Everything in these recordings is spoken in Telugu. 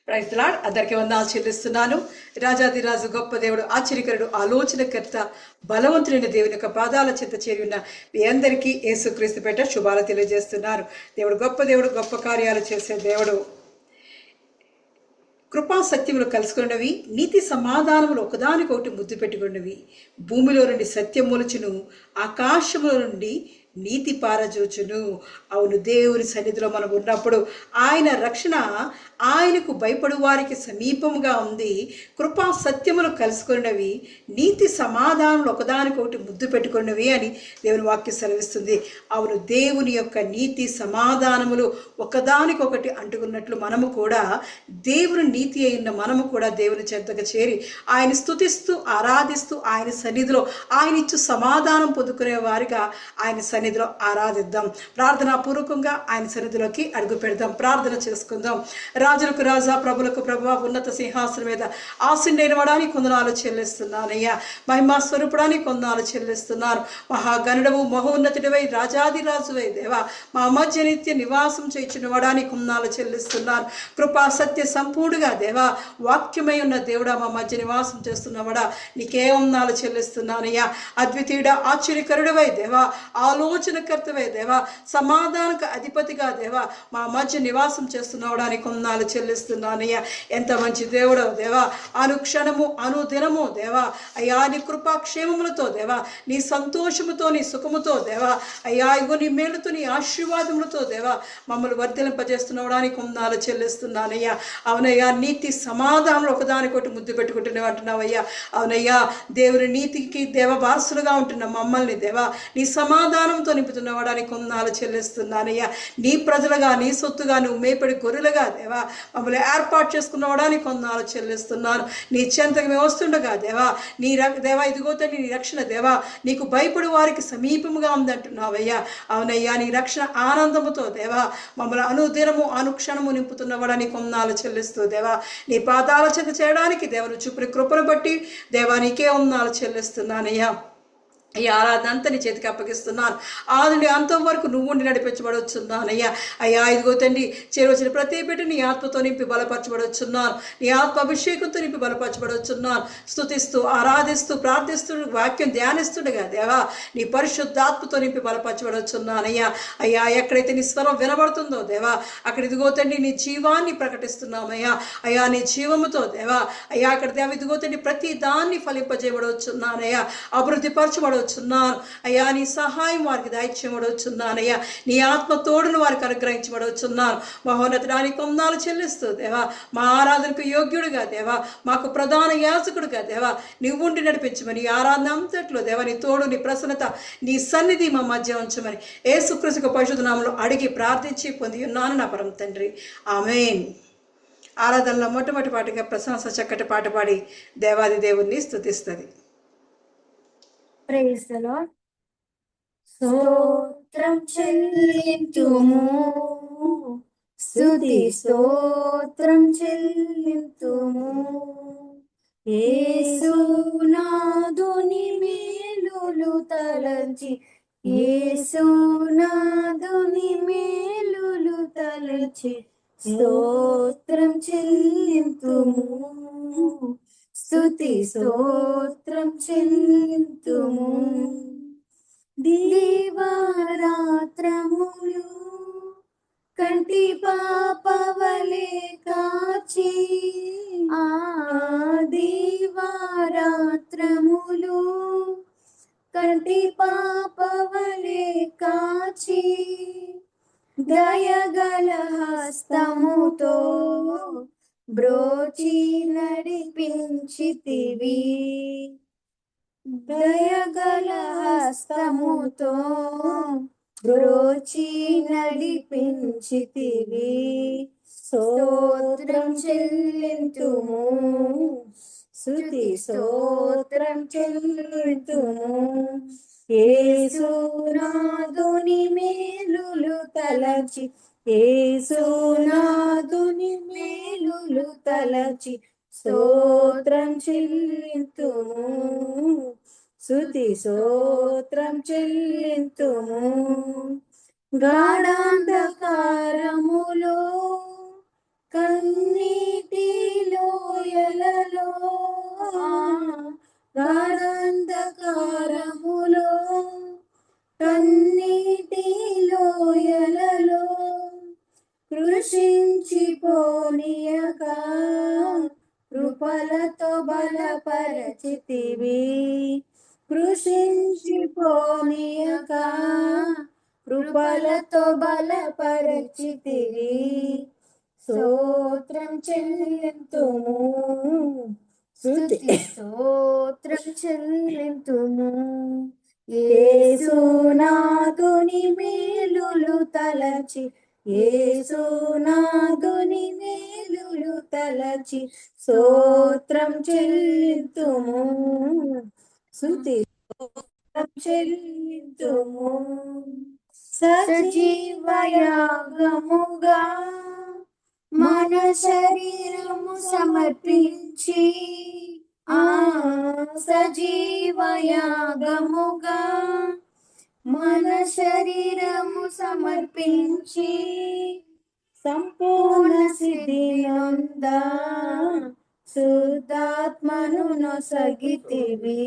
Praise lord. అందరికీ వందనాలు చెల్లిస్తున్నాను. రాజాదిరాజు, గొప్ప దేవుడు, ఆశ్చర్యకరుడు, ఆలోచనకర్త, బలవంతుడైన దేవుని యొక్క పాదాల చెంత చేరి ఉన్న మీ అందరికీ యేసుక్రీస్తు పేట శుభాలు తెలియజేస్తున్నారు. దేవుడు గొప్ప దేవుడు, గొప్ప కార్యాలు చేసే దేవుడు. కృపా సత్యములు కలుసుకున్నవి, నీతి సమాధానములు ఒకదానికొకటి ముద్దు పెట్టుకున్నవి. భూమిలో నుండి సత్యం మొలుచును, ఆకాశముల నుండి నీతి పారజోచును. అవును, దేవుని సన్నిధిలో మనం ఉన్నప్పుడు ఆయన రక్షణ ఆయనకు భయపడు వారికి సమీపముగా ఉంది. కృపా సత్యములు కలుసుకున్నవి, నీతి సమాధానములు ఒకదానికొకటి ముద్దు పెట్టుకున్నవి అని దేవుని వాక్యం సెలవిస్తుంది. అవును, దేవుని యొక్క నీతి సమాధానములు ఒకదానికొకటి అంటుకున్నట్లు మనము కూడా దేవుని నీతి అయిన మనము కూడా దేవుని చెంతగా చేరి ఆయన స్తుతిస్తూ ఆరాధిస్తూ ఆయన సన్నిధిలో ఆయన ఇచ్చు సమాధానం పొందుకునే వారిగా ఆయన సన్నిధిలో ఆరాధిద్దాం. ప్రార్థనాపూర్వకంగా ఆయన సన్నిధిలోకి అడుగు పెడదాం. ప్రార్థన చేసుకుందాం. రాజులకు రాజా, ప్రభులకు ప్రభువా, ఉన్నత సింహాసనం మీద ఆసీనుడైన వాడానికి కొందనాలు చెల్లిస్తున్నానయ్యా. మహిమా స్వరూపుడానికి కొందనాలు చెల్లిస్తున్నాను. మహాగణుడవు, మహోన్నతుడివై, రాజాదిరాజువై దేవా, మా మధ్య నిత్య నివాసం చేయించిన వాడానికి కొందనాలు చెల్లిస్తున్నాను. కృపా సత్య సంపూర్ణగా దేవా, వాక్యమై ఉన్న దేవుడా, మా మధ్య నివాసం చేస్తున్నవాడా, నీకే వందనాలు చెల్లిస్తున్నానయ్యా. అద్వితీయుడ, ఆశ్చర్యకరుడవై దేవా, ఆలోచనకర్తవై దేవా, సమాధానక అధిపతిగా దేవా, మా మధ్య నివాసం చేస్తున్నవాడానికి కొందనాలు చెల్లిస్తున్నానయ్యా. ఎంత మంచి దేవుడో దేవా, అనుక్షణము అనుదినము దేవా అయ్యా, నీ కృపాక్షేమములతో దేవా, నీ సంతోషముతో, నీ సుఖముతో దేవా అయ్యా, ఇగో నీ మేలుతో, నీ ఆశీర్వాదములతో దేవా మమ్మల్ని వర్ధిలింపజేస్తున్నవడానికి కొందనాలు చెల్లిస్తున్నానయ్యా. అవునయ్యా, నీతి సమాధానంలో ఒకదానికొకటి ముద్దు పెట్టుకుంటూనే అంటున్నావయ్యా. అవునయ్యా, దేవుని నీతికి దేవ వారసులుగా ఉంటున్న మమ్మల్ని దేవా నీ సమాధానంతో నింపుతున్నవాడానికి కొందనాలు చెల్లిస్తున్నానయ్యా. నీ ప్రజలుగా, నీ సొత్తుగా, నువ్వు మేపడి గొర్రెలుగా దేవా మమ్మల్ని ఏర్పాటు చేసుకున్నవాడానికి కొందనాలు చెల్లిస్తున్నాను. నీ చెంతకు మేము వస్తుండగా దేవా, నీ దేవా ఇదిగో తండ్రి, నీ రక్షణ దేవా నీకు భయపడి వారికి సమీపముగా ఉందంటున్నావయ్యా. అవునయ్యా, నీ రక్షణ ఆనందముతో దేవా మమ్మల్ని అనుదినము అనుక్షణము నింపుతున్నవాడని కొందనాలు చెల్లిస్తూ దేవా నీ పాదాల చెంత చేయడానికి దేవుని చూపుని కృపను బట్టి దేవా నీకే వందనాలు చెల్లిస్తున్నానయ్యా. ఈ ఆరాధన అంతా నీ చేతికి అప్పగిస్తున్నాను. ఆది అంతం వరకు నువ్వు నడిపించబడవచ్చున్నానయ్యా. అయ్యా ఇదిగో తండ్రి, చేరవచ్చిన ప్రతి బిడ్డ నీ ఆత్మతో నింపి బలపరచబడవచ్చున్నాను. నీ ఆత్మ అభిషేకంతో నింపి బలపరచబడవచ్చున్నాను. స్తుతిస్తూ ఆరాధిస్తూ ప్రార్థిస్తూ వాక్యం ధ్యానిస్తుండగా దేవా నీ పరిశుద్ధాత్మతో నింపి బలపరచబడవచ్చున్నానయ్యా. అయ్యా, ఎక్కడైతే నీ స్వరం వినబడుతుందో దేవా అక్కడ ఇదిగో తండ్రి నీ జీవాన్ని ప్రకటిస్తున్నామయ్యా. అయ్యా, నీ జీవముతో దేవా అయ్యా అక్కడ దేవ ఇదిగో తండ్రి ప్రతి దాన్ని ఫలింపజేయబడవచ్చున్నానయ్యా. అభివృద్ధి పరచబడ వచ్చున్నాను అయ్యా. నీ సహాయం వారికి దయచేయబడవచ్చున్నానయ్యా. నీ ఆత్మ తోడును వారికి అనుగ్రహించబడవచ్చున్నాను. మహోన్నతానికి కొందనాలు చెల్లిస్తూ దేవా మా ఆరాధనకు యోగ్యుడుగా దేవా, మాకు ప్రధాన యాజకుడుగా దేవా నువ్వు ఉండి నడిపించమని, ఆరాధన అంతట్లో దేవా నీ తోడు, నీ ప్రసన్నత, నీ సన్నిధి మా మధ్య ఉంచమని యేసుక్రీస్తు పరిశుద్ధ నామములో అడిగి ప్రార్థించి పొంది ఉన్నాను నా పరమ తండ్రి, ఆమేన్. ఆరాధనలో మొట్టమొదటి పాటగా ప్రశంస చక్కటి పాట పాడి దేవాది దేవుణ్ణి స్తుతిస్తుంది. Praise the lord. స్తోత్రం చెల్లింతుము, స్తుతి స్తోత్రం చెల్లింతుము, యేసునాథుని మేలులు తలంచి, యేసునాథుని మేలులు తలంచి స్తోత్రం చెల్లింతుము, స్తుతి స్తోత్రం చెల్లింతుము. దీవారాత్రములు కంటి పాపవలే కాచి, ఆ దీవారాత్రములు కంటి పాపవలే కాచి, దయగల హస్తముతో బ్రోచి నడిపించితివి, దయగల హస్తముతో బ్రోచి నడిపించితివి. స్తోత్రం చెల్లింతుము, స్తుతి స్తోత్రం చెల్లింతుము, యేసునాథుని మేలులు తలచి, యేసునాథుని మేలులు తలచి స్తోత్రం చెల్లింతుము, స్తుతి స్తోత్రం చెల్లింతుము. గాఢాంధకారములో కన్నీటి కృషించిపోనీయక కృపలతో బలపరచితివి. కృషించిపోనీయక కృపలతో బలపరచితివి. స్తోత్రం చెల్లింతుము, స్తుతి స్తోత్రం చెల్లింతుము. యేసునాథుని మేలులు తలచి, యేసునాథుని మేలులు తలచి స్తోత్రం చెల్లింతుము, స్తుతి స్తోత్రం చెల్లింతుము. సజీవయాగముగా మన శరీరము సమర్పించి, సజీవయాగముగా మన శరీరము సమర్పించి సంపూర్ణ సిద్ధి నొందా శుద్ధాత్మను నొసగితివి.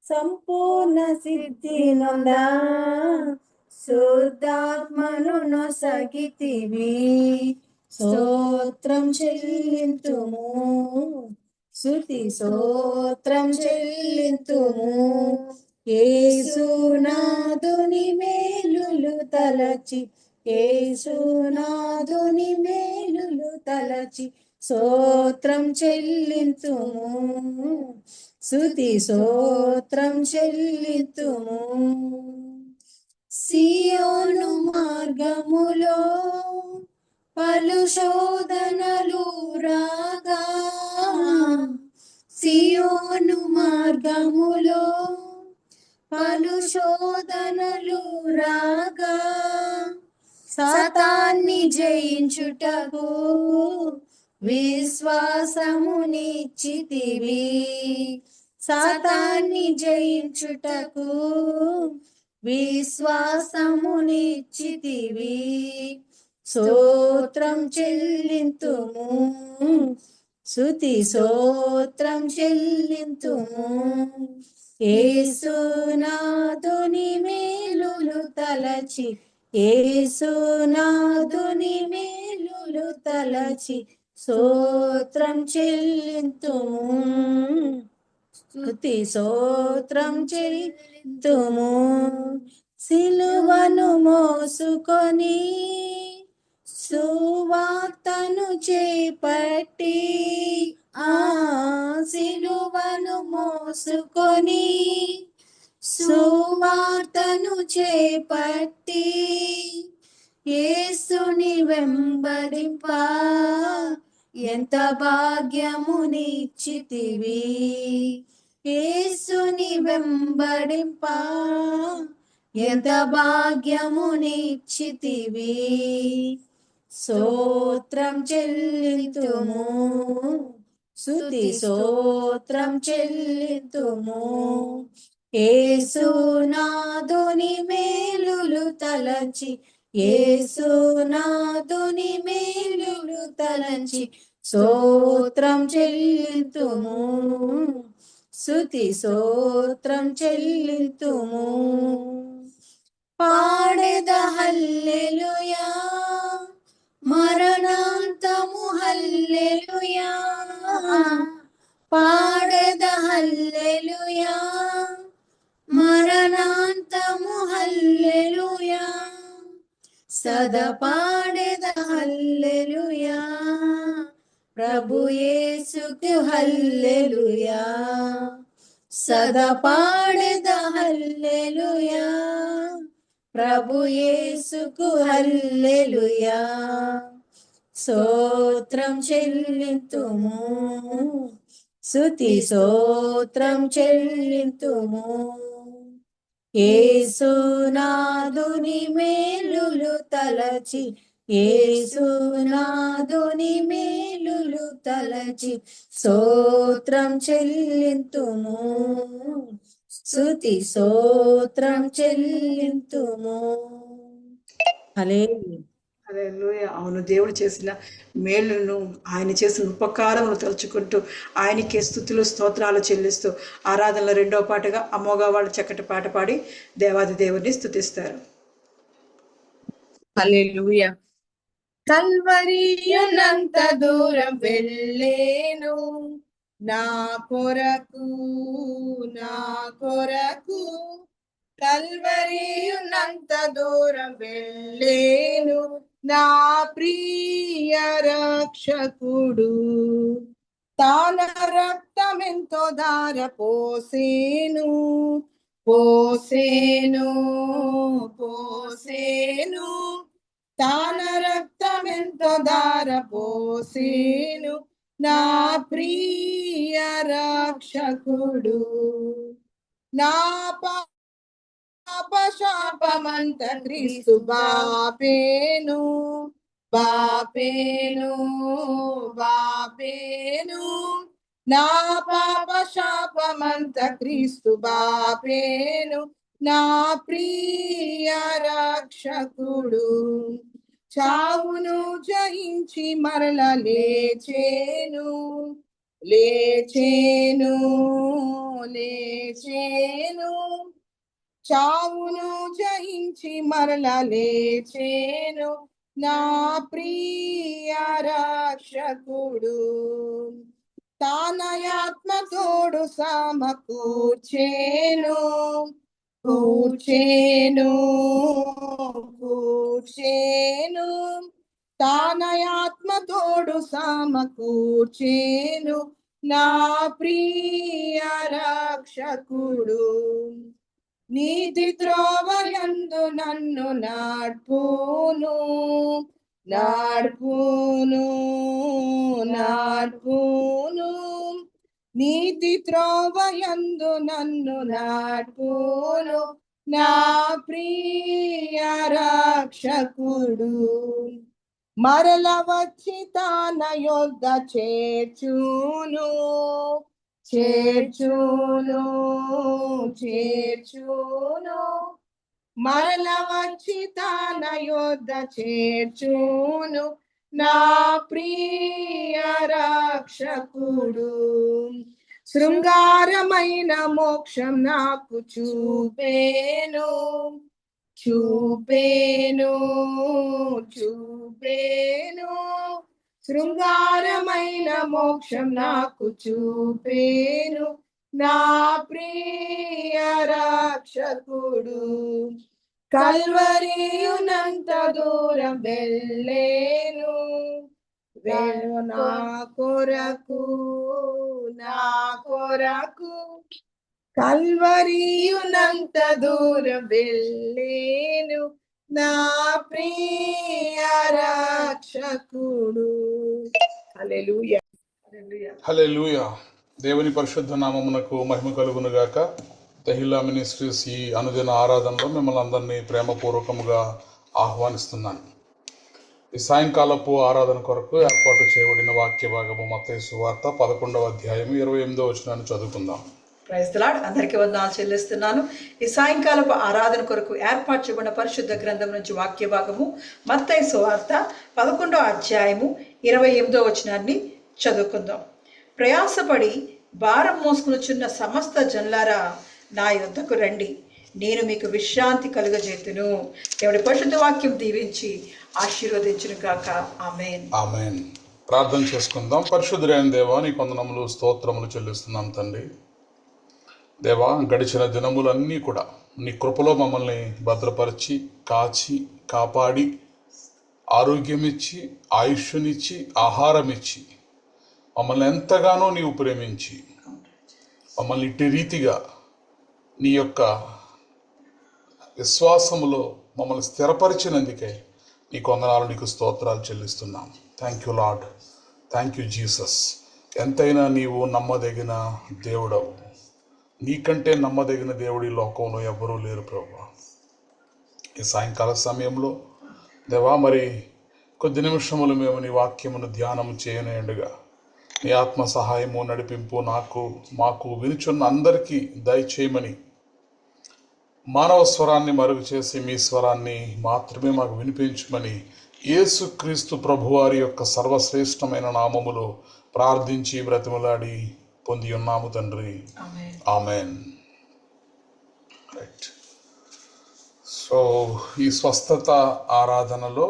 సంపూర్ణ సిద్ధి నొందా శుద్ధాత్మను నొసగితివి. స్తోత్రం చెల్లింతుము, స్తుతి స్తోత్రం చెల్లింతుము. యేసునాథుని మేలులు తలచి, యేసునాథుని మేలులు తలచి స్తోత్రం చెల్లింతుము, స్తుతి స్తోత్రం చెల్లింతుము. సియోను మార్గములో పలు శోధనలు రాగా, సియోను మార్గములో పలు శోధనలు రాగా సాతాన్ని జయించుటకు విశ్వాసమునిచ్చితివి. సాతాన్ని జయించుటకు విశ్వాసమునిచ్చితివి. స్తోత్రం చెల్లింతుము, స్తుతి స్తోత్రం చెల్లింతుము. యేసునాథుని మేలులు తలచి, యేసునాథుని మేలులు తలచి స్తోత్రం చెల్లింతుము, స్తుతి స్తోత్రం చెల్లింతుము. సిలువను మోసుకొని సువార్తను చేపట్టి, సిలువను మోసుకొని సువార్తను చేపట్టి యేసుని వెంబడింప ఎంత భాగ్యమునిచ్చితివి. యేసుని వెంబడింప ఎంత భాగ్యమునిచ్చితివి. స్తోత్రం చెల్లింతుము, స్తుతి స్తోత్రం చెల్లింతుము. యేసునాథుని మేలులు తలంచి, యేసునాథుని మేలులు తలంచి స్తోత్రం చెల్లింతుము, స్తుతి స్తోత్రం చెల్లింతుము. పాడెద హల్లెలూయా, మరణాంతము హల్లెలూయా. పాడెద హల్లెలూయా, మరణాంతము హల్లెలూయా. సదా పాడెద హల్లెలూయా, ప్రభు యేసుకు హల్లెలూయా. సదా పాడెద హల్లెలూయా, ప్రభు యేసుకు హల్లెలూయా. స్తోత్రం చెల్లింతుము, స్తుతి స్తోత్రం చెల్లింతుము. యేసునాథుని మేలులు తలచి, యేసునాథుని మేలులు తలచి స్తోత్రం చెల్లింతుము, స్తుతి స్తోత్రం చెల్లింతుము. హల్లెలూయా. హల్లెలూయా. అవును, దేవుడు చేసిన మేలును, ఆయన చేసిన ఉపకారములు తలుచుకుంటూ ఆయనకే స్తుతులు స్తోత్రాలు చెల్లిస్తూ ఆరాధనలో రెండవ పాటగా అమ్మోగా వాళ్ళు చక్కటి పాట పాడి దేవాది దేవుడిని స్తుతిస్తారు. హల్లెలూయా. కల్వరియునంత దూరం వెళ్ళేను నా కొరకు, నా కొరకు. కల్వరియునంత దూరం వెళ్ళేను నా ప్రియ రక్షకుడు. తాన రక్తమెంతో ధార పోసేను, పోసేను, పోసేను. తాన రక్తమెంతో ధార పోసేను నా ప్రియ రక్షకుడు. నా పాప శాపమంత క్రీస్తు బాపేను, బాపేను, బాపేను. నా పాప శాపమంత క్రీస్తు బాపేను నా ప్రియ రక్షకుడు. చావును జయించి మరల లేచేను, లేచేను, లేచేను. చావును జయించి మరల లేచేను నా ప్రియ రక్షకుడు. తానయాత్మ తోడు సమకూర్చేను, కూర్చేను, కూర్చేను. తానయాత్మ తోడు సమకూర్చేను నా ప్రియ రక్షకుడు. నీతి త్రోవయందు నన్ను నడుపును, నడుపును, నడుపును. నీతి త్రోవయందు నన్ను నడుపును నా ప్రియ రక్షకుడు. మరల వచ్చి తన యొద్ద చేర్చును, చేర్చును, చేర్చును. మరల వచ్చి తన యొద్ద చేర్చును నా ప్రియ రక్షకుడు. శృంగారమైన మోక్షం నాకు చూపేను, చూపేను, చూపేను. శృంగారమైన మోక్షం నాకు చూపేను నా ప్రియ రక్షకుడు. కల్వరియునంత దూరం వెళ్ళేను, వెళ్ళు నా కొరకు, నా కొరకు. కల్వరియునంత దూరం వెళ్ళేను నా ప్రియ రక్షకుడు. హల్లెలూయా, హల్లెలూయా. దేవుని పరిశుద్ధ నామమునకు మహిమ కలుగును గాక. తెహిల్లా మినిస్ట్రీస్ ఈ అనుదిన ఆరాధనలో మిమ్మల్ని అందరినీ ప్రేమపూర్వకముగా ఆహ్వానిస్తున్నాను. ఈ సాయంకాలపు ఆరాధన కొరకు ఏర్పాటు చేయబడిన వాక్య భాగము మత్తయి సువార్త 11వ అధ్యాయం 28వ వచనాన్ని చదువుకుందాం. Praise the Lord. అందరికీ వందనాలు చెల్లిస్తున్నాను. ఈ సాయంకాలపు ఆరాధన కొరకు ఏర్పాటు చేయబడిన పరిశుద్ధ గ్రంథం నుంచి వాక్య భాగము మత్తయి సువార్త 11వ అధ్యాయము 28వ వచనాన్ని చదువుకుందాం. ప్రయాసపడి భారం మోసుకునిచున్న సమస్త జనులారా నా యొద్దకు రండి, నేను మీకు విశ్రాంతి కలుగజేతును. దేవుడి పరిశుద్ధ వాక్యం దీవించి ఆశీర్వదించును గాక. ఆమేన్, ఆమేన్. ప్రార్థన చేసుకుందాం. పరిశుద్ధుడైన దేవా, నీ వందనములు స్తోత్రములు చెల్లిస్తున్నాం తండ్రి. దేవా, గడిచిన దినములన్నీ కూడా నీ కృపలో మమ్మల్ని భద్రపరిచి కాచి కాపాడి ఆరోగ్యం ఇచ్చి ఆయుష్నిచ్చి ఆహారం ఇచ్చి మమ్మల్ని ఎంతగానో నీవు ప్రేమించి మమ్మల్ని ఇట్టి రీతిగా నీ యొక్క విశ్వాసములో మమ్మల్ని స్థిరపరిచినందుకే నీకు వందనాలు, నీకు స్తోత్రాలు చెల్లిస్తున్నాం. Thank you Lord, thank you Jesus. ఎంతైనా నీవు నమ్మదగిన దేవుడవు. నీకంటే నమ్మదగిన దేవుడి లోకంలో ఎవ్వరూ లేరు ప్రభువా. ఈ సాయంకాల సమయంలో దేవా, మరి కొద్ది నిమిషములు మేము నీ వాక్యమును ధ్యానం చేయనేండుగా నీ ఆత్మ సహాయము నడిపింపు మాకు వినుచున్న అందరికీ దయచేయమని, మానవ స్వరాన్ని మరుగు చేసి మీ స్వరాన్ని మాత్రమే మాకు వినిపించమని యేసుక్రీస్తు ప్రభువారి యొక్క సర్వశ్రేష్టమైన నామములో ప్రార్థించి బ్రతిమలాడి పొంది ఉన్నాము తండ్రి. ఆమెన్. రైట్. సో ఈ స్వస్థత ఆరాధనలో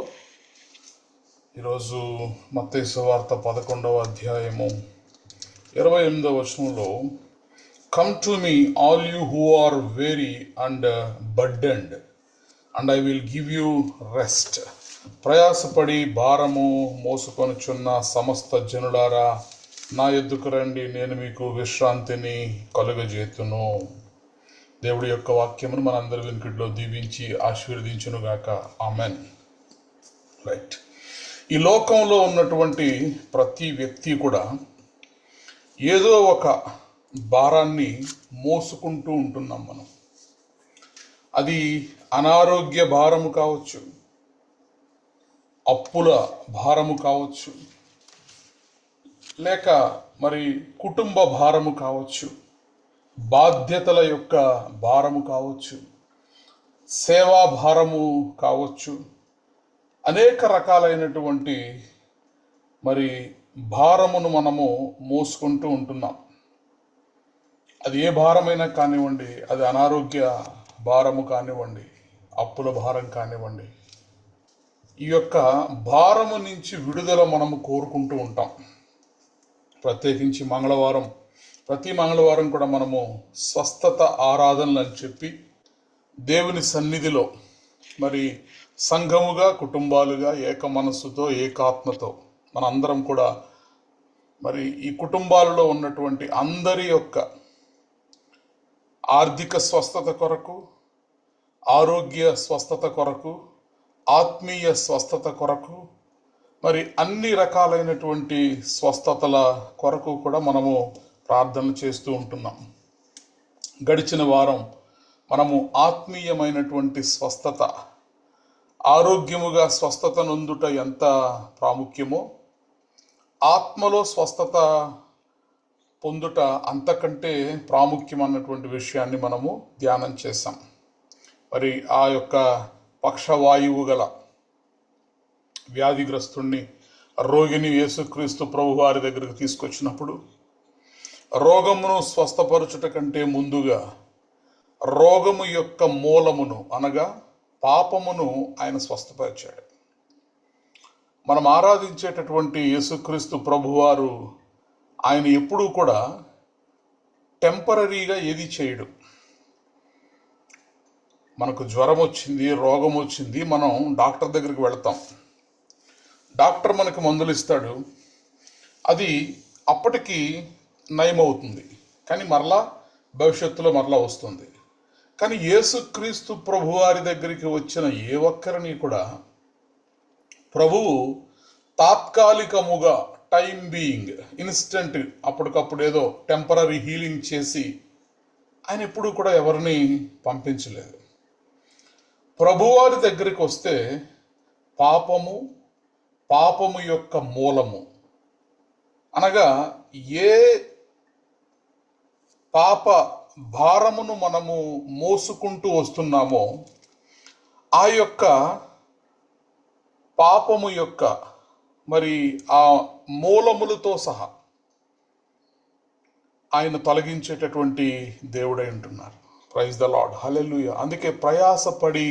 ఈరోజు మత్తయి సువార్త 11వ అధ్యాయము 28వ వచనంలో, come to me all you who are weary and burdened and I will give you rest. ప్రయాసపడి భారము మోసుకొనుచున్న సమస్త జనులారా నా యొద్దకు రండి, నేను మీకు విశ్రాంతిని కలుగజేతును. దేవుడి యొక్క వాక్యమును మనందరి వెనుకట్లో దీవించి ఆశీర్వదించునుగాక. ఆమెన్. రైట్. ఈ లోకంలో ఉన్నటువంటి ప్రతి వ్యక్తి కూడా ఏదో ఒక భారాన్ని మోసుకుంటూ ఉంటున్నాం మనం. అది అనారోగ్య భారము కావచ్చు, అప్పుల భారము కావచ్చు, లేక మరి కుటుంబ భారము కావచ్చు, బాధ్యతల యొక్క భారము కావచ్చు, సేవా భారము కావచ్చు, అనేక రకాలైనటువంటి మరి భారమును మనము మోసుకుంటూ ఉంటున్నాం. అది ఏ భారమైనా కానివ్వండి, అది అనారోగ్య భారము కానివ్వండి, అప్పుల భారం కానివ్వండి, ఈ యొక్క భారము నుంచి విడుదల మనము కోరుకుంటూ ఉంటాం. ప్రత్యేకించి ప్రతి మంగళవారం కూడా మనము స్వస్థత ఆరాధనలు అని చెప్పి దేవుని సన్నిధిలో మరి సంఘముగా, కుటుంబాలుగా, ఏక మనస్సుతో, ఏకాత్మతో మనందరం కూడా మరి ఈ కుటుంబాలలో ఉన్నటువంటి అందరి యొక్క ఆర్థిక స్వస్థత కొరకు, ఆరోగ్య స్వస్థత కొరకు, ఆత్మీయ స్వస్థత కొరకు, మరి అన్ని రకాలైనటువంటి స్వస్థతల కొరకు కూడా మనము ప్రార్థన చేస్తూ ఉంటున్నాం. గడిచిన వారం మనము ఆత్మీయమైనటువంటి స్వస్థత, ఆరోగ్యముగా స్వస్థత నొందుట ఎంత ప్రాముఖ్యమో, ఆత్మలో స్వస్థత పొందుట అంతకంటే ప్రాముఖ్యం అన్నటువంటి విషయాన్ని మనము ధ్యానం చేశాం. మరి ఆ యొక్క పక్షవాయువు గల వ్యాధిగ్రస్తుణ్ణి, రోగిని యేసుక్రీస్తు ప్రభు వారి దగ్గరకు తీసుకొచ్చినప్పుడు రోగమును స్వస్థపరచుట కంటే ముందుగా రోగము యొక్క మూలమును అనగా పాపమును ఆయన స్వస్థపరిచాడు. మనం ఆరాధించేటటువంటి యేసుక్రీస్తు ప్రభువారు ఆయన ఎప్పుడూ కూడా టెంపరీగా ఏది చేయడు. మనకు జ్వరం వచ్చింది, రోగం వచ్చింది, మనం డాక్టర్ దగ్గరికి వెళతాం. డాక్టర్ మనకు మందులు ఇస్తాడు, అది అప్పటికి నయమవుతుంది, కానీ మరలా భవిష్యత్తులో మరలా వస్తుంది. కానీ యేసుక్రీస్తు ప్రభువారి దగ్గరికి వచ్చిన ఏ ఒక్కరిని కూడా ప్రభువు తాత్కాలికముగా, టైం బీయింగ్, ఇన్స్టెంట్, అప్పటికప్పుడు ఏదో టెంపరీ హీలింగ్ చేసి ఆయన ఎప్పుడూ కూడా ఎవరిని పంపించలేదు. ప్రభువారి దగ్గరికి వస్తే పాపము యొక్క మూలము అనగా ఏ పాప భారమును మనము మోసుకుంటూ వస్తున్నామో ఆ యొక్క పాపము యొక్క మరి ఆ మూలములతో సహా ఆయన తొలగించేటటువంటి దేవుడై ఉంటున్నారు. ప్రైజ్ ద లార్డ్, హల్లెలూయా. అందుకే ప్రయాసపడి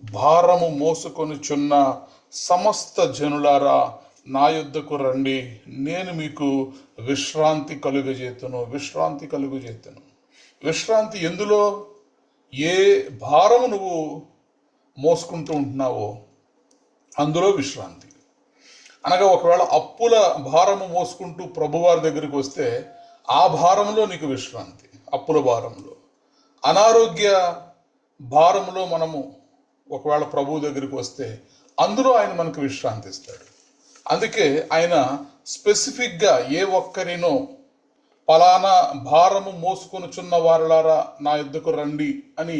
భారము మోసుకొనుచున్న సమస్త జనులారా నా యొద్దకు రండి, నేను మీకు విశ్రాంతి కలుగజేతును. విశ్రాంతి ఎందులో? ఏ భారము నువ్వు మోసుకుంటూ ఉంటున్నావో అందులో విశ్రాంతి. అనగా ఒకవేళ అప్పుల భారము మోసుకుంటూ ప్రభువారి దగ్గరికి వస్తే ఆ భారంలో నీకు విశ్రాంతి. అప్పుల భారంలో, అనారోగ్య భారంలో మనము ఒకవేళ ప్రభువు దగ్గరికి వస్తే అందులో ఆయన మనకు విశ్రాంతి ఇస్తాడు. అందుకే ఆయన స్పెసిఫిక్గా ఏ ఒక్కరినో పలానా భారము మోసుకొనుచున్న వారలారా నా యొద్దకు రండి అని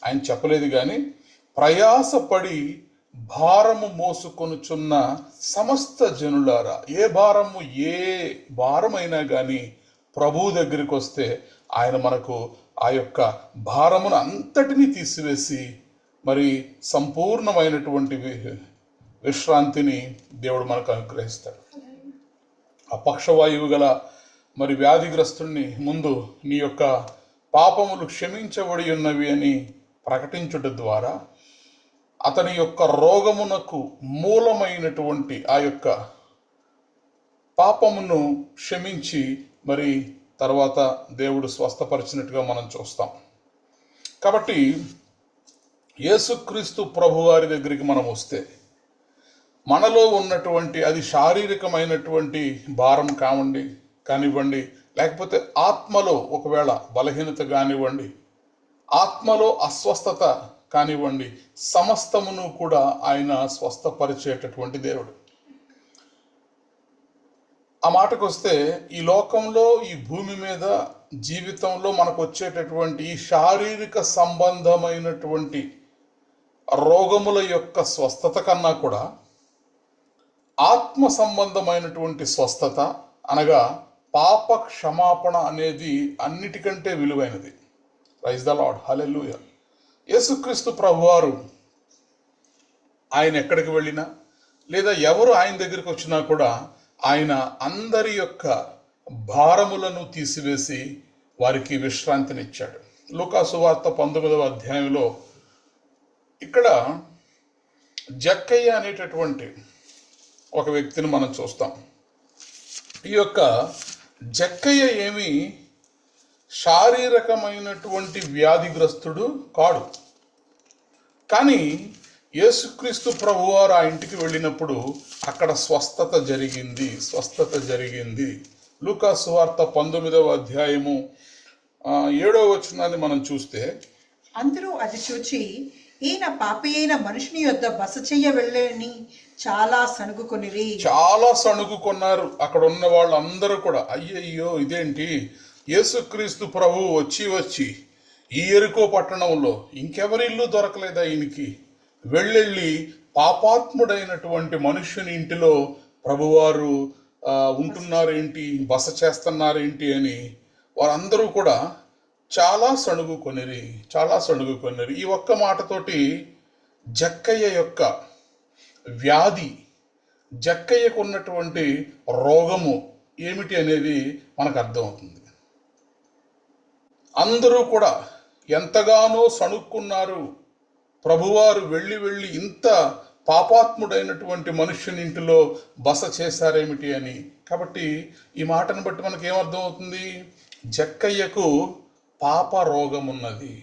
ఆయన చెప్పలేదు, కానీ ప్రయాసపడి భారము మోసుకొనుచున్న సమస్త జనులారా, ఏ భారమైనా కానీ ప్రభువు దగ్గరికి వస్తే ఆయన మనకు ఆ యొక్క భారమును అంతటినీ తీసివేసి మరి సంపూర్ణమైనటువంటి విశ్రాంతిని దేవుడు మనకు అనుగ్రహిస్తాడు. ఆ పక్షవాయువు గల మరి వ్యాధిగ్రస్తుణ్ణి ముందు నీ యొక్క పాపములు క్షమించబడి ఉన్నవి అని ప్రకటించుట ద్వారా అతని యొక్క రోగమునకు మూలమైనటువంటి ఆ యొక్క పాపమును క్షమించి మరి తర్వాత దేవుడు స్వస్థపరిచినట్టుగా మనం చూస్తాం. కాబట్టి యేసుక్రీస్తు ప్రభువారి దగ్గరికి మనం వస్తే మనలో ఉన్నటువంటి అది శారీరకమైనటువంటి భారం కానివ్వండి, లేకపోతే ఆత్మలో ఒకవేళ బలహీనత కానివ్వండి, ఆత్మలో అస్వస్థత కానివ్వండి, సమస్తమును కూడా ఆయన స్వస్థపరిచేటటువంటి దేవుడు. ఆ మాటకు వస్తే ఈ లోకంలో, ఈ భూమి మీద జీవితంలో మనకు వచ్చేటటువంటి ఈ శారీరక సంబంధమైనటువంటి రోగముల యొక్క స్వస్థత కన్నా కూడా ఆత్మ సంబంధమైనటువంటి స్వస్థత అనగా పాప క్షమాపణ అనేది అన్నిటికంటే విలువైనది. ప్రైజ్ ద లార్డ్, హల్లెలూయా. యేసుక్రీస్తు ప్రభువారు ఆయన ఎక్కడికి వెళ్ళినా లేదా ఎవరు ఆయన దగ్గరికి వచ్చినా కూడా ఆయన అందరి యొక్క భారములను తీసివేసి వారికి విశ్రాంతినిచ్చాడు. లూకా సువార్త 19వ అధ్యాయంలో ఇక్కడ జక్కయ్య అనేటటువంటి ఒక వ్యక్తిని మనం చూస్తాం. ఈ యొక్క జక్కయ్య ఏమి శారీరకమైనటువంటి వ్యాధిగ్రస్తుడు కాడు. కానీ యేసుక్రీస్తు ప్రభువారు ఆ ఇంటికి వెళ్ళినప్పుడు అక్కడ స్వస్థత జరిగింది. లూకా సువార్త 19వ అధ్యాయము 7వ వచనాన్ని మనం చూస్తే, అందరూ అది చూచి ఈయన పాపి అయిన మనుషుని యొద్ద బస చెయ్య వెళ్ళని చాలా సణుగుకొన్నారు. అక్కడ ఉన్న వాళ్ళందరూ కూడా అయ్యయ్యో ఇదేంటి, యేసుక్రీస్తు ప్రభు వచ్చి ఈ యెరికో పట్టణంలో ఇంకెవరి ఇల్లు దొరకలేదా ఈయనకి, వెళ్ళి పాపాత్ముడైనటువంటి మనుష్యుని ఇంటిలో ప్రభువారు ఉంటున్నారేంటి, బస చేస్తున్నారేంటి అని వారందరూ కూడా చాలా సణుగుకొనిరి. ఈ ఒక్క మాటతోటి జక్కయ్య యొక్క వ్యాధి, జక్కయ్యకు ఉన్నటువంటి రోగము ఏమిటి అనేది మనకు అర్థమవుతుంది. అందరూ కూడా ఎంతగానో సణుక్కున్నారు, ప్రభువారు వెళ్ళి ఇంత పాపాత్ముడైనటువంటి మనుష్యుని ఇంటిలో బస చేశారేమిటి అని. కాబట్టి ఈ మాటను బట్టి మనకి ఏమర్థం అవుతుంది, జక్కయ్యకు పాప రోగం ఉంది.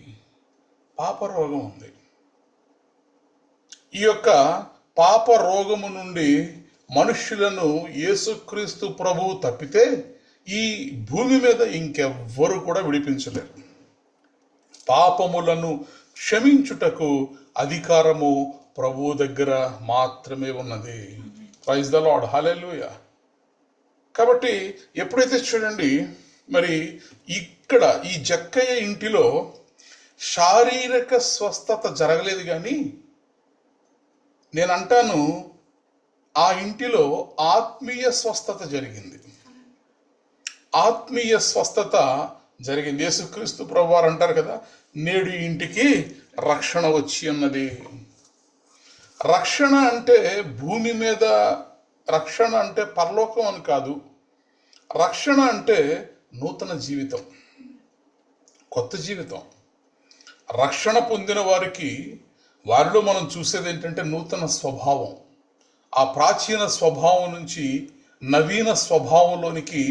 ఈ యొక్క పాప రోగము నుండి మనుష్యులను యేసుక్రీస్తు ప్రభువు తప్పితే ఈ భూమి మీద ఇంకెవ్వరు కూడా విడిపించలేరు. పాపములను క్షమించుటకు అధికారము ప్రభువు దగ్గర మాత్రమే ఉన్నది. ప్రైజ్ ద లార్డ్, హల్లెలూయా. కాబట్టి ఎప్పుడైతే చూడండి, మరి ఇక్కడ ఈ జక్కయ్య ఇంటిలో శారీరక స్వస్థత జరగలేదు, కానీ నేను అంటాను ఆ ఇంటిలో ఆత్మీయ స్వస్థత జరిగింది. యేసుక్రీస్తు ప్రభువారు అంటారు కదా, నేడు ఇంటికి రక్షణ వచ్చి ఉన్నది. రక్షణ అంటే భూమి మీద రక్షణ అంటే పరలోకం అని కాదు. రక్షణ అంటే నూతన జీవితం, కొత్త జీవితం. రక్షణ పొందిన వారిలో మనం చూసేది ఏంటంటే నూతన స్వభావం. ఆ ప్రాచీన స్వభావం నుంచి నవీన స్వభావంలోనికి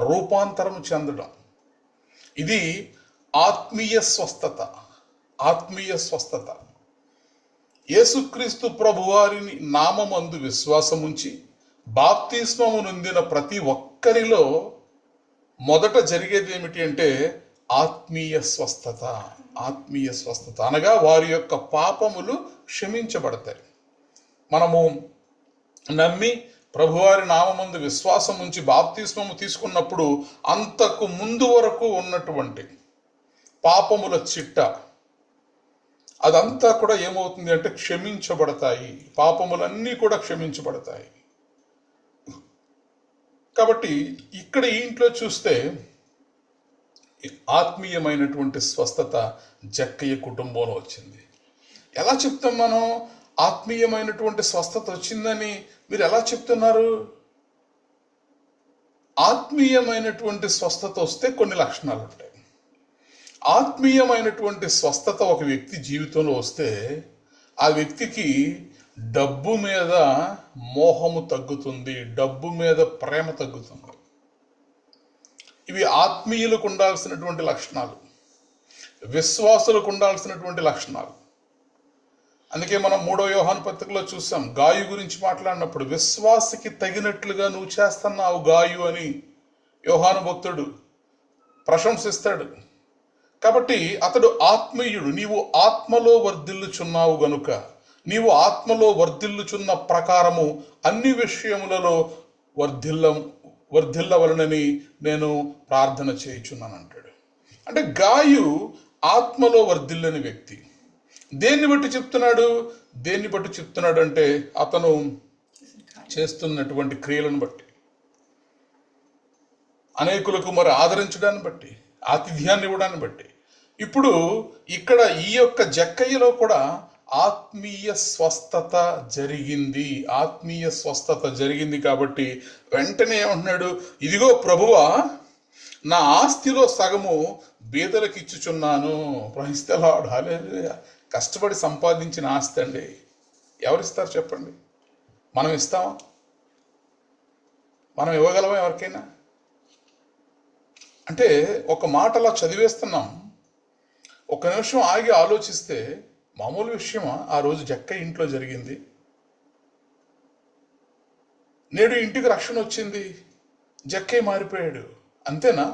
రూపాంతరం చెందడం. ఇది ఆత్మీయ స్వస్థత. యేసుక్రీస్తు ప్రభువారిని నామమందు విశ్వాసముంచి బాప్తిస్మము నొందిన ప్రతి ఒక్కరిలో మొదట జరిగేది ఏమిటి అంటే ఆత్మీయ స్వస్థత. అనగా వారి యొక్క పాపములు క్షమించబడతాయి. మనము నమ్మి ప్రభువారి నామమందు విశ్వాసం ఉంచి బాప్తిస్మము తీసుకున్నప్పుడు అంతకు ముందు వరకు ఉన్నటువంటి పాపముల చిట్ట అదంతా కూడా ఏమవుతుంది అంటే క్షమించబడతాయి. పాపములన్నీ కూడా క్షమించబడతాయి. కాబట్టి ఇక్కడ ఈ ఇంట్లో చూస్తే ఆత్మీయమైనటువంటి స్వస్థత జక్కయ్య కుటుంబంలో వచ్చింది. ఎలా చెప్తాం మనం ఆత్మీయమైనటువంటి స్వస్థత వచ్చిందని మీరు ఎలా చెప్తున్నారు? ఆత్మీయమైనటువంటి స్వస్థత వస్తే కొన్ని లక్షణాలు ఉంటాయి. ఆత్మీయమైనటువంటి స్వస్థత ఒక వ్యక్తి జీవితంలో వస్తే ఆ వ్యక్తికి డబ్బు మీద మోహము తగ్గుతుంది, డబ్బు మీద ప్రేమ తగ్గుతుంది. ఇవి ఆత్మీయులకు ఉండాల్సినటువంటి లక్షణాలు, విశ్వాసులకు ఉండాల్సినటువంటి లక్షణాలు. అందుకే మనం 3వ యోహాను పత్రికలో చూసాం, గాయు గురించి మాట్లాడినప్పుడు విశ్వాసకి తగినట్లుగా నువ్వు చేస్తున్నావు గాయు అని యోహాను భక్తుడు ప్రశంసిస్తాడు. కాబట్టి అతడు ఆత్మీయుడు. నీవు ఆత్మలో వర్ధిల్లుచున్నావు గనుక, నీవు ఆత్మలో వర్ధిల్లుచున్న ప్రకారము అన్ని విషయములలో వర్ధిల్లవలనని నేను ప్రార్థన చేయుచున్నాను అంటాడు. అంటే గాయు ఆత్మలో వర్ధిల్లని వ్యక్తి. దేన్ని బట్టి చెప్తున్నాడు? దేన్ని బట్టి చెప్తున్నాడు అంటే అతను చేస్తున్నటువంటి క్రియలను బట్టి, అనేకులకు మరి ఆదరించడాన్ని బట్టి, ఆతిథ్యాన్ని ఇవ్వడాన్ని బట్టి. ఇప్పుడు ఇక్కడ ఈ యొక్క జక్కయ్యలో కూడా ఆత్మీయ స్వస్థత జరిగింది. ఆత్మీయ స్వస్థత జరిగింది కాబట్టి వెంటనే ఏమంటున్నాడు? ఇదిగో ప్రభువా, నా ఆస్తిలో సగము బీదలకు ఇచ్చుచున్నాను. ప్రహిస్తలాడు. హల్లెలూయా. కష్టపడి సంపాదించిన ఆస్తి అండి. ఎవరిస్తారు చెప్పండి? మనం ఇస్తామా? మనం ఇవ్వగలమా ఎవరికైనా? అంటే ఒక మాట అలా చదివేస్తున్నాం, ఒక నిమిషం ఆగి ఆలోచిస్తే మామూలు విషయమా? ఆ రోజు జక్కయ్య ఇంట్లో జరిగింది. నేడు ఇంటికి రక్షణ వచ్చింది, జక్కయ్య మారిపోయాడు, అంతేనా?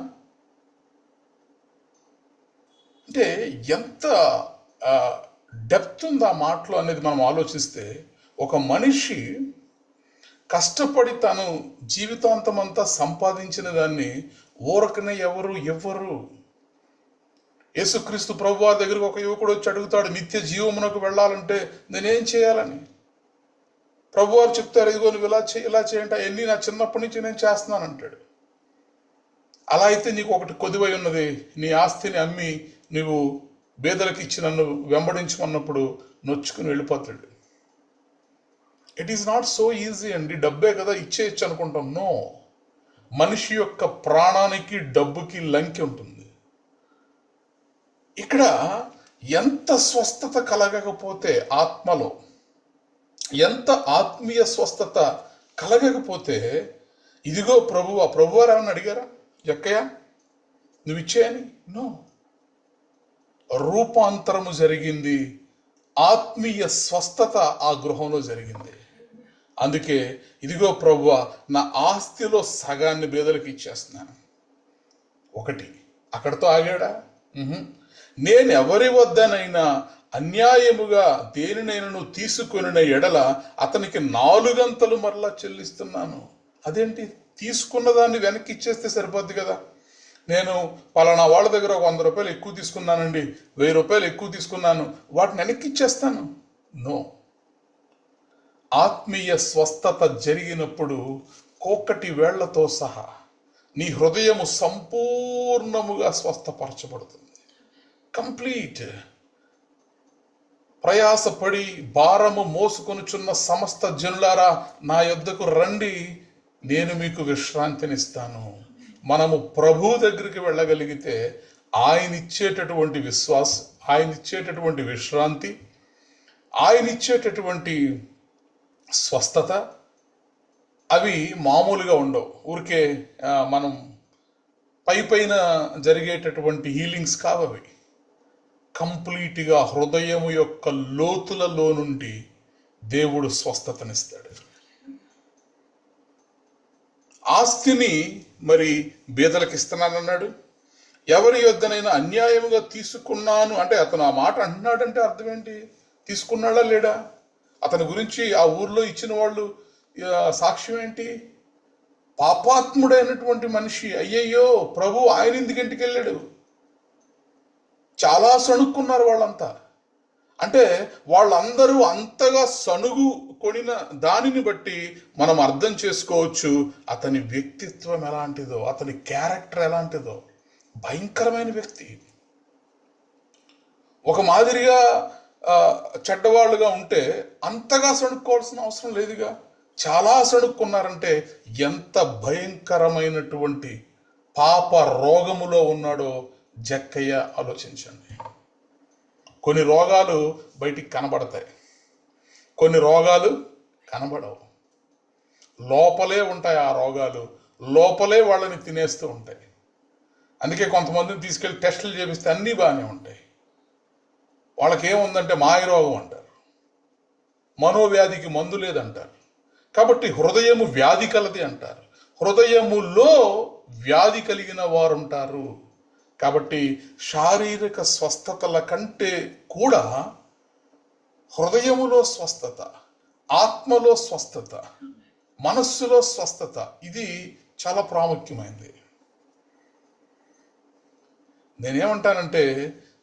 అంటే ఎంత డెప్త్ ఉంది ఆ మాటలో అనేది మనం ఆలోచిస్తే, ఒక మనిషి కష్టపడి తను జీవితాంతం అంతా సంపాదించిన దాన్ని ఊరకనే ఎవరు ఇవ్వరు. యేసుక్రీస్తు ప్రభువారి దగ్గరికి ఒక యువకుడు వచ్చి అడుగుతాడు, నిత్య జీవమునకు వెళ్ళాలంటే నేనేం చేయాలని. ప్రభువారు చెప్తారు, ఇదిగో నువ్వు ఇలా చేయంట, ఎన్ని నా చిన్నప్పటి నుంచి నేను చేస్తున్నాను అంటాడు. అలా అయితే నీకు ఒకటి కొదువై ఉన్నది, నీ ఆస్తిని అమ్మి నువ్వు బేదలకు ఇచ్చి నన్ను వెంబడించమన్నప్పుడు నొచ్చుకుని వెళ్ళిపోతాడు. It is not so easy అండి. డబ్బే కదా ఇచ్చేయచ్చు అనుకుంటాం. నో, మనిషి యొక్క ప్రాణానికి డబ్బుకి లంకి ఉంటుంది. ఇక్కడ ఎంత స్వస్థత కలగకపోతే ఆత్మలో, ఎంత ఆత్మీయ స్వస్థత కలగకపోతే, ఇదిగో ప్రభువారు ఏమన్నా అడిగారా జక్కయ్య నువ్వు ఇచ్చేయని? నో, రూపాంతరము జరిగింది, ఆత్మీయ స్వస్థత ఆ గృహంలో జరిగింది. అందుకే ఇదిగో ప్రభువా, నా ఆస్తిలో సగాన్ని బేదలకు ఇచ్చేస్తున్నాను. ఒకటి అక్కడితో ఆగాడా? నేను ఎవరి వద్దనైనా అన్యాయముగా దేనినైనా తీసుకుని ఎడల అతనికి 4 అంతలు మరలా చెల్లిస్తున్నాను. అదేంటి? తీసుకున్న దాన్ని వెనక్కి ఇచ్చేస్తే సరిపోద్ది కదా. నేను పలానా వాళ్ళ దగ్గర ఒక 100 రూపాయలు ఎక్కువ తీసుకున్నానండి, 1000 రూపాయలు ఎక్కువ తీసుకున్నాను, వాటిని వెనక్కి ఇచ్చేస్తాను? నో. ఆత్మీయ స్వస్థత జరిగినప్పుడు కోకటి వేళ్లతో సహా నీ హృదయము సంపూర్ణముగా స్వస్థపరచబడుతుంది. కంప్లీట్. ప్రయాసపడి భారము మోసుకొనుచున్న సమస్త జనులారా నా యొద్దకు రండి, నేను మీకు విశ్రాంతినిస్తాను. మనము ప్రభు దగ్గరికి వెళ్ళగలిగితే ఆయన ఇచ్చేటటువంటి విశ్వాసం, ఆయన ఇచ్చేటటువంటి విశ్రాంతి, ఆయన ఇచ్చేటటువంటి స్వస్థత అవి మామూలుగా ఉండవు. ఊరికే మనం పైన జరిగేటటువంటి హీలింగ్స్ కావవి. కంప్లీట్గా హృదయము యొక్క లోతులలో నుండి దేవుడు స్వస్థతనిస్తాడు. ఆస్తిని మరి బీదలకు ఇస్తున్నానన్నాడు. ఎవరి యొద్దనైనా అన్యాయముగా తీసుకున్నాను అంటే, అతను ఆ మాట అంటున్నాడంటే అర్థం ఏంటి? తీసుకున్నాడా లేడా? అతని గురించి ఆ ఊర్లో ఇచ్చిన వాళ్ళు సాక్ష్యం ఏంటి? పాపాత్ముడైనటువంటి మనిషి. అయ్యయ్యో ప్రభు ఆయన ఎందుకు ఇంటికి వెళ్ళాడు? చాలా సణుక్కున్నారు వాళ్ళంతా. అంటే వాళ్ళందరూ అంతగా సణుగు కొనిన దానిని బట్టి మనం అర్థం చేసుకోవచ్చు అతని వ్యక్తిత్వం ఎలాంటిదో, అతని క్యారెక్టర్ ఎలాంటిదో. భయంకరమైన వ్యక్తి. ఒక మాదిరిగా చెడ్డవాళ్ళుగా ఉంటే అంతగా సణుక్కోవాల్సిన అవసరం లేదుగా. చాలా సణుక్కున్నారంటే ఎంత భయంకరమైనటువంటి పాప రోగములో ఉన్నాడో జక్కయ్య ఆలోచించండి. కొన్ని రోగాలు బయటికి కనబడతాయి, కొన్ని రోగాలు కనబడవు, లోపలే ఉంటాయి. ఆ రోగాలు లోపలే వాళ్ళని తినేస్తూ ఉంటాయి. అందుకే కొంతమందిని తీసుకెళ్ళి టెస్టులు చేపిస్తే అన్నీ బాగానే ఉంటాయి. వాళ్ళకి ఏముందంటే మాయ రోగం అంటారు, మనోవ్యాధికి మందు లేదంటారు. కాబట్టి హృదయము వ్యాధి కలది అంటారు. హృదయములో వ్యాధి కలిగిన వారు ఉంటారు. కాబట్టి శారీరక స్వస్థతల కంటే కూడా హృదయములో స్వస్థత, ఆత్మలో స్వస్థత, మనస్సులో స్వస్థత, ఇది చాలా ప్రాముఖ్యమైనది. నేనేమంటానంటే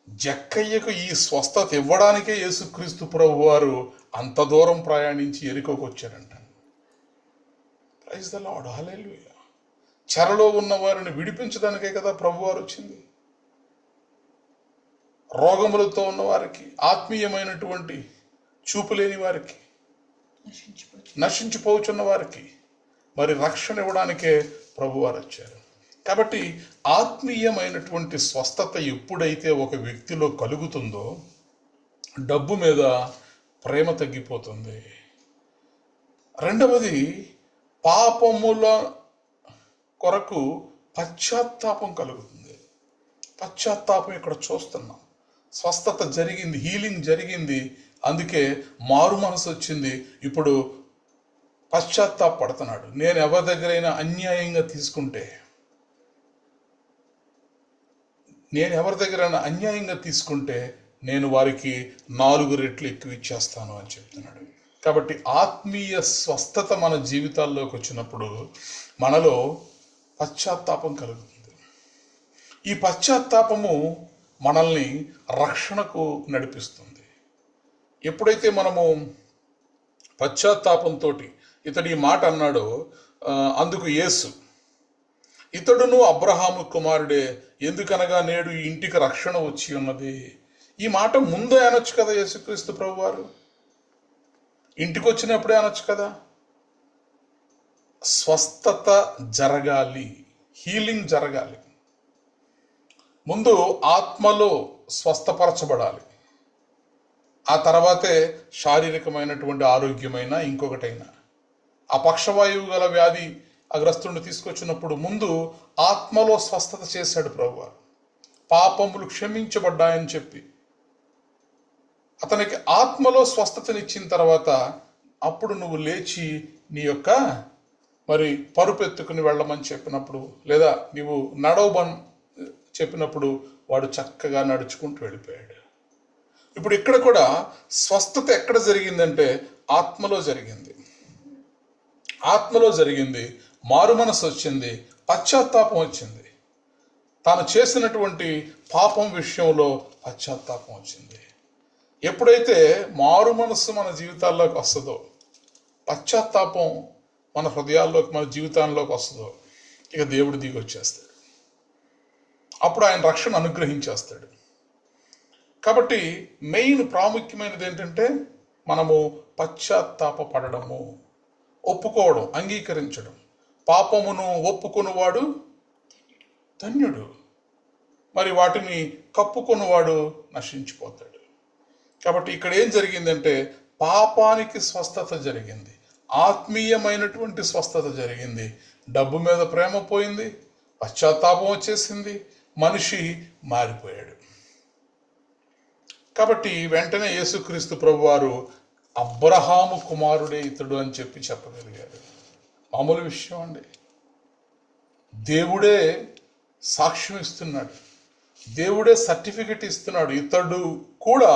జక్కయ్యకు ఈ స్వస్థత ఇవ్వడానికే యేసుక్రీస్తు ప్రభు వారు అంత దూరం ప్రయాణించి ఎరికోకు వచ్చారంట. ప్రైజ్ ద లార్డ్, హల్లెలూయా. చెరలో ఉన్న వారిని విడిపించడానికే కదా ప్రభువారు వచ్చింది. రోగములతో ఉన్న వారికి, ఆత్మీయమైనటువంటి చూపు లేని వారికి, నశించిపోచున్న వారికి మరి రక్షణ ఇవ్వడానికే ప్రభువారు వచ్చారు. కాబట్టి ఆత్మీయమైనటువంటి స్వస్థత ఎప్పుడైతే ఒక వ్యక్తిలో కలుగుతుందో డబ్బు మీద ప్రేమ తగ్గిపోతుంది. రెండవది, పాపముల కొరకు పశ్చాత్తాపం కలుగుతుంది. పశ్చాత్తాపం ఇక్కడ చూస్తున్నాం. స్వస్థత జరిగింది, హీలింగ్ జరిగింది, అందుకే మారు మనసు వచ్చింది. ఇప్పుడు పశ్చాత్తాపడుతున్నాడు. నేను ఎవరి దగ్గరైనా అన్యాయంగా తీసుకుంటే నేను వారికి 4 రెట్లు ఎక్కువ ఇచ్చేస్తాను అని చెప్తున్నాడు. కాబట్టి ఆత్మీయ స్వస్థత మన జీవితాల్లోకి వచ్చినప్పుడు మనలో పశ్చాత్తాపం కలుగుతుంది. ఈ పశ్చాత్తాపము మనల్ని రక్షణకు నడిపిస్తుంది. ఎప్పుడైతే మనము పశ్చాత్తాపంతో ఇతడు ఈ మాట అన్నాడో, అందుకు యేసు, ఇతడును అబ్రహాము కుమారుడే, ఎందుకనగా నేడు ఈ ఇంటికి రక్షణ వచ్చి ఉన్నది. ఈ మాట ముందే అనొచ్చు కదా యేసుక్రీస్తు ప్రభు వారు. ఇంటికి వచ్చినప్పుడే అనొచ్చు కదా. స్వస్థత జరగాలి, హీలింగ్ జరగాలి. ముందు ఆత్మలో స్వస్థపరచబడాలి, ఆ తర్వాతే శారీరకమైనటువంటి ఆరోగ్యమైన ఇంకొకటైనా. ఆ పక్షవాయువు గల వ్యాధి అగ్రస్తుడిని తీసుకొచ్చినప్పుడు ముందు ఆత్మలో స్వస్థత చేశాడు ప్రభువారు. పాపములు క్షమించబడ్డాయని చెప్పి అతనికి ఆత్మలో స్వస్థతనిచ్చిన తర్వాత అప్పుడు నువ్వు లేచి నీ యొక్క మరి పరుపెత్తుకుని వెళ్ళమని చెప్పినప్పుడు, లేదా నీవు నడవమని చెప్పినప్పుడు వాడు చక్కగా నడుచుకుంటూ వెళ్ళిపోయాడు. ఇప్పుడు ఇక్కడ కూడా స్వస్థత ఎక్కడ జరిగిందంటే ఆత్మలో జరిగింది. ఆత్మలో జరిగింది, మారు మనసు వచ్చింది, పశ్చాత్తాపం వచ్చింది. తాను చేసినటువంటి పాపం విషయంలో పశ్చాత్తాపం వచ్చింది. ఎప్పుడైతే మారు మనస్సు మన జీవితాల్లోకి వస్తుందో, పశ్చాత్తాపం మన హృదయాల్లోకి, మన జీవితాల్లోకి వస్తుందో, ఇక దేవుడు దిగి వచ్చేస్తాడు. అప్పుడు ఆయన రక్షణ అనుగ్రహించేస్తాడు. కాబట్టి మెయిన్ ప్రాముఖ్యమైనది ఏంటంటే మనము పశ్చాత్తాప పడడము, ఒప్పుకోవడం, అంగీకరించడం. పాపమును ఒప్పుకొనువాడు ధన్యుడు, మరి వాటిని కప్పుకొనువాడు నశించిపోతాడు. కాబట్టి ఇక్కడ ఏం జరిగిందంటే పాపానికి స్వస్థత జరిగింది, ఆత్మీయమైనటువంటి స్వస్థత జరిగింది. డబ్బు మీద ప్రేమ పోయింది, పశ్చాత్తాపం వచ్చేసింది, మనిషి మారిపోయాడు. కాబట్టి వెంటనే యేసుక్రీస్తు ప్రభువారు అబ్రహాము కుమారుడే ఇతడు అని చెప్పగలిగాడు. మామూలు విషయం అండి. దేవుడే సాక్ష్యం ఇస్తున్నాడు, దేవుడే సర్టిఫికెట్ ఇస్తున్నాడు, ఇతడు కూడా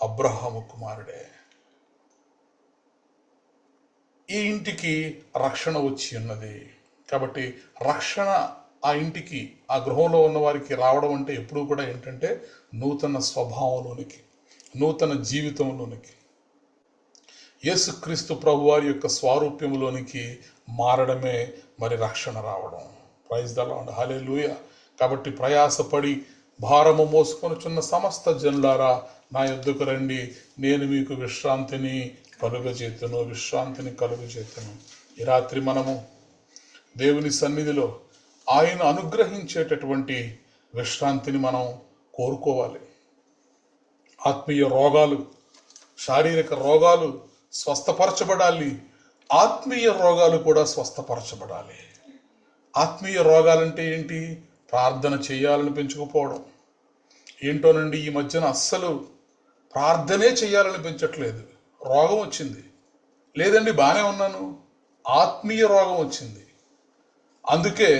అబ్రహాము కుమారుడే. ఈ ఇంటికి రక్షణ వచ్చి ఉన్నది. కాబట్టి రక్షణ ఆ ఇంటికి, ఆ గృహంలో ఉన్న వారికి రావడం అంటే ఎప్పుడూ కూడా ఏంటంటే నూతన స్వభావంలోనికి, నూతన జీవితంలోనికి, యేసుక్రీస్తు ప్రభు వారి యొక్క స్వారూప్యంలోనికి మారడమే మరి రక్షణ రావడం. ప్రైజ్ ద లార్డ్, హల్లెలూయా. కాబట్టి ప్రయాసపడి భారము మోసుకొనుచున్న సమస్త జనులారా నా యొద్దకు రండి, నేను మీకు విశ్రాంతిని కలుగజేతును. ఈ రాత్రి మనము దేవుని సన్నిధిలో ఆయన అనుగ్రహించేటటువంటి విశ్రాంతిని మనం కోరుకోవాలి. ఆత్మీయ రోగాలు, శారీరక రోగాలు స్వస్థపరచబడాలి. ఆత్మీయ రోగాలు కూడా స్వస్థపరచబడాలి. ఆత్మీయ రోగాలంటే ఏంటి? ప్రార్థన చేయాలని పెంచుకుపోవడం. ఏంటోనండి, ఈ మధ్యన అస్సలు ప్రార్థనే చేయాలని పెంచట్లేదు. రోగం వచ్చింది. లేదండి, బాగానే ఉన్నాను, ఆత్మీయ రోగం వచ్చింది, అందుకే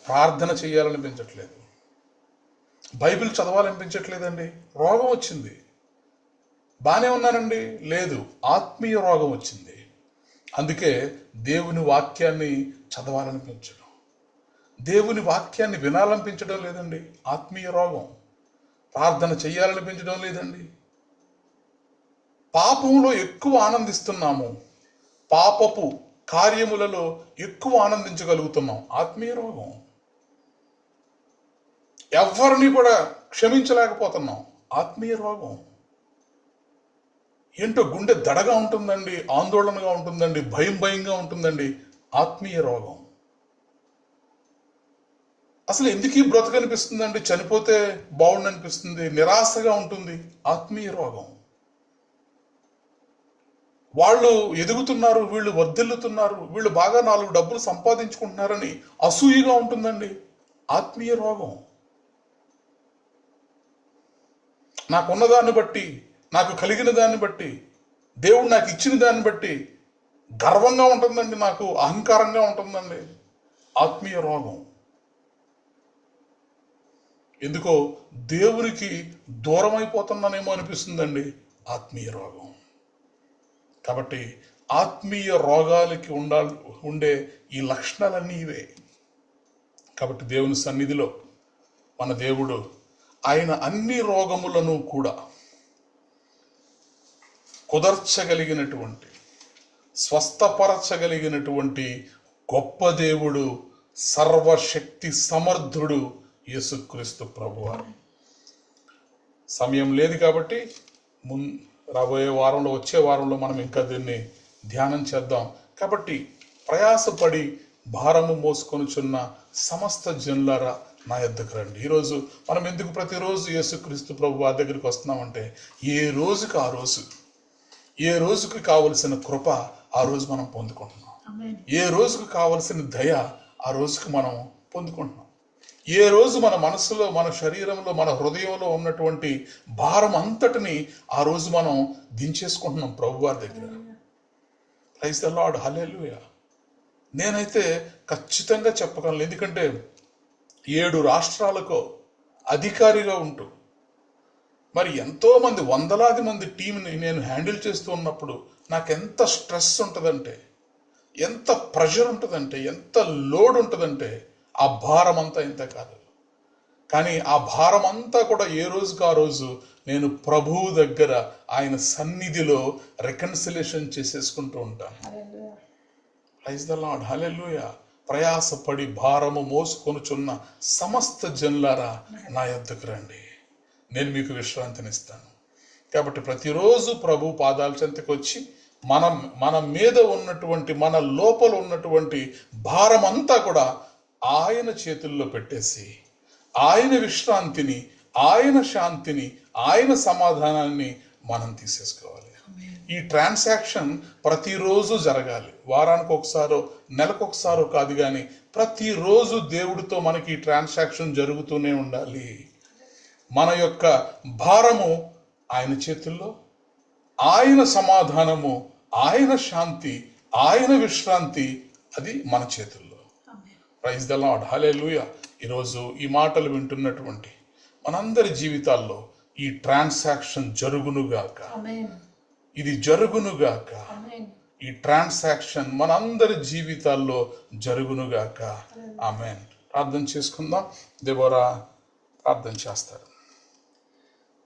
ప్రార్థన చేయాలని పెంచట్లేదు. బైబిల్ చదవాలనిపించట్లేదండి, రోగం వచ్చింది. బాగానే ఉన్నానండి, లేదు, ఆత్మీయ రోగం వచ్చింది, అందుకే దేవుని వాక్యాన్ని చదవాలనిపించడం, దేవుని వాక్యాన్ని వినాలనిపించడం లేదండి, ఆత్మీయ రోగం. ప్రార్థన చెయ్యాలనిపించడం లేదండి. పాపంలో ఎక్కువ ఆనందిస్తున్నాము, పాపపు కార్యములలో ఎక్కువ ఆనందించగలుగుతున్నాం, ఆత్మీయ రోగం. ఎవరిని కూడా క్షమించలేకపోతున్నాం, ఆత్మీయ రోగం. ఏంటో గుండె దడగా ఉంటుందండి, ఆందోళనగా ఉంటుందండి, భయంగా ఉంటుందండి, ఆత్మీయ రోగం. అసలు ఎందుకు బ్రతకనిపిస్తుందండి, చనిపోతే బాగుండనిపిస్తుంది, నిరాశగా ఉంటుంది, ఆత్మీయ రోగం. వాళ్ళు ఎదుగుతున్నారు, వీళ్ళు వర్ధిల్లుతున్నారు, వీళ్ళు బాగా 4 డబ్బులు సంపాదించుకుంటున్నారని అసూయగా ఉంటుందండి, ఆత్మీయ రోగం. నాకున్న దాన్ని బట్టి, నాకు కలిగిన దాన్ని బట్టి, దేవుడు నాకు ఇచ్చిన దాన్ని బట్టి గర్వంగా ఉంటుందండి, నాకు అహంకారంగా ఉంటుందండి, ఆత్మీయ రోగం. ఎందుకో దేవునికి దూరం అయిపోతున్నానేమో అనిపిస్తుందండి, ఆత్మీయ రోగం. కాబట్టి ఆత్మీయ రోగాలకి ఉండే ఈ లక్షణాలన్నీ ఇవే. కాబట్టి దేవుని సన్నిధిలో మన దేవుడు ఆయన అన్ని రోగములను కూడా కుదర్చగలిగినటువంటి, స్వస్థపరచగలిగినటువంటి గొప్ప దేవుడు, సర్వశక్తి సమర్థుడు యేసుక్రీస్తు ప్రభువారు. సమయం లేదు కాబట్టి రాబోయే వారంలో, వచ్చే వారంలో మనం ఇంకా దీన్ని ధ్యానం చేద్దాం. కాబట్టి ప్రయాసపడి భారము మోసుకొనుచున్న సమస్త జనులారా నా యొద్దకు రండి. ఈరోజు మనం ఎందుకు ప్రతిరోజు యేసుక్రీస్తు ప్రభు వారి దగ్గరికి వస్తున్నామంటే, ఏ రోజుకి ఆ రోజు, ఏ రోజుకి కావలసిన కృప ఆ రోజు మనం పొందుకుంటున్నాం, ఏ రోజుకు కావలసిన దయ ఆ రోజుకి మనం పొందుకుంటున్నాం. ఏ రోజు మన మనసులో, మన శరీరంలో, మన హృదయంలో ఉన్నటువంటి భారం అంతటిని ఆ రోజు మనం దించేసుకుంటున్నాం ప్రభు వారి దగ్గర. ప్రైజ్ ద లార్డ్, హల్లెలూయా. నేనైతే ఖచ్చితంగా చెప్పగలను, ఎందుకంటే 7 రాష్ట్రాలకు అధికారిగా ఉంటూ మరి ఎంతోమంది, వందలాది మంది టీంని నేను హ్యాండిల్ చేస్తూ ఉన్నప్పుడు నాకు ఎంత స్ట్రెస్ ఉంటుందంటే, ఎంత ప్రెషర్ ఉంటుందంటే, ఎంత లోడ్ ఉంటుందంటే, ఆ భారం అంతా ఇంత కాదు. కానీ ఆ భారం అంతా కూడా ఏ రోజుకు ఆ రోజు నేను ప్రభువు దగ్గర, ఆయన సన్నిధిలో రికన్సిలేషన్ చేసేసుకుంటూ ఉంటాను. ప్రైజ్ ద లార్డ్, హల్లెలూయా. ప్రయాసపడి భారము మోసుకొనుచున్న సమస్త జనులారా నా యొద్దకు రండి, నేను మీకు విశ్రాంతినిస్తాను. కాబట్టి ప్రతిరోజు ప్రభు పాదాల చెంతకు వచ్చి మన మీద ఉన్నటువంటి, మన లోపల ఉన్నటువంటి భారం అంతా కూడా ఆయన చేతుల్లో పెట్టేసి, ఆయన విశ్రాంతిని, ఆయన శాంతిని, ఆయన సమాధానాన్ని మనం తీసేసుకోవాలి. ఈ ట్రాన్సాక్షన్ ప్రతిరోజు జరగాలి. వారానికి ఒకసారో, నెలకు ఒకసారో కాదు, కానీ ప్రతిరోజు దేవుడితో మనకి ఈ ట్రాన్సాక్షన్ జరుగుతూనే ఉండాలి. మన యొక్క భారము ఆయన చేతుల్లో, ఆయన సమాధానము, ఆయన శాంతి, ఆయన విశ్రాంతి, అది మన చేతుల్లో. ప్రైజ్ ద లార్డ్, హల్లెలూయా. ఈరోజు ఈ మాటలు వింటున్నటువంటి మనందరి జీవితాల్లో ఈ ట్రాన్సాక్షన్ జరుగునుగాక, ఇది జరుగునుగాక, ఈ ట్రాన్సాక్షన్ మనందరి జీవితాల్లో జరుగునుగాక. ఆమేన్. ప్రార్థన చేసుకుందాం. దేవరా ప్రార్థన చేస్తారు.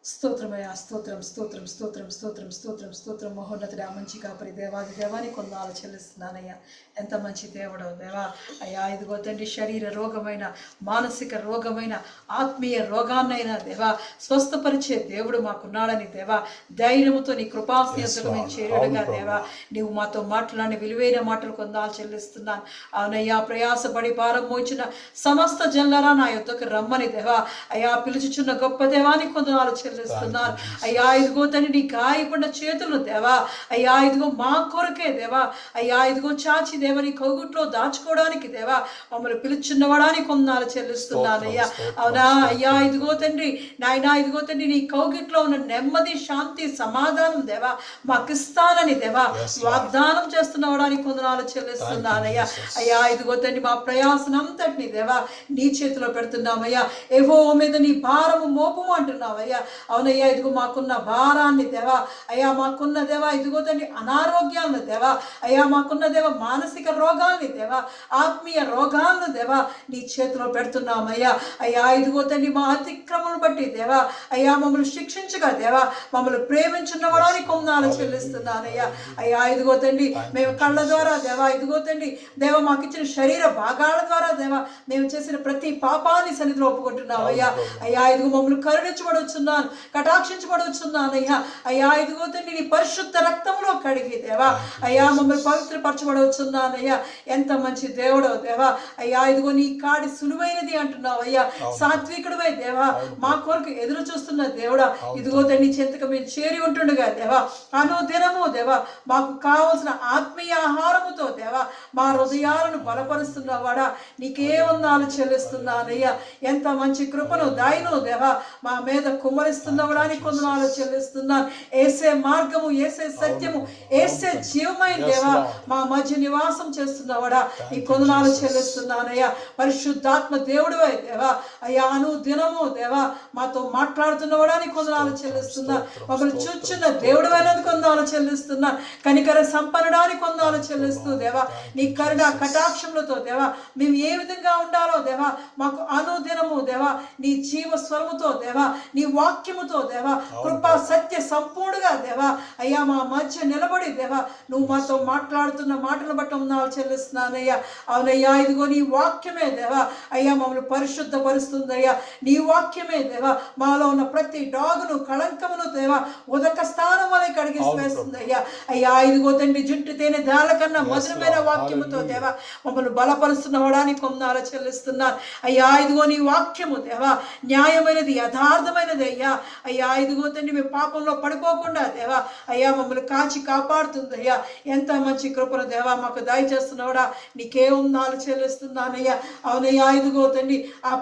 స్తోత్రమయ్యా, స్తోత్రం స్తోత్రం స్తోత్రం స్తోత్రం స్తోత్రం స్తోత్రం. మహోన్నతుడా, మంచి కాపరి దేవాది దేవానికి కొందాలు చెల్లిస్తున్నానయ్యా. ఎంత మంచి దేవుడో దేవా. అయ్యా, ఇదిగో తండ్రి, శరీర రోగమైన, మానసిక రోగమైన, ఆత్మీయ రోగాన్నైనా దేవా స్వస్థపరిచే దేవుడు మాకున్నాడని దేవా, ధైర్యముతో నీ కృపాస్యంతకు మేము చేరుడుగా దేవా, నీవు మాతో మాట్లాడిన విలువైన మాటలు కొందాలు చెల్లిస్తున్నాను. అవునయ్యా, ప్రయాసపడి భారం మోచిన సమస్త జనులారా నా యొద్దకు రమ్మని దేవా, అయ్యా పిలుచుచున్న గొప్ప దేవానికి కొందనాలు చెల్లిస్తున్నాను. అయ్యా ఇదిగో తండ్రి నీ గాయపడిన చేతులు దేవా, అయ్యా ఇదిగో మా కొరకే దేవా, అయ్యా ఇదిగో చాచి దేవ నీ కౌగుట్లో దాచుకోవడానికి దేవా మమ్మల్ని పిలుచున్నవడానికి కొందాలు చెల్లిస్తున్నాను అయ్యా. అవునా అయ్యా ఇదిగో తండ్రి నాయనా ఇదిగో తండ్రి నీ కౌగిట్లో ఉన్న నెమ్మది శాంతి సమాధానం దేవా మాకు ఇస్తానని దేవా వాగ్దానం చేస్తున్నవడానికి కొందనాలు చెల్లిస్తున్నానయ్యా. అయ్యా ఇదిగో తండ్రి మా ప్రయాసనంతటిని దేవా నీ చేతిలో పెడుతున్నామయ్యా. ఏవో మీద నీ భారము మోపము అంటున్నావయ్యా. అవునయ్యా ఇదిగో మాకున్న భారాన్ని దేవా, అయ్యా మాకున్న దేవా ఇదిగో తండ్రి అనారోగ్యాలను దేవా, అయ్యా మాకున్న దేవా మానసిక రోగాల్ని దేవా ఆత్మీయ రోగాలను దేవా నీ చేతిలో పెడుతున్నామయ్యా. అయ్యా ఇదిగో తండ్రి మా అతిక్రమను బట్టి దేవా అయ్యా మమ్మల్ని శిక్షించగా దేవా మమ్మల్ని ప్రేమించున్నవడానికి కొందాలు చెల్లిస్తున్నానయ్యా. అయ్యా ఇదిగో తండ్రి మేము కళ్ళ ద్వారా దేవా ఇదిగో తండ్రి దేవ మాకు ఇచ్చిన శరీర భాగాల ద్వారా దేవా మేము చేసిన ప్రతి పాపాన్ని సన్నిధిలో ఒప్పుకుంటున్నామయ్యా. అయ్యా ఇదిగో మమ్మల్ని కరుణించబడుచున్నాను, కటాక్షించబడుచున్నానయ్యా. అయ్యా ఇదిగో తండ్రి నీ పరిశుద్ధ రక్తంలో కడిగి దేవా అయ్యా మమ్మల్ని పవిత్రపరచబడుచున్నానయ్యా. ఎంత మంచి దేవుడో దేవా. అయ్యా ఇదిగో నీ కాడి సులువైనది అంటున్నావు అయ్యా. సాత్వికుడివై దేవా మా కొరకు ఎదురు చూస్తున్న దేవుడా ఇదిగో తండ్రి చెంతకు మేము చేరి ఉంటుండగా దేవా అనుదినము దేవా మాకు కావలసిన ఆత్మీయ ఆహారముతో దేవా మా హృదయాలను బలపరుస్తున్నవాడా నీకే వందనాలు చెల్లిస్తున్నానయ్యా. ఎంత మంచి కృపను దాయిను దేవా మా మీద కుమ్మరిస్తున్నవడానికి వందనాలు చెల్లిస్తున్నాను. ఏసే మార్గము ఏసే సత్యము ఏసే జీవమైన దేవా మా మధ్య నివాసం చేస్తున్నవాడా నీ వందనాలు చెల్లిస్తున్నానయ్యా. పరిశుద్ధాత్మ దేవుడివై దేవా అయ్యా అనుదినము దేవా మాతో మాట్లాడుతున్నవడానికి వందనాలు చెల్లిస్తున్నా. మమ్మల్ని చూచున్న దేవుడివైనందుకు వందనాలు చెల్లిస్తున్నా. కనికర సంపన్నడానికి వందనాలు చెల్లిస్తూ దేవా నీ కరుణ కటాక్షములతో దేవా మేము ఏ విధంగా ఉండాలో దేవా మాకు అనుదినము దేవా నీ జీవ స్వరముతో దేవా నీ వాక్యముతో దేవా కృపా సత్య సంపూర్ణంగా దేవా అయ్యా మా మధ్య నిలబడి దేవా నువ్వు మాతో మాట్లాడుతున్న మాటలు బట్టి వందనాలు చెల్లిస్తున్నానయ్యా. అవునయ్యా ఇదిగో నీ వాక్యమే దేవా అయ్యా మమ్మల్ని పరిశుద్ధపరుస్తుందయ్యా. నీ వాక్యమే దేవా మాలో ఉన్న ప్రతి డాగును కళంకమును దేవా ఉదక స్థానం వలె కడిగివేస్తుందయ్యా. అయ్యా ఇదిగో తండ్రి జుట్టు తేనె దాల కన్నా మధురమైన వాక్యముతో దేవా మమ్మల్ని బలపరుస్తున్నవడానికి వందనాలు చెల్లిస్తున్నాను. అయ్యా ఇదిగో నీ వాక్యము దేవా న్యాయమైనది యథార్థమైనది అయ్యా. అయ్యా ఇదిగో తండ్రి మేము పాపంలో పడిపోకుండా దేవా అయ్యా మమ్మల్ని కాచి కాపాడుతుంది అయ్యా. ఎంత మంచి కృపను దేవా మాకు దయచేస్తున్నావుడా నీకే వందనాలు చెల్లిస్తున్నానయ్యా. అవునయ్యా ఇదిగో తండ్రి ఆ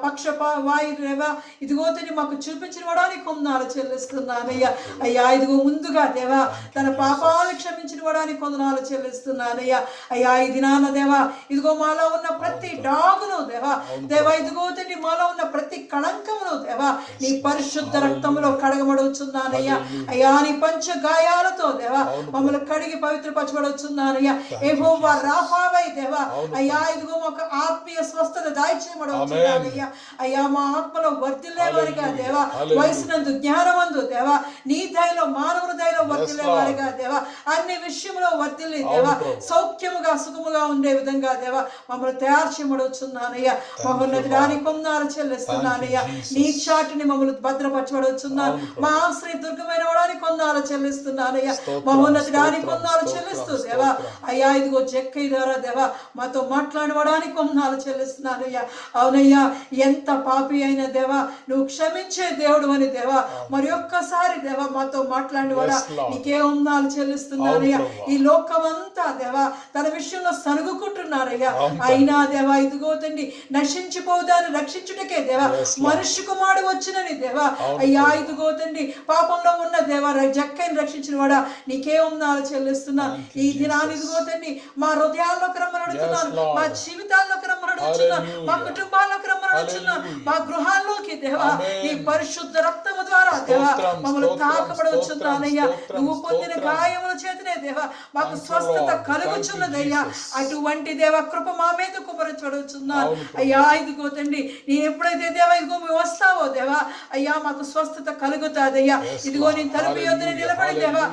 వాయు దేవా ఇదిగో తండ్రి మాకు చూపించడానికి వందనాలు చెల్లిస్తున్నానయ్యా. అయ్యా ఇదిగో ముందుగా దేవా తన పాపాలు క్షమించడానికి వందనాలు చెల్లిస్తున్నానయ్యా. అయ్యా ఈ దినాన దేవా ఇదిగో మాలో ఉన్న ప్రతి డాగును దేవా దేవా ఇదిగో తండ్రి మాలో ఉన్న ప్రతి కళంకమును దేవా నీ పరిశుద్ధ రక్తములో కడగబడుచున్నానయ్యా. అయ్యా నీ పంచ గాయాలతో దేవా మమ్మల్ని కడిగి పవిత్రపరచబడుచున్నానయ్యా. యెహోవా రాఫావై దేవా అయ్యా ఇదిగో మాకు ఆత్మీయ స్వస్థత దాయిచేయబడుచున్నానయ్యా. అయ్యా మా ఆత్మలో వర్ధిల్లేవారిగా దేవా వయసునందు జ్ఞానమందు దేవా నీ దయలో మానవుల దయలో వర్ధిల్లేవారిగా దేవా అన్ని విషయంలో వర్ధిల్లి దేవా సౌఖ్యముగా సుఖముగా ఉండే విధంగా దేవా మమ్మల్ని తయారు చేయబడుచున్నానయ్యా. మమ్మల్ని దానికి వందనాలు చెల్లిస్తున్నానయ్యా. నీ చాటుని మమ్మల్ని భద్రపరచబడుచున్నాను. మా ఆశ్రయ దుర్గమైన వాడానికి వందనాలు చెల్లిస్తున్నానయ్యా. మమ్మల్ని దానికి వందనాలు చెల్లిస్తూ దేవా అయ్యా ఇదిగో జక్కై ద్వారా దేవా మాతో మాట్లాడడానికి వందనాలు చెల్లిస్తున్నానయ్యా. అవునయ్యా ఎంత పాపి అయిన దేవా నువ్వు క్షమించే దేవుడు అని దేవా మరి ఒక్కసారి దేవా మాతో మాట్లాడినవాడా నీకే వందనాలు చెల్లిస్తున్నానయ్యా. ఈ లోకమంతా దేవా తన విషయంలో సనుగుకుంటున్నారయ్యా. అయినా దేవా ఇదిగో తండ్రి నశించిపోదాన్ని రక్షించుటకే దేవా మనుష్య కుమారుడు వచ్చినని దేవా అయ్యా ఇదిగో తండ్రి పాపంలో ఉన్న దేవా జక్కైని రక్షించిన వాడా నీకే వందనాలు చెల్లిస్తున్నాను. ఈ దినాన్ని ఇదిగో తండ్రి మా హృదయాల్లోకి రమ్మని అడుగుతున్నాను, మా జీవితాల్లోకి రమ్మని అడుగుతున్నాను, మా కుటుంబాల్లోకి రమ్మని అడుగుతున్నాను, మా గృహాల్లోకి దేవా నీ పరిశుద్ధ రక్తము ద్వారా దేవా మమ్మల్ని తాకబడుచున్నానయ్యా. నువ్వు పొందిన గాయముల చేతనే దేవా మాకు స్వస్థత కలుగుచున్నదయ్యా. అటువంటి దేవా కృప మా మీద కుమరించబడుచున్నాను అయ్యా. ఇదిగో తండ్రి నీ ఎప్పుడైతే దేవా ఇదిగో మేము వస్తావో దేవా అయ్యా మాకు స్వస్థత కలుగుతాదయ్యా. ఇదిగో నేను తలుపు యొద్ద నిలబడి దేవా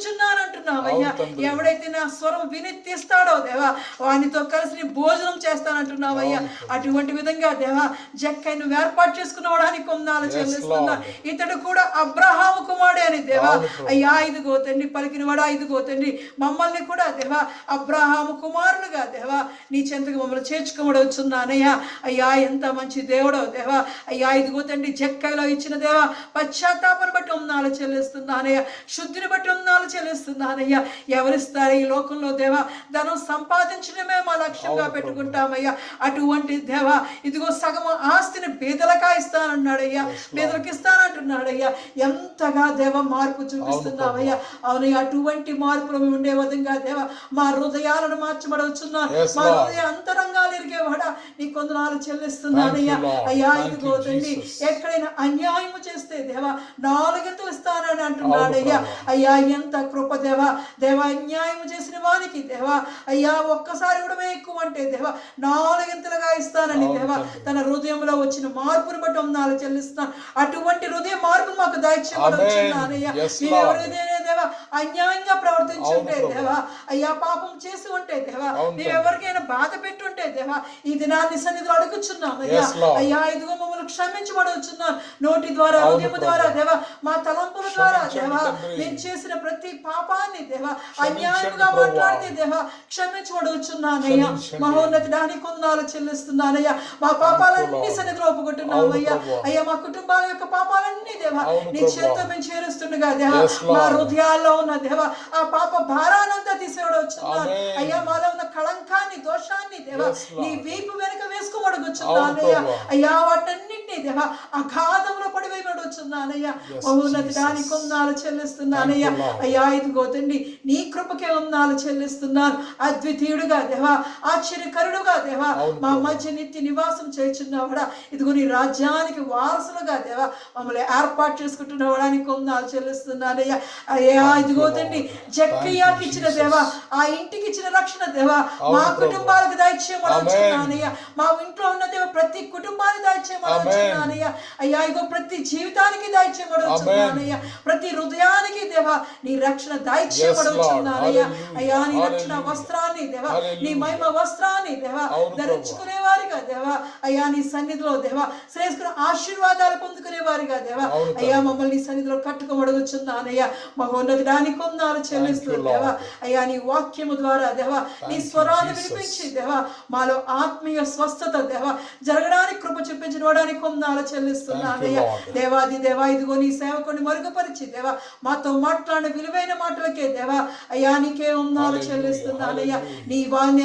తట్టుచున్నానంటున్నావయ్యా. ఎవడైతే నా స్వరం విని తీస్తాడో దేవా వానితో కలిసి నీ భోజనం చేస్తానంటున్నావయ్యా. అటువంటి విధంగా దేవా జక్కై నువ్వు ఏర్పాటు చేసుకున్నవాడానికి వందనాలు చెల్లిస్తున్నా. ఇతడు కూడా అబ్రహాము కుమారుడే అని దేవా. అయ్యా ఇదిగో తండ్రి పలికినవాడా, ఇదిగో తండ్రి మమ్మల్ని కూడా దేవా అబ్రహాము కుమారులుగా దేవా నీ చెంతకు మమ్మల్ని చేర్చుకోమడవచ్చున్నానయ్యా. అయ్యా ఎంత మంచి దేవుడో దేవా. అయ్యా ఇదిగో తండ్రి జక్కలో ఇచ్చిన దేవా పశ్చాత్తాపను బట్టి వందనాలు చెల్లిస్తున్నానయ్యా, శుద్ధిని బట్టి వందనాలు చెల్లిస్తున్నానయ్యా. ఎవరిస్తారు ఈ లోకంలో దేవా? ధనం సంపాదించడమే మా లక్ష్యంగా పెట్టుకుంటామయ్యా. అటువంటి దేవా ఇదిగో సగము ఆస్తిని పేదలకా ఇస్తానన్నాడయ్యా, పేదలకు ఇస్తానంటున్నాడయ్యా. ఎంతగా దేవ మార్పు చూపిస్తున్నామయ్యా. అవునయ్యా, అటువంటి మార్పులు మేము ఉండే విధంగా దేవా మా హృదయాలను మార్చబడవచ్చున్నాను. మా హృదయ అంతరంగాలు ఇరిగేవాడా నీ కొందనాలు చెల్లిస్తున్నానయ్యా. అయ్యా ఇదిగో తండ్రి ఎక్కడైనా అన్యాయము చేస్తే దేవా 4 గంటలు ఇస్తానని అంటున్నాడయ్యా. అయ్యా ఎంత కృప దేవా. దేవా అన్యాయం చేసిన వానికి దేవా అయ్యా ఒక్కసారి కూడా ఎక్కువ అంటే దేవా 4 గంటలుగా ఇస్తానని దేవా తన హృదయంలో వచ్చిన మార్పును బట్టి వందనాలు చెల్లిస్తాను. అటువంటి హృదయ మార్పు మాకు దయచేయబడుచున్నానయ్యా. మేము ఎవరైనా దేవా అన్యాయంగా ప్రవర్తించుంటే దేవా అయ్యా పాపం చేసి ఉంటే దేవా మేము ఎవరికైనా బాధ పెట్టుంటే దేవా ఈ దినాన్ని సన్నిధిలో అడుగుచున్నామయ్యా. అయ్యా ఇదిగో మమ్మల్ని క్షమించబడుచున్నాను. నోటి ద్వారా హృదయం ద్వారా దేవా మా తలంపుల ద్వారా దేవా నేను చేసిన ప్రతి పాపాన్ని దేవా అన్యాయంగా మాట్లాడితే దేవా క్షమించబడుచున్నానయ్యా. మహోన్నతుడానికి వందనాలు చెల్లిస్తున్నానయ్యా. మా పాపాలన్నీ సన్నిధిలో ఒప్పుకుంటున్నామయ్యా. అయ్యా మా కుటుంబాల యొక్క పాపాలన్నీ దేవా నీ చేతితో మేము చేరుస్తుండగా దేవా మా హృదయాల్లో ఉన్న దేవా ఆ పాప భారానంతా తీసేవడొచ్చున్నాను అయ్యా. మాలో ఉన్న కళంకాన్ని దోషాన్ని దేవా నీ వీపు వెనుక వేసుకోబడుచున్నానయ్యా. అయ్యా వాటన్నింటినీ దేవా అగాధంలో పడివేయబడుచున్నానయ్యా. మహోన్నతుడానికి వందనాలు చెల్లిస్తున్నానయ్యా. అయ్యా ఇదిగో తండ్రి నీ కృపకే వందనాలు చెల్లిస్తున్నాను. అద్వితీయుడుగా దేవా ఆశ్చర్యకరుడుగా దేవా మా మధ్య నిత్య నివాసం చేయుచున్నవాడా ఇదిగో నీ రాజ్యానికి వారసులుగా దేవా మమ్మల్ని ఏర్పాటు చేసుకుంటున్నవాడానికి వందనాలు చెల్లిస్తున్నానయ్యా. అయ్యా ఇదిగో తండ్రి జక్కయ్యకి ఇచ్చిన దేవా ఆ ఇంటికి ఇచ్చిన రక్షణ దేవా మా కుటుంబాలకు దయచేయమడుచున్నానయ్యా. మా ఇంట్లో ఉన్న దేవా ప్రతి కుటుంబాన్ని దయచేయమడుచున్నానయ్యా. అయ్యా ఇగో ప్రతి జీవితానికి దయచేయమడుచున్నానయ్యా. ప్రతి హృదయానికి దేవా నీ రక్షణ దయచేయమడుచున్నానయ్యా. అయ్యా నీ రక్షణ వస్త్రాన్ని దేవా నీ మహిమ వస్త్రాన్ని దేవా ధరించుకునే వారిగా దేవా అయ్యా నీ సన్నిధిలో దేవా శ్రేష్ఠ ఆశీర్వాదాలు పొందుకునే వారిగా దేవా అయ్యా మమ్మల్ని సన్నిధిలో కట్టుకోమడుగుచున్నానయ్యా. మహోన్నతుడానికి వందనాలు చెల్లిస్తూ దేవా అయ్యా నీ వాక్యము ద్వారా దేవా నీ స్వరాన్ని వినిపించి దేవా మాలో ఆత్మీయ స్వస్థత దేవా జరగడానికి కృప చూపించిన వాడానికి వందనాలు చెల్లిస్తున్నానయ్యా. దేవాది దేవా ఇదిగో నీ సేవకుని మరుగుపరిచి దేవా మాతో మాట్లాడిన విలువైన మాటలకే దేవా అయ్యా నీకే వందనాలు చెల్లిస్తున్నానయ్యా. నీ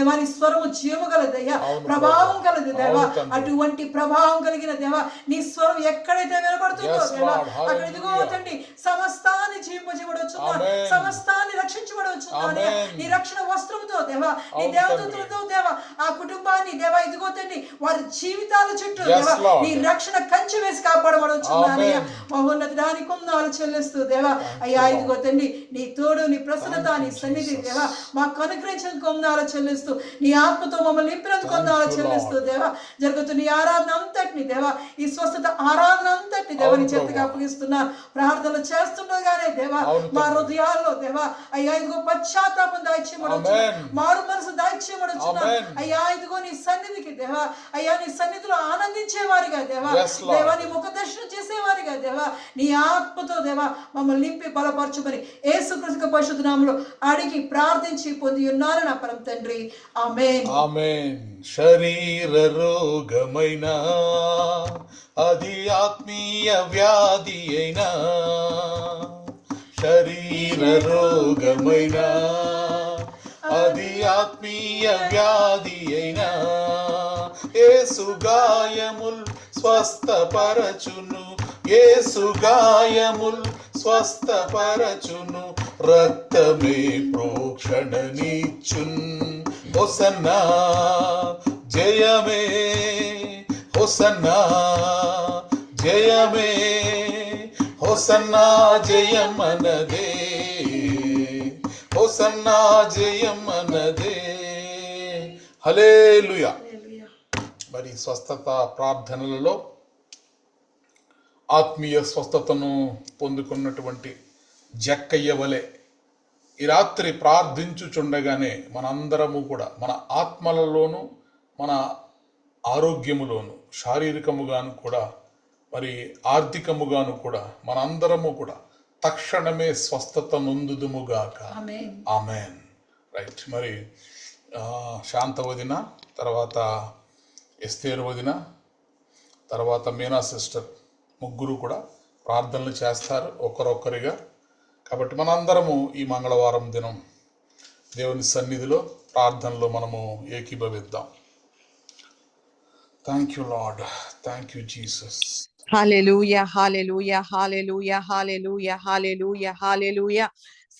వాని స్వరము జీవము గలదయ్యా, ప్రభావం కలదు దేవా. అటువంటి ప్రభావం కలిగిన దేవా నీ స్వరం ఎక్కడైతే వినబడుతుందో దేవా అక్కడ ఇదిగో తండ్రి సమస్తాన్ని జీవింపజేయబడుచున్నాను, సమస్తాన్ని రక్షించబడుచున్నాను. నీ రక్షణ వస్త్రంతో దేవా నీ దేవదూతలతో దేవా ఆ కుటుంబాన్ని దేవా ఇదిగో తండ్రి వారి జీవితాల చుట్టూ దేవా నీ రక్షణ కంచె వేసి కాపాడబడుచున్నానయ్యా. మహోన్నతుడానికి వందనాలు చెల్లిస్తూ దేవా అయ్యా ఇదిగో తండ్రి నీ తోడు నీ ప్రసన్నత నీ సన్నిధి దేవా మాకు అనుగ్రహించినందుకు వందనాలు చెల్లిస్తూ నీ ఆత్మతో మమ్మల్ని నింపినందుకు వందనాలు చెల్లిస్తూ దేవా జరుగుతున్న ఈ ఆరాధన అంతటిని దేవా ఈ స్వస్థత ఆరాధన అంతటిని దేవా నీ చేతికి అప్పగిస్తున్నాను. ప్రార్థనలు చేస్తుండగానే దేవా మా హృదయాల్లో దేవా అయ్యా ఇదిగో పశ్చాత్తాపం దయచేయమడుచున్నాను, మారు మనసు దయచేయమడుచున్నాను అయ్యా. ఇదిగో నీ సన్నిధికి దేవా అయ్యా నీ సన్నిధిలో ఆనందించేవారిగా దేవా దేవా నీ ముఖ దర్శనం చేసేవారిగా దేవా నీ ఆత్మతో దేవా మమ్మల్ని నింపి బలపరచుకొని యేసుక్రీస్తు పరిశుద్ధ నామములో అడిగి ప్రార్థించి పొంది ఉన్నాను నా పరమ తండ్రి. ఆమేన్. ఆమేన్. శరీర రోగమైనా అది ఆత్మీయ వ్యాధి అయినా, శరీర రోగమైనా అది ఆత్మీయ వ్యాధి అయినా యేసు గాయముల్ స్వస్థపరచును, యేసు గాయముల్ స్వస్థపరచును, రక్తమే ప్రోక్షణనిచ్చున్. హోసన్నా జయమే, హోసన్నా జయమే, హోసన్నా జయమనదే, హోసన్నా జయమనదే. హల్లెలూయా. మరి స్వస్థత ప్రార్థనలలో ఆత్మీయ స్వస్థతను పొందుకున్నటువంటి జక్కయ్య వలె ఈ రాత్రి ప్రార్థించుచుండగానే మనందరము కూడా మన ఆత్మలలోను మన ఆరోగ్యములోను శారీరకముగాను కూడా మరి ఆర్థికముగాను కూడా మనందరము కూడా తక్షణమే స్వస్థత నొందుదుముగాక. ఆమెన్. రైట్. మరి శాంత వదిన, తర్వాత ఎస్తేరు వదిన, తర్వాత మీనా సిస్టర్ ముగ్గురు కూడా ప్రార్థనలు చేస్తారు ఒక్కరొక్కరిగా. కాబట్టి మనందరము ఈ మంగళవారం దినం దేవుని సన్నిధిలో ప్రార్థనలో మనము ఏకీభవిద్దాం. Thank you Lord, thank you Jesus. హల్లెలూయా, హల్లెలూయా, హల్లెలూయా, హల్లెలూయా, హల్లెలూయా, హల్లెలూయా.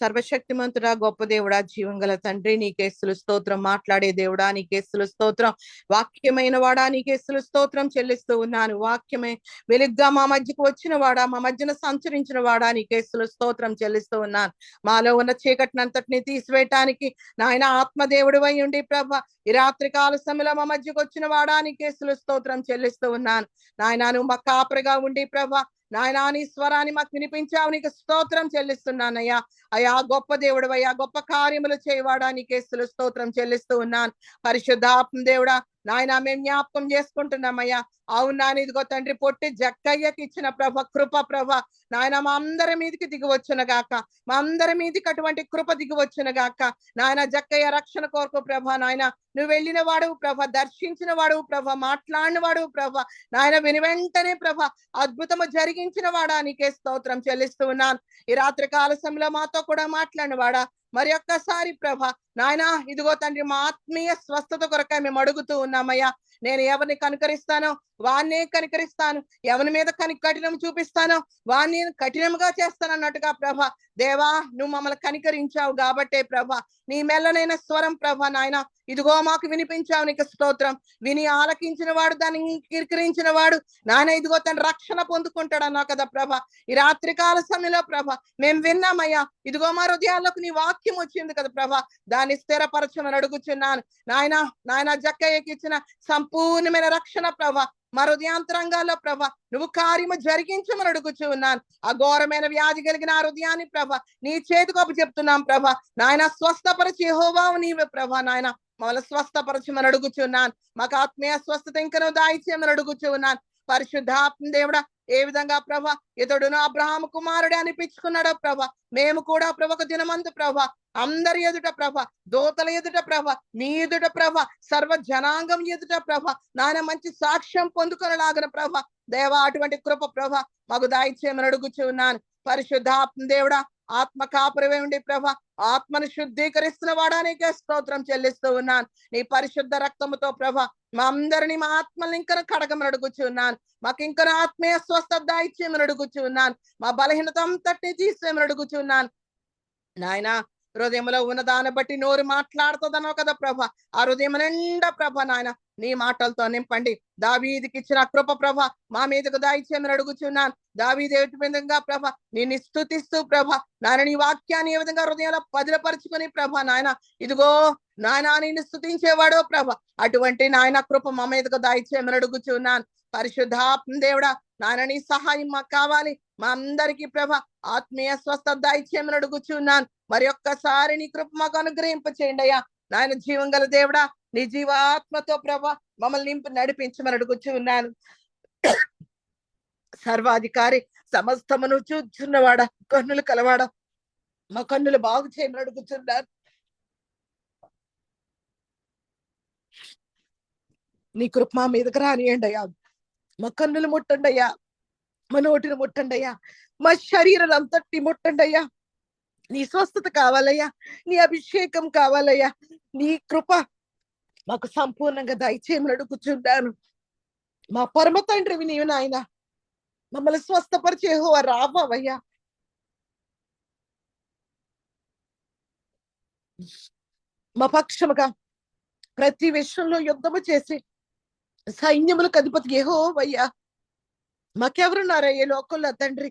సర్వశక్తిమంతుడా, గొప్ప దేవుడా, జీవంగల తండ్రి, నీకేస్తులు స్తోత్రం. మాట్లాడే దేవుడా, నీకేస్తులు స్తోత్రం. వాక్యమైన వాడా, నీకేస్తులు స్తోత్రం చెల్లిస్తూ ఉన్నాను. వాక్యమే వెలుగ్గా మా మధ్యకు వచ్చిన వాడా, మా మధ్యన సంచరించిన వాడా, నీకేస్తులు స్తోత్రం చెల్లిస్తూ ఉన్నాను. మాలో ఉన్న చీకటినంతటిని తీసివేయటానికి నాయన ఆత్మదేవుడు అయి ఉండి ప్రభ ఈ రాత్రి కాల సమయంలో మా మధ్యకు వచ్చిన వాడా, నీకేస్తులు స్తోత్రం చెల్లిస్తూ ఉన్నాను. నాయన నువ్వు మా కాపరిగా ఉండి ప్రభ నాయనా నీ స్వరాన్ని మాకు వినిపించావు, నీకు స్తోత్రం చెల్లిస్తున్నానయ్యా. అయ్యా గొప్ప దేవుడు అయ్యా, గొప్ప కార్యములు చేయవాడా, నీకేస్తులు స్తోత్రం చెల్లిస్తూ ఉన్నాను. పరిశుద్ధాత్మ దేవుడా నాయన మేము జ్ఞాపకం చేసుకుంటున్నామయ్యా. అవునా, ఇదిగో తండ్రి పొట్టి జక్కయ్యకి ఇచ్చిన ప్రభ కృప ప్రభ నాయన మా అందరి మీదకి దిగి వచ్చును గాక, మా అందరి మీదకి అటువంటి కృప దిగి వచ్చును గాక. నాయన జక్కయ్య రక్షణ కోరుకు ప్రభ, నాయన నువ్వు వెళ్ళిన వాడు ప్రభ, దర్శించిన వాడు ప్రభ, మాట్లాడిన వాడు ప్రభ, నాయన విని వెంటనే ప్రభ అద్భుతము జరిగించిన వాడా, నీకే స్తోత్రం చెల్లిస్తూ ఉన్నాను. ఈ రాత్రి కాల సమయంలో మాతో కూడా మాట్లాడిన వాడా, మరి ఒక్కసారి ప్రభ నాయన ఇదిగో తండ్రి మా ఆత్మీయ స్వస్థత కొరకై మేము అడుగుతూ ఉన్నామయ్యా. నేను ఎవరిని కనుకరిస్తానో వాన్నే కనికరిస్తాను, ఎవరి మీద కఠినం చూపిస్తానో వాన్ని కఠినంగా చేస్తానన్నట్టుగా ప్రభ దేవా నువ్వు మమ్మల్ని కనికరించావు కాబట్టే ప్రభ నీ మెల్లనైన స్వరం ప్రభ నాయన ఇదిగో మాకు వినిపించావు, నీకు స్తోత్రం. విని ఆలకించిన వాడు దాన్ని కిరికిరించిన వాడు నాయన ఇదిగో తన రక్షణ పొందుకుంటాడు అన్నావు కదా ప్రభ. ఈ రాత్రి కాల సమయంలో ప్రభ మేము విన్నామయ్యా, ఇదిగో మా హృదయాల్లోకి నీ వాక్యం వచ్చింది కదా ప్రభ, దాన్ని స్థిరపరచమని అడుగుచున్నాను. నాయన జక్కయ్యకి ఇచ్చిన సంపూర్ణమైన రక్షణ ప్రభ మా హృదయాంతరంగాల్లో ప్రభ నువ్వు కార్యము జరిగించమని అడుగుచూ ఉన్నాను. ఆ ఘోరమైన వ్యాధి కలిగిన ఆ హృదయాన్ని ప్రభ నీ చేతికి అప్పు చెప్తున్నాం ప్రభ. నాయన స్వస్థపరచి యెహోవావు నీవే ప్రభ, నాయన మమ్మల్ని స్వస్థపరచమని అడుగుచున్నాను. మాకు ఆత్మీయ స్వస్థత ఇంకా నువ్వు దాయిచేయమని అడుగుచూ ఉన్నాను. పరిశుద్ధాత్మ దేవుడా ఏ విధంగా ప్రభ ఇతడును అబ్రహాము కుమారుడే అనిపించుకున్నాడో ప్రభ, మేము కూడా ప్రభ ఒక దినమందు ప్రభ అందరి ఎదుట ప్రభ, దోతల ఎదుట ప్రభ, నీ ఎదుట ప్రభ, సర్వ జనాంగం ఎదుట ప్రభ నాయన మంచి సాక్ష్యం పొందుకొనలాగిన ప్రభ దేవా అటువంటి కృప ప్రభ మాకు దాయిచేయమని అడుగుచూ ఉన్నాను. పరిశుద్ధాత్మ దేవుడా ఆత్మ కాపురమే ఉండి ప్రభ ఆత్మను శుద్ధీకరిస్తున్న వాడానికే స్తోత్రం చెల్లిస్తూ ఉన్నాను. నీ పరిశుద్ధ రక్తముతో ప్రభ మా అందరినీ మా ఆత్మల్ని ఇంకా కడగమని అడుగుచూ ఉన్నాను. మాకు ఇంకా ఆత్మీయ స్వస్థత దాయిచ్చేయమని అడుగుచూ ఉన్నాను. మా బలహీనత అంతటి తీసేయమని అడుగుచూ ఉన్నాను. నాయన హృదయంలో ఉన్న దాన్ని బట్టి నోరు మాట్లాడుతుందనో కదా ప్రభ, ఆ హృదయం నిండా ప్రభ నాయన నీ మాటలతో నింపండి. దావీదికి ఇచ్చిన కృప ప్రభ మా మీదకు దాయిచ్చేయమని అడుగుచున్నాను. దావీదు ఏ విధంగా ప్రభ నిన్ను స్తుతిస్తూ ప్రభ నాయన నీ వాక్యాన్ని ఏ విధంగా హృదయంలో పదిలపరుచుకుని ప్రభ నాయన ఇదిగో నాయన నిన్ను స్తుతించేవాడో ప్రభ అటువంటి నాయన కృప మా మీదకు దాయిచ్చేయమని అడుగుచున్నాను. పరిశుద్ధాత్మ దేవుడా నాయన నీ సహాయం మాకు కావాలి. మా అందరికీ ప్రభ ఆత్మీయ స్వస్థత దాయిచ్చేయమని అడుగుచున్నాను. మరి ఒక్కసారి నీ కృప మాకు అనుగ్రహింప చేయండి అయ్యా. నాయన జీవం గల దేవుడా నీ జీవాత్మతో ప్రభ మమ్మల్ని నింపి నడిపించమని అడుగుచూ ఉన్నాను. సర్వాధికారి సమస్తమును చూచున్నవాడ కన్నులు కలవాడ మా కన్నులు బాగు చేయమని అడుగుచున్నాను. నీ కృప మా మీదకి రానియండి అయ్యా. మా కన్నులు ముట్టండి అయ్యా, మా నోటిని ముట్టండి అయ్యా, మా శరీరం అంతటి ముట్టండి అయ్యా. నీ స్వస్థత కావాలయ్యా, నీ అభిషేకం కావాలయ్యా. నీ కృప మాకు సంపూర్ణంగా దయచేయమని అడుగుచున్నాను. మా పరమ తండ్రివి నీవు నాయన, మమ్మల్ని స్వస్థపరిచే యెహోవా రావయ్యా. మా పక్షముగా ప్రతి విషయంలో యుద్ధము చేసి సైన్యములకు అధిపతి యెహోవయ్యా. మాకెవరున్నారయ్యా లోకంలో తండ్రి,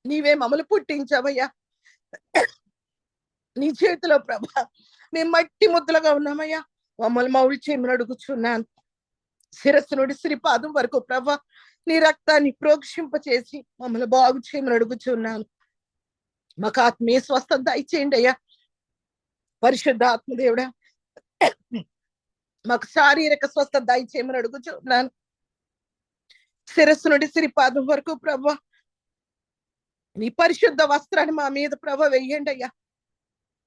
నీవే మమ్మల్ని పుట్టించావయ్యా. నీ చేతిలో ప్రభ మేము మట్టి ముద్దలుగా ఉన్నామయ్యా. మమ్మల్ని మౌలు చేయమని అడుగుచున్నాను. శిరస్సు నుండి శ్రీపాదం వరకు ప్రభ నీ రక్తాన్ని ప్రోక్షింప చేసి మమ్మల్ని బాగు చేయమని అడుగుచున్నాను. మాకు ఆత్మీయ స్వస్థత దయచేయండి అయ్యా. పరిశుద్ధాత్మ దేవుడా మాకు శారీరక స్వస్థత దయచేయమని అడుగుచున్నాను. శిరస్సు నుండి సిరిపాదం వరకు ప్రభా నీ పరిశుద్ధ వస్త్రాన్ని మా మీద ప్రభ వెయ్యండి అయ్యా.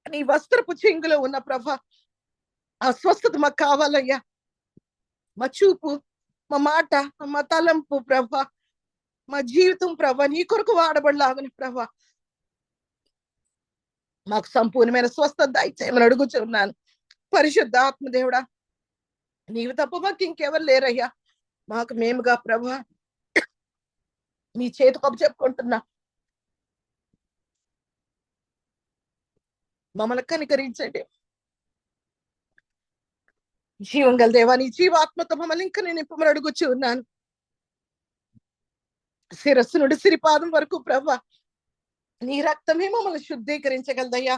నీ వస్త్రపు చెంగులో ఉన్న ప్రభ ఆ స్వస్థత మాకు కావాలయ్యా. మా చూపు, మా మాట, మా తలంపు ప్రభ, మా జీవితం ప్రభ నీ కొరకు వాడబడలాగని ప్రభ మాకు సంపూర్ణమైన స్వస్థత దయచేయమని అడుగుచున్నాను. పరిశుద్ధ ఆత్మదేవుడా, నీవు తప్ప మాకు ఇంకెవరు లేరయ్యా. మాకు మేముగా ప్రభ మీ చేతి కప్పు చెప్పుకుంటున్నా. మమ్మల్ని కనికరించండి. జీవం గల దేవా, నీ జీవాత్మతో మమ్మల్ని ఇంకా నేను నింపమని అడుగుచూ ఉన్నాను. శిరస్సు నుండి సిరిపాదం వరకు ప్రభ నీ రక్తమే మమ్మల్ని శుద్ధీకరించగలదయ్యా.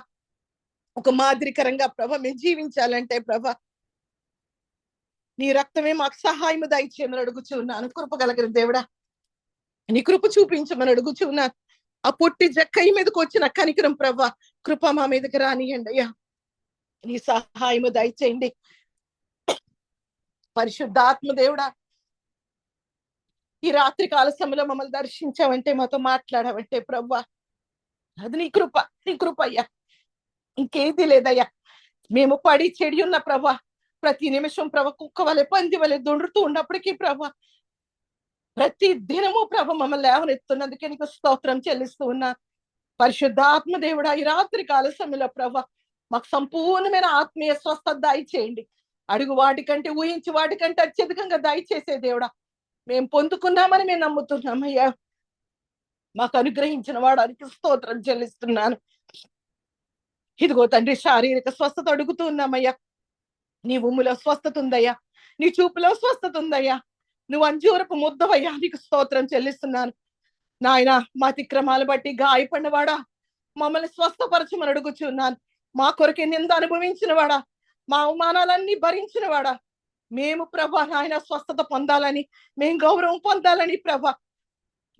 ఒక మాదిరికరంగా ప్రభ మేము జీవించాలంటే ప్రభ నీ రక్తమే మాకు సహాయం దయచేయమని అడుగుచూ ఉన్నాను. కృప కలిగిన దేవుడా, నీ కృప చూపించమని అడుగుచూ ఉన్నాను. ఆ పొట్టి జక్కయ్య మీదకి వచ్చిన కనికరం ప్రభ కృప మా మీదకి రానియండి అయ్యా. నీ సహాయము దయచేయండి. పరిశుద్ధాత్మ దేవుడా, ఈ రాత్రి కాల సమయంలో మమ్మల్ని దర్శించావంటే, మాతో మాట్లాడావంటే ప్రభా అది నీ కృప, నీ కృప అయ్యా. ఇంకేది లేదయ్యా. మేము పడి చెడి ఉన్న ప్రభా ప్రతి నిమిషం ప్రభ కుక్క వలె పంది వలె దొండుతూ ఉన్నప్పటికీ ప్రభ ప్రతి దినము ప్రభ మమ్మల్ని లేవనెత్తున్నందుకే నీకు స్తోత్రం చెల్లిస్తూ ఉన్నా. పరిశుద్ధాత్మ దేవుడా, ఈ రాత్రి కాల సమయంలో ప్రభ మాకు సంపూర్ణమైన ఆత్మీయ స్వస్థత దయచేయండి. అడుగు వాటికంటే, ఊహించి వాటికంటే అత్యధికంగా దయచేసే దేవుడా మేము పొందుకున్నామని మేము నమ్ముతున్నామయ్యా. మాకు అనుగ్రహించిన వాడానికి స్తోత్రం చెల్లిస్తున్నాను. ఇదిగో తండ్రి, శారీరక స్వస్థత అడుగుతూ ఉన్నామయ్యా. నీ ఉమ్ములో స్వస్థత ఉందయ్యా, నీ చూపులో స్వస్థత ఉందయ్యా. నువ్వు అంజూరపు ముద్దవయ్యా, నీకు స్తోత్రం చెల్లిస్తున్నాను. నాయన, మా అతిక్రమాలు బట్టి గాయపడినవాడా మమ్మల్ని స్వస్థపరచమని అడుగుచున్నాను. మా కొరకే నింద అనుభవించిన వాడా, మా అవమానాలన్నీ భరించిన వాడా, మేము ప్రభా నాయన స్వస్థత పొందాలని, మేము గౌరవం పొందాలని ప్రభా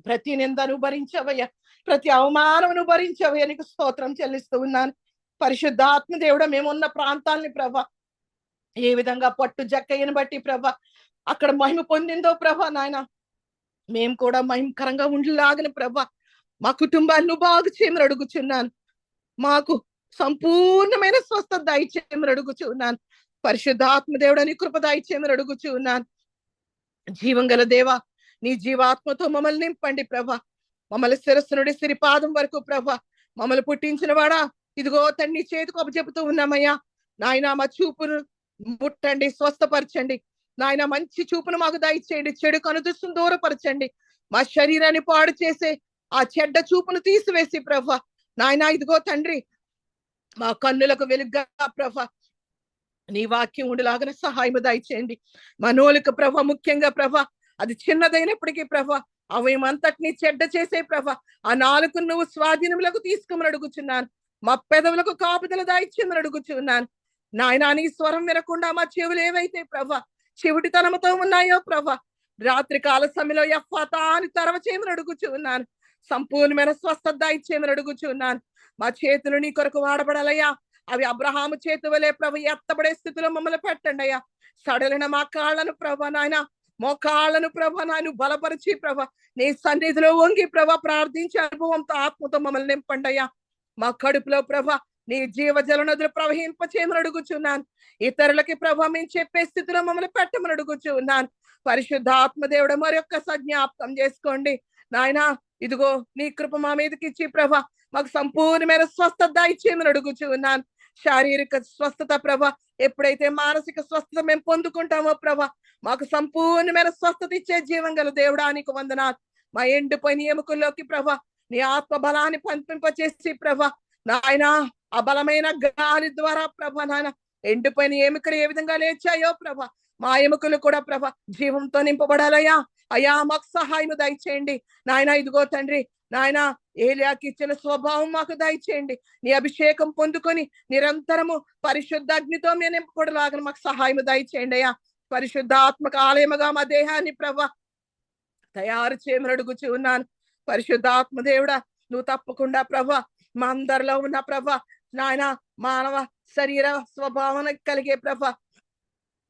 ప్రతి నిందను భరించవయ్యా, ప్రతి అవమానమును భరించవయ్యా. నీకు స్తోత్రం చెల్లిస్తూ ఉన్నాను. పరిశుద్ధాత్మ దేవుడా, మేమున్న ప్రాంతాలని ప్రభా ఏ విధంగా పట్టు జక్కయ్యను బట్టి ప్రభా అక్కడ మహిమ పొందిందో ప్రభా నాయన మేము కూడా మహిమకరంగా ఉండలాగిన ప్రభా మా కుటుంబాన్ని బాగు చేయమని అడుగుచున్నాను. మాకు సంపూర్ణమైన స్వస్థత దయచేయమని అడుగుచున్నాను. పరిశుద్ధాత్మ దేవుడా, నీ కృప దయచేయమని అడుగుచున్నాను. జీవం గల దేవా, నీ జీవాత్మతో మమ్మల్ని నింపండి ప్రభా. మమ్మల్ని శిరస్సు నుండి సిరిపాదం వరకు ప్రభా మమ్మల్ని పుట్టించిన వాడా, ఇదిగో తండ్రి చేతికి అప్పచెపుతూ ఉన్నామయ్యా. నాయన, మా చూపును ముట్టండి, స్వస్థపరచండి. నాయన, మంచి చూపును మాకు దయచేయండి. చెడు కనుదృష్టిని దూరపరచండి. మా శరీరాన్ని పాడు చేసే ఆ చెడ్డ చూపును తీసివేసి ప్రభా నాయన, ఇదిగో తండ్రి మా కన్నులకు వెలుగ్గా ప్రభా నీ వాక్యం ఉండలాగా సహాయం దయచేయండి. మనోలిక ప్రభ ముఖ్యంగా ప్రభ అది చిన్నదైనప్పటికీ ప్రభ అవయమంతటిని చెడ్డ చేసే ప్రభ ఆ నాలుగు నువ్వు స్వాధీనములకు తీసుకోమని అడుగుచున్నాను. మా పెదవులకు కాపుదల దయచేయమని అడుగుచున్నాను. నాయన, నీ స్వరం వినకుండా మా చెవులు ఏవైతే ప్రభ చెవిటితనముతో ఉన్నాయో ప్రభ రాత్రి కాల సమయంలో ఎఫ్ఫతా అని తెరవ చేయమని అడుగుచున్నాను. సంపూర్ణమైన స్వస్థత దయచేయమని అడుగుచున్నాను. మా చేతులు నీ కొరకు వాడబడాలయ్యా. అవి అబ్రహాము చేతి వలె ప్రభ ఎత్తబడే స్థితిలో మమ్మల్ని పెట్టండి అయ్యా. సడలిన మా కాళ్ళను ప్రభ నాయన, మోకాళ్ళను ప్రభ నాయన బలపరిచి ప్రభ నీ సన్నిధిలో వంగి ప్రభ ప్రార్థించే అనుభవంతో ఆత్మతో మమ్మల్ని నింపండి అయ్యా. మా కడుపులో ప్రభ నీ జీవజల నదులు ప్రవహింప చేయమని అడుగుచున్నాను. ఇతరులకి ప్రభ మేము చెప్పే స్థితిలో మమ్మల్ని పెట్టమని అడుగుచున్నాను. పరిశుద్ధ ఆత్మదేవుడు మరొక్కసారి జ్ఞాపకం చేసుకోండి నాయన. ఇదిగో నీ కృప మా మీదకి ఇచ్చి ప్రభ మాకు సంపూర్ణమైన స్వస్థత దయచేయమని అడుగుచున్నాను. శారీరక స్వస్థత ప్రభ, ఎప్పుడైతే మానసిక స్వస్థత మేము పొందుకుంటామో ప్రభ మాకు సంపూర్ణమైన స్వస్థత ఇచ్చే జీవం గల దేవుడానికి వందనాలు. మా ఎండిపోయిన ఎముకల్లోకి ప్రభ నీ ఆత్మ బలాన్ని పంపింపచేసి ప్రభ నాయన ఆ బలమైన గాలి ద్వారా ప్రభ నాయన ఎండిపోయిన ఎముకలు ఏ విధంగా లేచాయో ప్రభ మా ఎముకలు కూడా ప్రభ జీవంతో నింపబడాలయ్యా. అయ్యా, మాకు సహాయం దయచేయండి నాయన. ఇదిగో తండ్రి నాయన, ఏలియాకి ఇచ్చిన స్వభావం మాకు దయచేయండి. నీ అభిషేకం పొందుకొని నిరంతరము పరిశుద్ధ అగ్నితో మేము నింపబడలాగా మాకు సహాయం దయచేయండి అయ్యా. పరిశుద్ధ ఆత్మక ఆలయముగా మా దేహాన్ని ప్రభ తయారు చేయమని అడుగుచూ ఉన్నాను. పరిశుద్ధ ఆత్మదేవుడా, నువ్వు తప్పకుండా ప్రభ మా అందరిలో ఉన్న ప్రభ నాయన మానవ శరీర స్వభావం కలిగే ప్రభ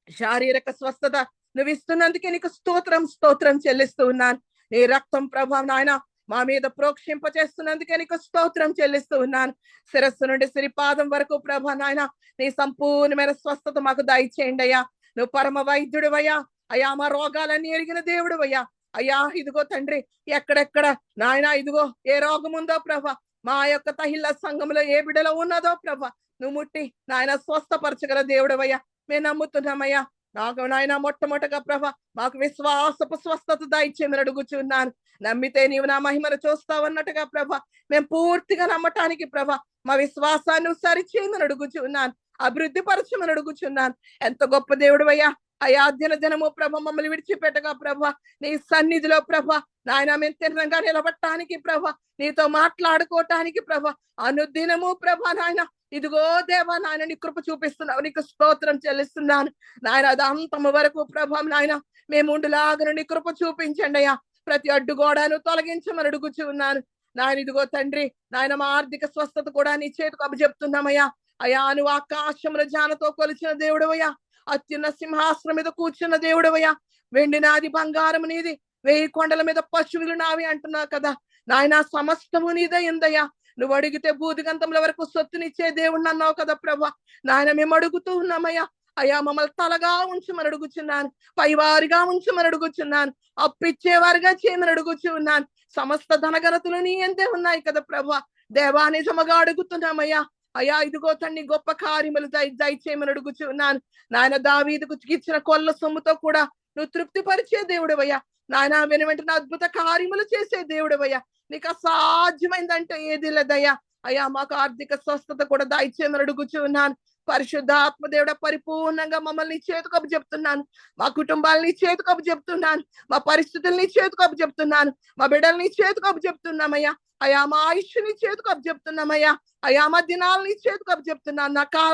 శారీరక స్వస్థత నువ్వు ఇస్తున్నందుకే నీకు స్తోత్రం చెల్లిస్తూ ఉన్నాను. నీ రక్తం ప్రభా నాయన మా మీద ప్రోక్షింప చేస్తున్నందుకే నీకు స్తోత్రం చెల్లిస్తూ ఉన్నాను. శిరస్సు నుండి సిరిపాదం వరకు ప్రభా నాయన నీ సంపూర్ణమైన స్వస్థత మాకు దయచేయండి అయ్యా. నువ్వు పరమ వైద్యుడు అయ్యా. అయ్యా మా రోగాలన్నీ ఎరిగిన దేవుడు అయ్యా. అయ్యా ఇదిగో తండ్రి, ఎక్కడెక్కడ నాయన ఇదిగో ఏ రోగం ఉందో ప్రభా, మా యొక్క తహిల్ల సంఘంలో ఏ బిడలో ఉన్నదో ప్రభా, నువ్వు ముట్టి నాయన స్వస్థపరచగల దేవుడవయ్యా. మేము నమ్ముతున్నామయ్యా. నాకు నాయన మొట్టమొదటిగా ప్రభా మాకు విశ్వాసపు స్వస్థత దయచేయమని అడుగుచున్నాను. నమ్మితే నీవు నా మహిమను చూస్తావన్నట్టుగా ప్రభా మేము పూర్తిగా నమ్మటానికి ప్రభా మా విశ్వాసాన్ని సరిచేయమని అడుగుచున్నాను. అభివృద్ధి పరచమని అడుగుచున్నాను. ఎంత గొప్ప దేవుడవయ్యా. అయా దినము ప్రభ మమ్మల్ని విడిచిపెట్టగా ప్రభా నీ సన్నిధిలో ప్రభా నాయన మేము తిన్నంగా నిలబడటానికి ప్రభా నీతో మాట్లాడుకోవటానికి ప్రభా అనుదినము ప్రభా నాయన ఇదిగో దేవా నాయన నీ కృప చూపిస్తున్నావు. నీకు స్తోత్రం చెల్లిస్తున్నాను నాయన. అది అంతము వరకు ప్రభా నాయన మేము ఉండులాగా నీ కృప చూపించండి అయ్యా. ప్రతి అడ్డుగోడను తొలగించమని అడుగుచూ ఉన్నాను నాయన. ఇదిగో తండ్రి నాయన మా ఆర్థిక స్వస్థత కూడా నీ చేతికి అప్పచెప్తున్నామయ్యా. అయ్యా నువ్వు ఆకాశముల జానతో కొలిచిన దేవుడవయ్యా. అత్యున్న సింహాసనం మీద కూర్చున్న దేవుడవయ్యా. వెండి నాది, బంగారం నీది, 1000 కొండల మీద పశువులు నావి అంటున్నావు కదా నాయన. సమస్తము నీదయ్యిందయ్యా. నువ్వు అడిగితే భూదిగంతముల వరకు సొత్తునిచ్చే దేవుడిని అన్నావు కదా ప్రభా నాయన. మేము అడుగుతూ ఉన్నామయ్యా. అయ్యా మమ్మల్ని తలగా ఉంచమని అడుగుచున్నాను, పైవారిగా ఉంచమని అడుగుచున్నాను, అప్పిచ్చేవారిగా చేయమని అడుగుచూ ఉన్నాను. సమస్త ధనగనతులు నీ ఎంతే ఉన్నాయి కదా ప్రభా. దేవా నిజముగా అడుగుతున్నామయ్యా. అయ్యా ఇదిగో తండ్రి గొప్ప కార్యములు దయచేయమని అడుగుచున్నాను నాయన. దావీదుకు ఇచ్చిన కొల్ల సొమ్ముతో కూడా నువ్వు తృప్తిపరిచే దేవుడవయ్యా నాయన. వెంటనే అద్భుత కార్యములు చేసే దేవుడవయ్యా. నీకు అసాధ్యమైందంటే ఏది లేదయ్యా. అయ్యా మాకు ఆర్థిక స్వస్థత కూడా దయచేయమని అడుగుచున్నాను. పరిశుద్ధాత్మ దేవుడ పరిపూర్ణంగా మమ్మల్ని చేతికి అప్పచెప్తున్నాను. మా కుటుంబాలని చేతికి అప్పచెప్తున్నాను. మా పరిస్థితుల్ని చేతికి అప్పచెప్తున్నాను. మా బిడ్డల్ని చేతికి అప్పచెప్తున్నామయ్యా. అయ్యా మా ఆయుష్ని చేతికి అప్పచెప్తున్నామయ్యా. అయ్యా మా దినాలని చేతికి అప్పచెప్తున్నాను.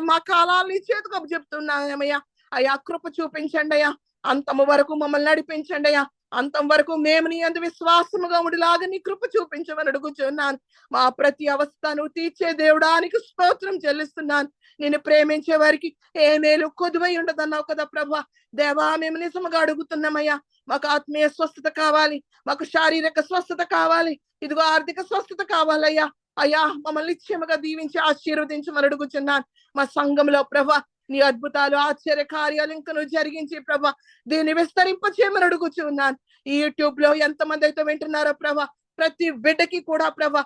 మా కాలాలని చేతికి అప్పచెప్తున్నామయ్యా. అయ్యా కృప చూపించండి అయ్యా. అంతము వరకు మమ్మల్ని నడిపించండి అయ్యా. అంతం వరకు మేము నీ అందు విశ్వాసముగా ఉండిలాగా నీ కృప చూపించమని అడుగుచున్నాను. మా ప్రతి అవస్థను తీర్చే దేవుడానికి స్తోత్రం చెల్లిస్తున్నాను. నేను ప్రేమించే వారికి ఏ మేలు కొదువై ఉండదన్నావు కదా ప్రభా. దేవా మేము నిజముగా అడుగుతున్నామయ్యా. మాకు ఆత్మీయ స్వస్థత కావాలి, మాకు శారీరక స్వస్థత కావాలి, ఇదిగో ఆర్థిక స్వస్థత కావాలయ్యా. అయ్యా మమ్మల్ని నిశ్చయముగా దీవించి ఆశీర్వదించమని అడుగుచున్నాను. మా సంఘంలో ప్రభా నీ అద్భుతాలు ఆశ్చర్య కార్యాలు ఇంకా నువ్వు జరిగించి ప్రభా దీన్ని విస్తరింపచేయమని అడుగుచున్నాను. ఈ యూట్యూబ్ లో ఎంతమంది అయితే వింటున్నారో ప్రభా ప్రతి బిడ్డకి కూడా ప్రభా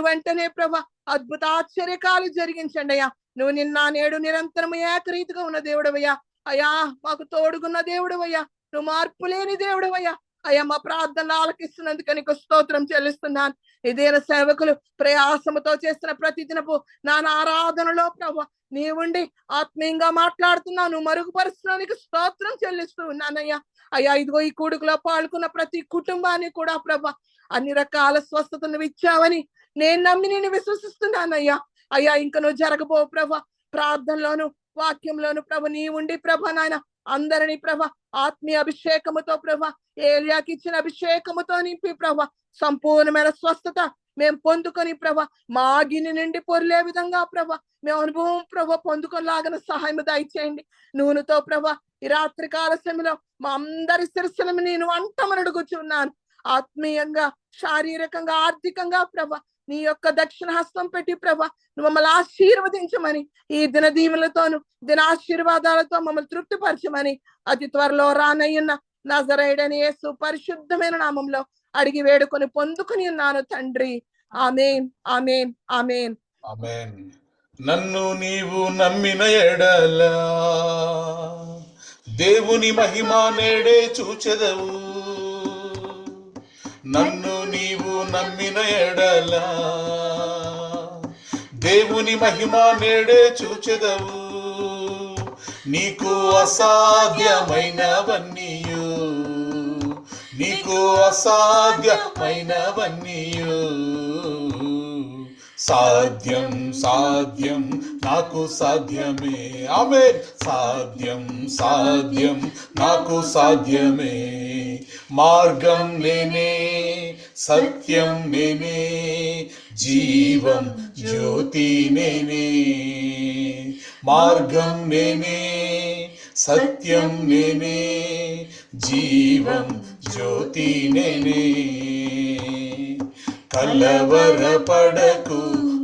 వెంటనే ప్రభా అద్భుత ఆశ్చర్యకాలు జరిగించండి అయ్యా. నువ్వు నిన్న నేడు నిరంతరము ఏకరీతిగా ఉన్న దేవుడవయ్యా. అయ్యా మాకు తోడుగున్న దేవుడవయ్యా. నువ్వు మార్పు లేని దేవుడవయ్యా. అయ్యా మా ప్రార్థనలు ఆలకిస్తున్నందుకు నీకు స్తోత్రం చెల్లిస్తున్నాను. ఇదేన సేవకులు ప్రయాసముతో చేస్తున్న ప్రతి దినపు నా ఆరాధనలో ప్రభా నీవుండి ఆత్మీయంగా మాట్లాడుతున్నావు, నువ్వు మరుగుపరుస్తున్నావు. నీకు స్తోత్రం చెల్లిస్తూ ఉన్నానయ్యా. అయ్యా ఇదిగో ఈ కూడుకులో పాల్గొన్న ప్రతి కుటుంబాన్ని కూడా ప్రభా అన్ని రకాల స్వస్థతను ఇచ్చావని నేను నమ్మి నేను విశ్వసిస్తున్నానయ్యా. అయ్యా ఇంకా నువ్వు జరగబో ప్రభా ప్రార్థనలోను వాక్యంలోను ప్రభ నీ ఉండి ప్రభ నాయన అందరినీ ప్రభ ఆత్మీయ అభిషేకముతో ప్రభ ఏలియాకి ఇచ్చిన అభిషేకముతో నింపి ప్రభ సంపూర్ణమైన స్వస్థత మేము పొందుకొని ప్రభ మా గిన్నె నుండి పొర్లే విధంగా ప్రభ మేము అనుభవం ప్రభ పొందుకొనిలాగిన సహాయం దయచేయండి. నూనెతో ప్రభ ఈ రాత్రి కాల సమయంలో మా అందరి శిరస్సులను నేను అంటమని అడుగుచున్నాను. ఆత్మీయంగా, శారీరకంగా, ఆర్థికంగా ప్రభ నీ యొక్క దక్షిణ హస్తం పెట్టి ప్రభ నువ్వు మమ్మల్ని ఆశీర్వదించమని, ఈ దిన దీవులతోను దిన ఆశీర్వాదాలతో మమ్మల్ని తృప్తిపరచమని అతి త్వరలో రానయ్యున్న నజరేయుడైన యేసు పరిశుద్ధమైన నామంలో అడిగి వేడుకొని పొందుకొని ఉన్నాను తండ్రి. ఆమేన్, ఆమేన్, ఆమేన్, ఆమేన్. నన్ను నీవు నమ్మిన ఎడలా దేవుని మహిమ నేడే చూచెదవు. నన్ను నీవు నమ్మిన ఎడలా దేవుని మహిమ నేడే చూచెదవు. నీకు అసాధ్యమైనవన్నీయు, నీకు అసాధ్యమైనవన్నీయు సాధ్యం, సాధ్యం నాకు సాధ్యమే. ఆమేన్. సాధ్యం, సాధ్యం నాకు సాధ్యమే. మార్గం నేనే, సత్యం నేనే, జీవం జ్యోతి నేనే. మార్గం నేనే, సత్యం నేనే, జీవం జ్యోతి నేనే. కలవరపడకు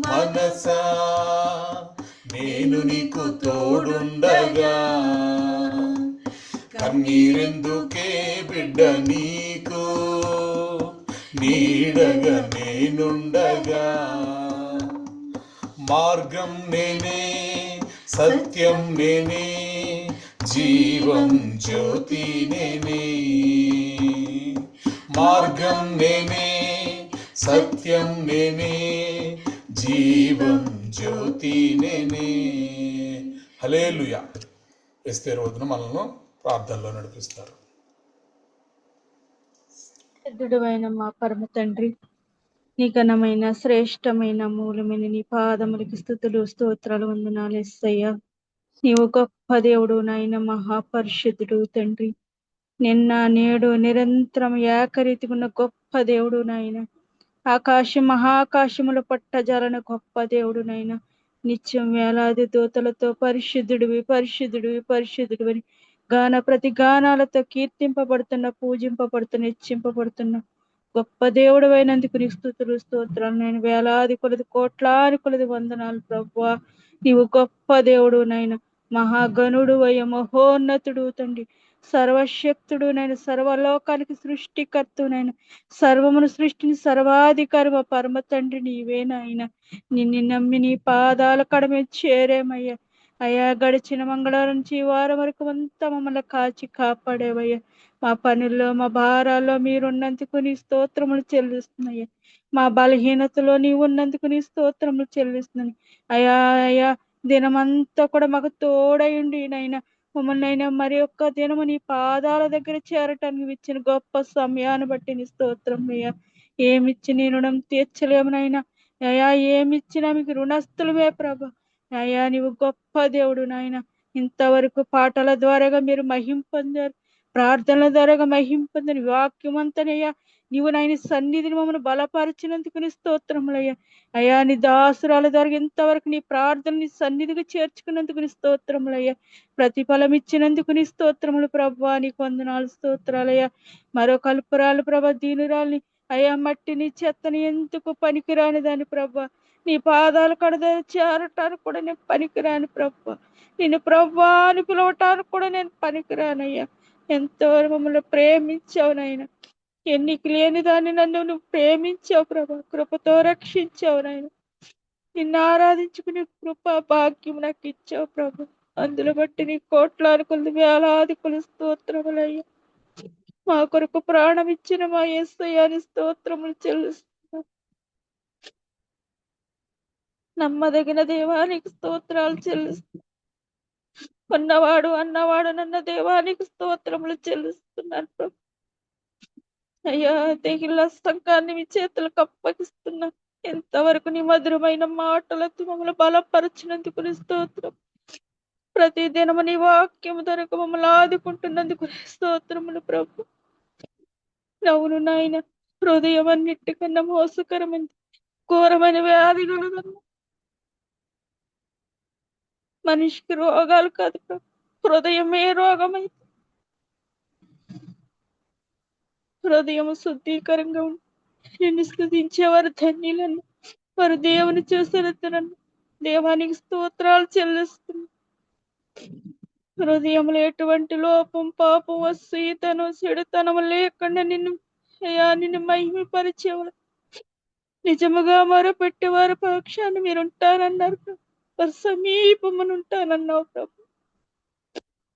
మనసా, నేను నీకు తోడుండగా. కన్నీరెందుకే బిడ్డ నీకు, నీడగా నేనుండగా. మార్గం నేనే, సత్యం నేనే, జీవం జ్యోతి నేనే. మార్గం నేనే, సత్యం నేనే, జీవం జ్యోతి నేనే. హల్లెలూయా. ఎస్తేరు వదిన మనల్ని ప్రార్థనలో నడిపిస్తారు. పెద్దడువైన మా పరమ తండ్రి, నీ ఘనమైన శ్రేష్టమైన మూలమైన నీ పాదములకి స్తుతులు స్తోత్రాలు వందనాలు యేసయ్యా. నీవు గొప్ప దేవుడు నాయన, మహాపరిశుద్ధుడు తండ్రి. నిన్న నేడు నిరంతరం ఏకరీతిగా ఉన్న గొప్ప దేవుడు నాయన. ఆకాశం మహాకాశముల పట్టజాలన గొప్ప దేవుడు నాయన. నిత్యం వేలాది దూతలతో పరిశుద్ధుడివి పరిశుద్ధుడివి పరిశుద్ధుడివి అని ప్రతి గానాలతో కీర్తింపబడుతున్న, పూజింపబడుతున్న, హెచ్చింపబడుతున్న గొప్ప దేవుడు అయినందుకు నీకు స్తుతులు స్తోత్రాలు. నేను వేలాది కొలది కోట్లాది కొలది వందనాలు ప్రభువా. నీవు గొప్ప దేవుడు నాయన, మహాగణుడు అయ్య, మహోన్నతుడు తండ్రి, సర్వశక్తుడు నాయన, సర్వలోకానికి సృష్టికర్తనైన, సర్వమును సృష్టిని సర్వాధికారి మా పరమ తండ్రి నీవే నాయన. నిన్ను నమ్మి నీ పాదాల కడమే చేరేమయ్యా. అయ్యా, గడిచిన మంగళవారం నుంచి ఈ వారం వరకు అంతా మమ్మల్ని కాచి కాపాడేవయ్యా. మా పనుల్లో మా భారాల్లో మీరున్నందుకు నీ స్తోత్రములు చెల్లిస్తున్నాయ్యా. మా బలహీనతలో నీవు ఉన్నందుకు నీ స్తోత్రములు చెల్లిస్తున్నాను అయ్యా. అయ్యా, దినమంతా కూడా మాకు తోడై ఉండి నైనా మమ్మల్ని అయినా మరి ఒక్క దినము నీ పాదాల దగ్గర చేరటానికి ఇచ్చిన గొప్ప సమయాన్ని బట్టి నీ స్తోత్రం అయ్యా. ఏమిచ్చి నీ రుణం తీర్చలేమునైనా అయ్యా, ఏమిచ్చినా మీకు రుణస్థులమే ప్రభ. అయ్యా, నీవు గొప్ప దేవుడు నాయన. ఇంతవరకు పాటల ద్వారాగా మీరు మహిం పొందారు, ప్రార్థనల ద్వారాగా మహిం పొందని వాక్యం అంతనయ్యా. నీవు నాయన సన్నిధిని మమ్మల్ని బలపరిచినందుకు నీ స్తోత్రములయ్యా. అయ్యా, నీ దాసురాల ద్వారా ఇంతవరకు నీ ప్రార్థన నీ సన్నిధిగా చేర్చుకున్నందుకు నీ స్తోత్రములయ్యా. ప్రతిఫలం ఇచ్చినందుకు నీ స్తోత్రములు ప్రభా. నీకు వందనాలు స్తోత్రాలయ్యా. మరో కల్పురాలు ప్రభ, దీనురాల్ని అయ్యా, మట్టిని చెత్తని ఎందుకు పనికిరాని దాని ప్రభా. నీ పాదాలు కడద చేరటానికి కూడా నేను పనికిరాని ప్రభా. నిన్ను ప్రభా అని పిలవటానికి కూడా నేను పనికిరానయ్యా. ఎంతో మమ్మల్ని ప్రేమించావు నాయన. ఎన్నికి లేని దాన్ని నన్ను నువ్వు ప్రేమించావు ప్రభా. కృపతో రక్షించావు నాయన. నిన్ను ఆరాధించుకునే కృప భాగ్యం నాకు ఇచ్చావు ప్రభు. అందులో బట్టి నీ కోట్లాది కొలది వేలాది కొలది స్తోత్రములయ్యా. మా కొరకు ప్రాణం ఇచ్చిన మా యేసయ్యాని స్తోత్రములు చెల్లిస్తున్నాం. నమ్మదగిన దేవానికి స్తోత్రాలు చెల్లిస్తున్నాం. అన్నవాడు నన్న దేవానికి స్తోత్రములు చెల్లిస్తున్నాను ప్రభు. అయ్యా, తెగిల సంఘాన్ని మీ చేతులకు అప్పగిస్తున్నా. ఎంతవరకు నీ మధురమైన మాటలతో మమ్మల్ని బలపరచినందుకు నీ స్తోత్రం. ప్రతి దినము నీ వాక్యము ధరకు మమ్మల్ని ఆదుకుంటున్నందుకు స్తోత్రములు ప్రభు. అవును నాయన, హృదయం అన్నిటికన్నా మోసకరమైంది, ఘోరమైన వ్యాధి కలగదు. మనిషికి రోగాలు కాదు ప్రభు, హృదయమే రోగమైంది. హృదయం శుద్ధీకరంగా ఉంది. నిన్ను స్తుతించేవారు ధన్యులను, వారు దేవుని చూసినను. దేవానికి స్తోత్రాలు చెల్లిస్తున్నా. హృదయంలో ఎటువంటి లోపం, పాపం, అసూయతను, చెడుతనము లేకుండా నిన్ను మహిమపరిచేవారు, నిజముగా మొరపెట్టేవారు పక్షాన్ని మీరు ఉంటారన్నారు ప్రభు. వారు సమీపమును ఉంటానన్నావు ప్రభు.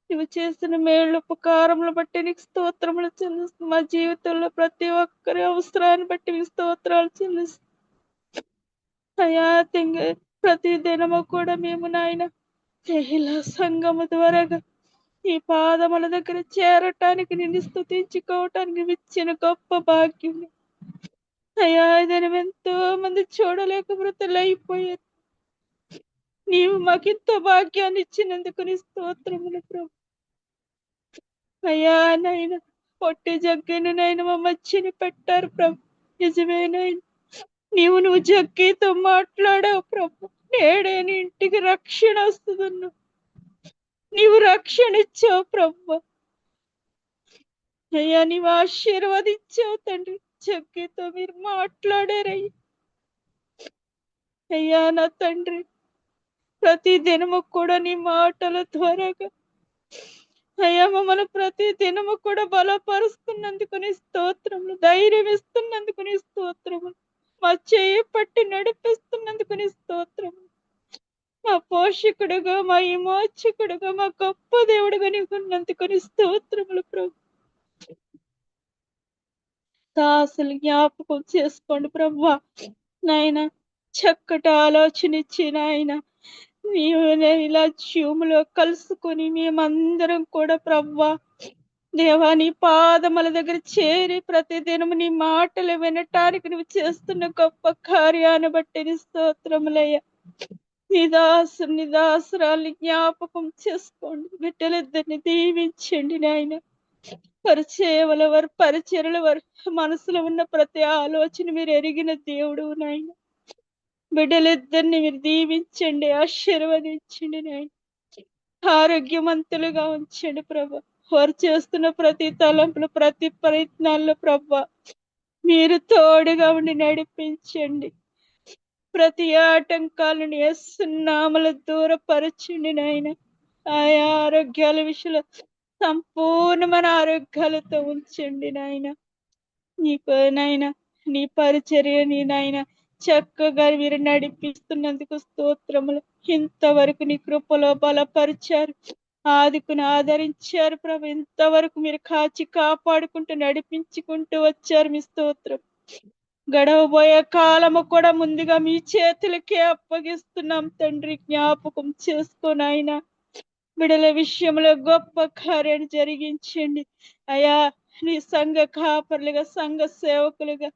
నువ్వు చేసిన మేళ్ళు ఉపకారములు బట్టి నీకు స్తోత్రములు చెల్లిస్తూ, మా జీవితంలో ప్రతి ఒక్కరి అవసరాన్ని బట్టి మీకు స్తోత్రాలు చెల్లిస్తూ అయ్యా. ప్రతి దినము కూడా మేము నాయన మహిళా సంఘము ద్వారాగా ఈ పాదముల దగ్గర చేరటానికి నిన్ను స్తుతించుకోవటానికి ఇచ్చిన గొప్ప భాగ్యం అయ్యా. దినం ఎంతో మంది చూడలేక మృతులైపోయారు. నీవు మాకింత భాగ్యాన్ని ఇచ్చినందుకు నీ స్తోత్రములు ప్రభు. అయ్యా నాయన, పొట్టి జగ్గిని నైనా మా మధ్యని పెట్టారు ప్రభు. నిజమేనాయన, నువ్వు జగ్గితో మాట్లాడావు ప్రభు. నేడే నీ ఇంటికి రక్షణ వస్తుందన్నావు. నీవు రక్షణ ఇచ్చావు ప్రభు. అయ్యా నీవు ఆశీర్వదించావు తండ్రి. చక్కితో మీరు మాట్లాడారయ్యా. అయ్యా నా తండ్రి, ప్రతి దినము కూడా నీ మాటల ద్వారాగా అయ్యా మమ్మల్ని ప్రతి దినము కూడా బలపరుస్తున్నందుకు నీ స్తోత్రములు, ధైర్యం ఇస్తున్నందుకు నీ స్తోత్రములు, మా చేయి పట్టి నడిపిస్తున్నందుకు నీ స్తోత్రములు. మా పోషకుడుగా, మా విమోచకుడుగా, మా గొప్ప దేవుడుగా నీకు ఉన్నందుకు నీ స్తోత్రములు ప్రభు. దాసులు జ్ఞాపకం చేసుకోండి ప్రభు. నాయన చక్కటి ఆలోచన ఇచ్చి నాయన నీవు ఇలా జీవులో కలుసుకొని మేమందరం కూడా ప్రభు దేవా నీ పాదముల దగ్గర చేరి ప్రతిదినం నీ మాటలు వినటానికి నువ్వు చేస్తున్న గొప్ప కార్యాన్ని బట్టి నీ స్తోత్రములయ్యా. నీ దాసురాల్ని జ్ఞాపకం చేసుకోండి. బిడ్డలిద్దరిని దీవించండి నాయన. పరిచయల వారు, పరిచయల వారు మనసులో ఉన్న ప్రతి ఆలోచన మీరు ఎరిగిన దేవుడు నాయన. బిడ్డలిద్దరిని మీరు దీవించండి, ఆశీర్వదించండి నాయన. ఆరోగ్యవంతులుగా ఉంచండి ప్రభు. వారు చేస్తున్న ప్రతి తలంపులు, ప్రతి ప్రయత్నాల్లో ప్రభు మీరు తోడుగా ఉండి నడిపించండి. ప్రతి ఆటంకాలను యేసునామమున దూరపరచండి నాయన. ఆయా ఆరోగ్యాల విషయంలో సంపూర్ణమైన ఆరోగ్యాలతో ఉంచండి నాయన. నీకు నాయన నీ పరిచర్యని నాయన చక్కగా మీరు నడిపిస్తున్నందుకు స్తోత్రములు. ఇంతవరకు నీ కృపలో బలపరిచారు, ఆదుకుని ఆదరించారు ప్రభు. ఇంతవరకు మీరు కాచి కాపాడుకుంటూ నడిపించుకుంటూ వచ్చారు. మీ స్తోత్రం. గడవబోయే కాలము కూడా ముందుగా మీ చేతులకే అప్పగిస్తున్నాం తండ్రి. జ్ఞాపకం చేసుకోను ఆయన. బిడల విషయంలో గొప్ప కార్యాన్ని జరిగించండి అయా. నీ సంఘ కాపరులుగా, సంఘ సేవకులుగా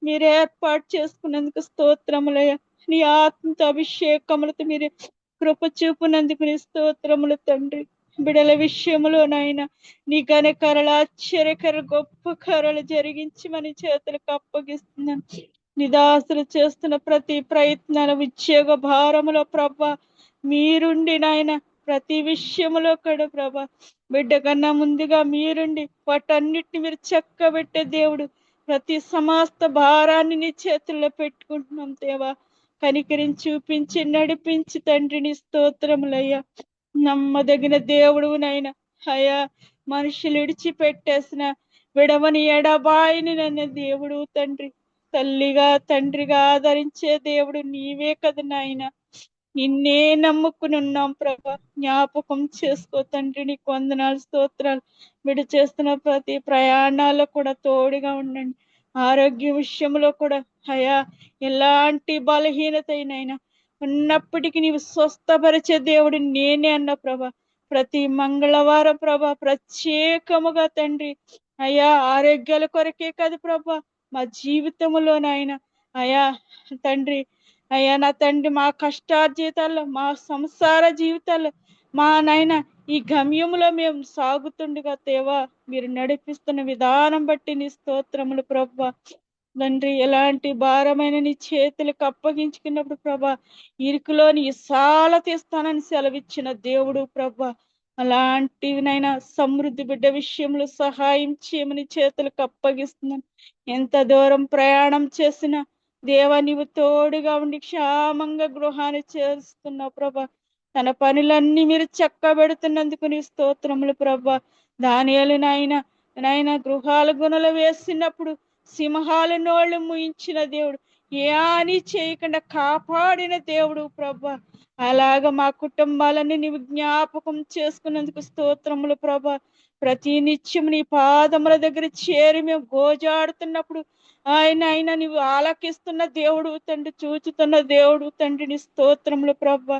మీరు ఏర్పాటు చేసుకున్నందుకు స్తోత్రములయ్యా. నీ ఆత్మతో అభిషేకములతో మీరు కృప చూపునందుకు నీ స్తోత్రములు తండ్రి. బిడల విషయంలో నాయన నీ ఘనకరలు, ఆశ్చర్యకర గొప్ప కరలు జరిగించి మన చేతులకు అప్పగిస్తున్నాను. నిదాసులు చేస్తున్న ప్రతి ప్రయత్నాల ఉద్యోగ భారములో ప్రభా మీరుండి నాయన ప్రతి విషయములో కూడా ప్రభా బిడ్డ కన్నా ముందుగా మీరుండి వాటన్నిటిని మీరు చక్కబెట్టే దేవుడు. ప్రతి సమస్త భారాన్ని నీ చేతుల్లో పెట్టుకుంటున్నాం దేవా. కనికరించి చూపించి నడిపించి తండ్రిని స్తోత్రములయ్యా. నమ్మదగిన దేవుడు నాయన అయ్యా. మనుషులు విడిచిపెట్టేసిన విడవని ఎడబాయిని నన్న దేవుడు తండ్రి. తల్లిగా తండ్రిగా ఆదరించే దేవుడు నీవే కదా నాయన. నిన్నే నమ్ముకుని ఉన్నాం ప్రభా. జ్ఞాపకం చేసుకో తండ్రి. నీకు వందనాలు, స్తోత్రాలు. మీరు చేస్తున్న ప్రతి ప్రయాణాల్లో కూడా తోడుగా ఉండండి. ఆరోగ్య విషయంలో కూడా అయా ఎలాంటి బలహీనత అయినైనా ఉన్నప్పటికీ నీవు స్వస్థపరిచే దేవుడు నేనే అన్న ప్రభా. ప్రతి మంగళవారం ప్రభా ప్రత్యేకముగా తండ్రి అయా ఆరోగ్యాల కొరకే కాదు ప్రభా, మా జీవితంలోనైనా అయా తండ్రి అయ్యా నా తండ్రి మా కష్టార్జితాల్లో, మా సంసార జీవితాల్లో మా నాయన ఈ గమ్యములో మేము సాగుతుండగా దేవా మీరు నడిపిస్తున్న విధానం బట్టి నీ స్తోత్రములు ప్రభా. తండ్రి ఎలాంటి భారమైన నీ చేతులకు అప్పగించుకున్నప్పుడు ప్రభా ఇరుకులో నీ సాల తీస్తానని సెలవిచ్చిన దేవుడు ప్రభా. అలాంటివినైనా సమృద్ధి బిడ్డ విషయంలో సహాయం చేయమని చేతులకు అప్పగిస్తున్నాను. ఎంత దూరం ప్రయాణం చేసినా దేవా నీవు తోడుగా ఉండి క్షేమంగా గృహాన్ని చేరుస్తున్నావు ప్రభా. తన పనులన్నీ మీరు చక్కబెడుతున్నందుకు నీ స్తోత్రములు ప్రభా. దానియేలు నాయన గృహాల గుణలు వేసినప్పుడు సింహాలు నోళ్ళు ముయించిన దేవుడు, ఏ హాని చేయకుండా కాపాడిన దేవుడు ప్రభా. అలాగ మా కుటుంబాలన్నీ నీవు జ్ఞాపకం చేసుకున్నందుకు స్తోత్రములు ప్రభా. ప్రతి నిత్యం నీ పాదముల దగ్గర చేరి మేము గోజాడుతున్నప్పుడు ఆయన నీవు ఆలకిస్తున్న దేవుడు తండ్రి, చూచుతున్న దేవుడు తండ్రి. నీ స్తోత్రములు ప్రభా.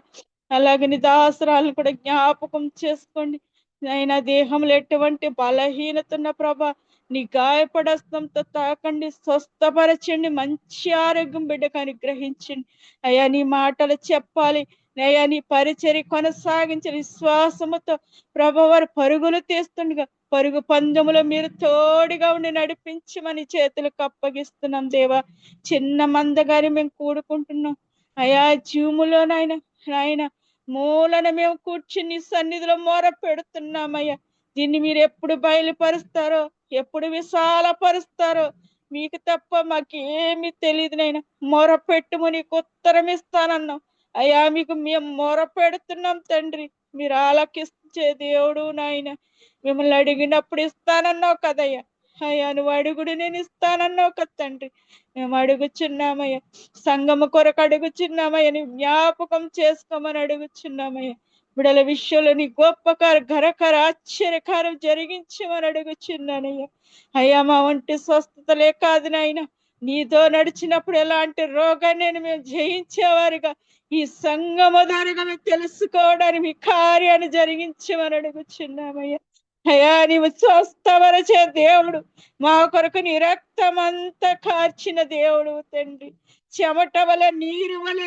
అలాగే నీ దాసరాలను కూడా జ్ఞాపకం చేసుకోండి ఆయన. దేహంలో ఎటువంటి బలహీనత ఉన్న ప్రభా నీ గాయపడస్తంతో తాకండి, స్వస్థపరచండి, మంచి ఆరోగ్యం బిడ్డకు అనుగ్రహించండి అయ్యా. నీ మాటలు చెప్పాలి అయ్యా, నీ పరిచర్య కొనసాగించని విశ్వాసముతో ప్రభు వారు పరుగులు తీస్తుండగా పరుగు పందెములో మీరు తోడుగా ఉండి నడిపించమని చేతులకు అప్పగిస్తున్నాం దేవా. చిన్న మందగాని మేము కూడుకుంటున్నాం అయా. జీవములోనైనా మూలన మేము కూర్చుని నీ సన్నిధిలో మొర పెడుతున్నామయ్యా. దీన్ని మీరు ఎప్పుడు బయలుపరుస్తారో, ఎప్పుడు విశాలపరుస్తారో మీకు తప్ప మాకేమీ తెలియదు నైనా. మొర పెట్టుము నీకు ఉత్తరం ఇస్తానన్నాం అయ్యా. మీకు మేము మొర పెడుతున్నాం తండ్రి, మీరు ఆలకించే దేవుడు నాయన. మిమ్మల్ని అడిగినప్పుడు ఇస్తానన్నావు కదయ్యా. అయ్యా నువ్వు అడుగుడు నేను ఇస్తానన్నావు కదా తండ్రి. మేము అడుగుచున్నామయ్యా, సంగమ కొరకు అడుగుచున్నామయ్యా, నీ జ్ఞాపకం చేసుకోమని అడుగుచున్నామయ్యా. బిడల విషయంలో నీ గొప్పకార ఘనకార ఆశ్చర్యకారం జరిగించమని అడుగుచున్నానయ్యా. అయ్యా మా వంటి స్వస్థతలే కాదు నాయన, నీతో నడిచినప్పుడు ఎలాంటి రోగాన్ని మేము జయించేవారుగా ఈ సంగమ ద్వారాగా మేము తెలుసుకోవడానికి మీ కార్యాన్ని జరిగించమని అడుగుచున్నామయ్యా. అయ్యా నీవు స్వస్థపరిచే దేవుడు, మా కొరకు నీ రక్తమంతా కార్చిన దేవుడు తండ్రి. చెమట వల్ల నీరు వల్ల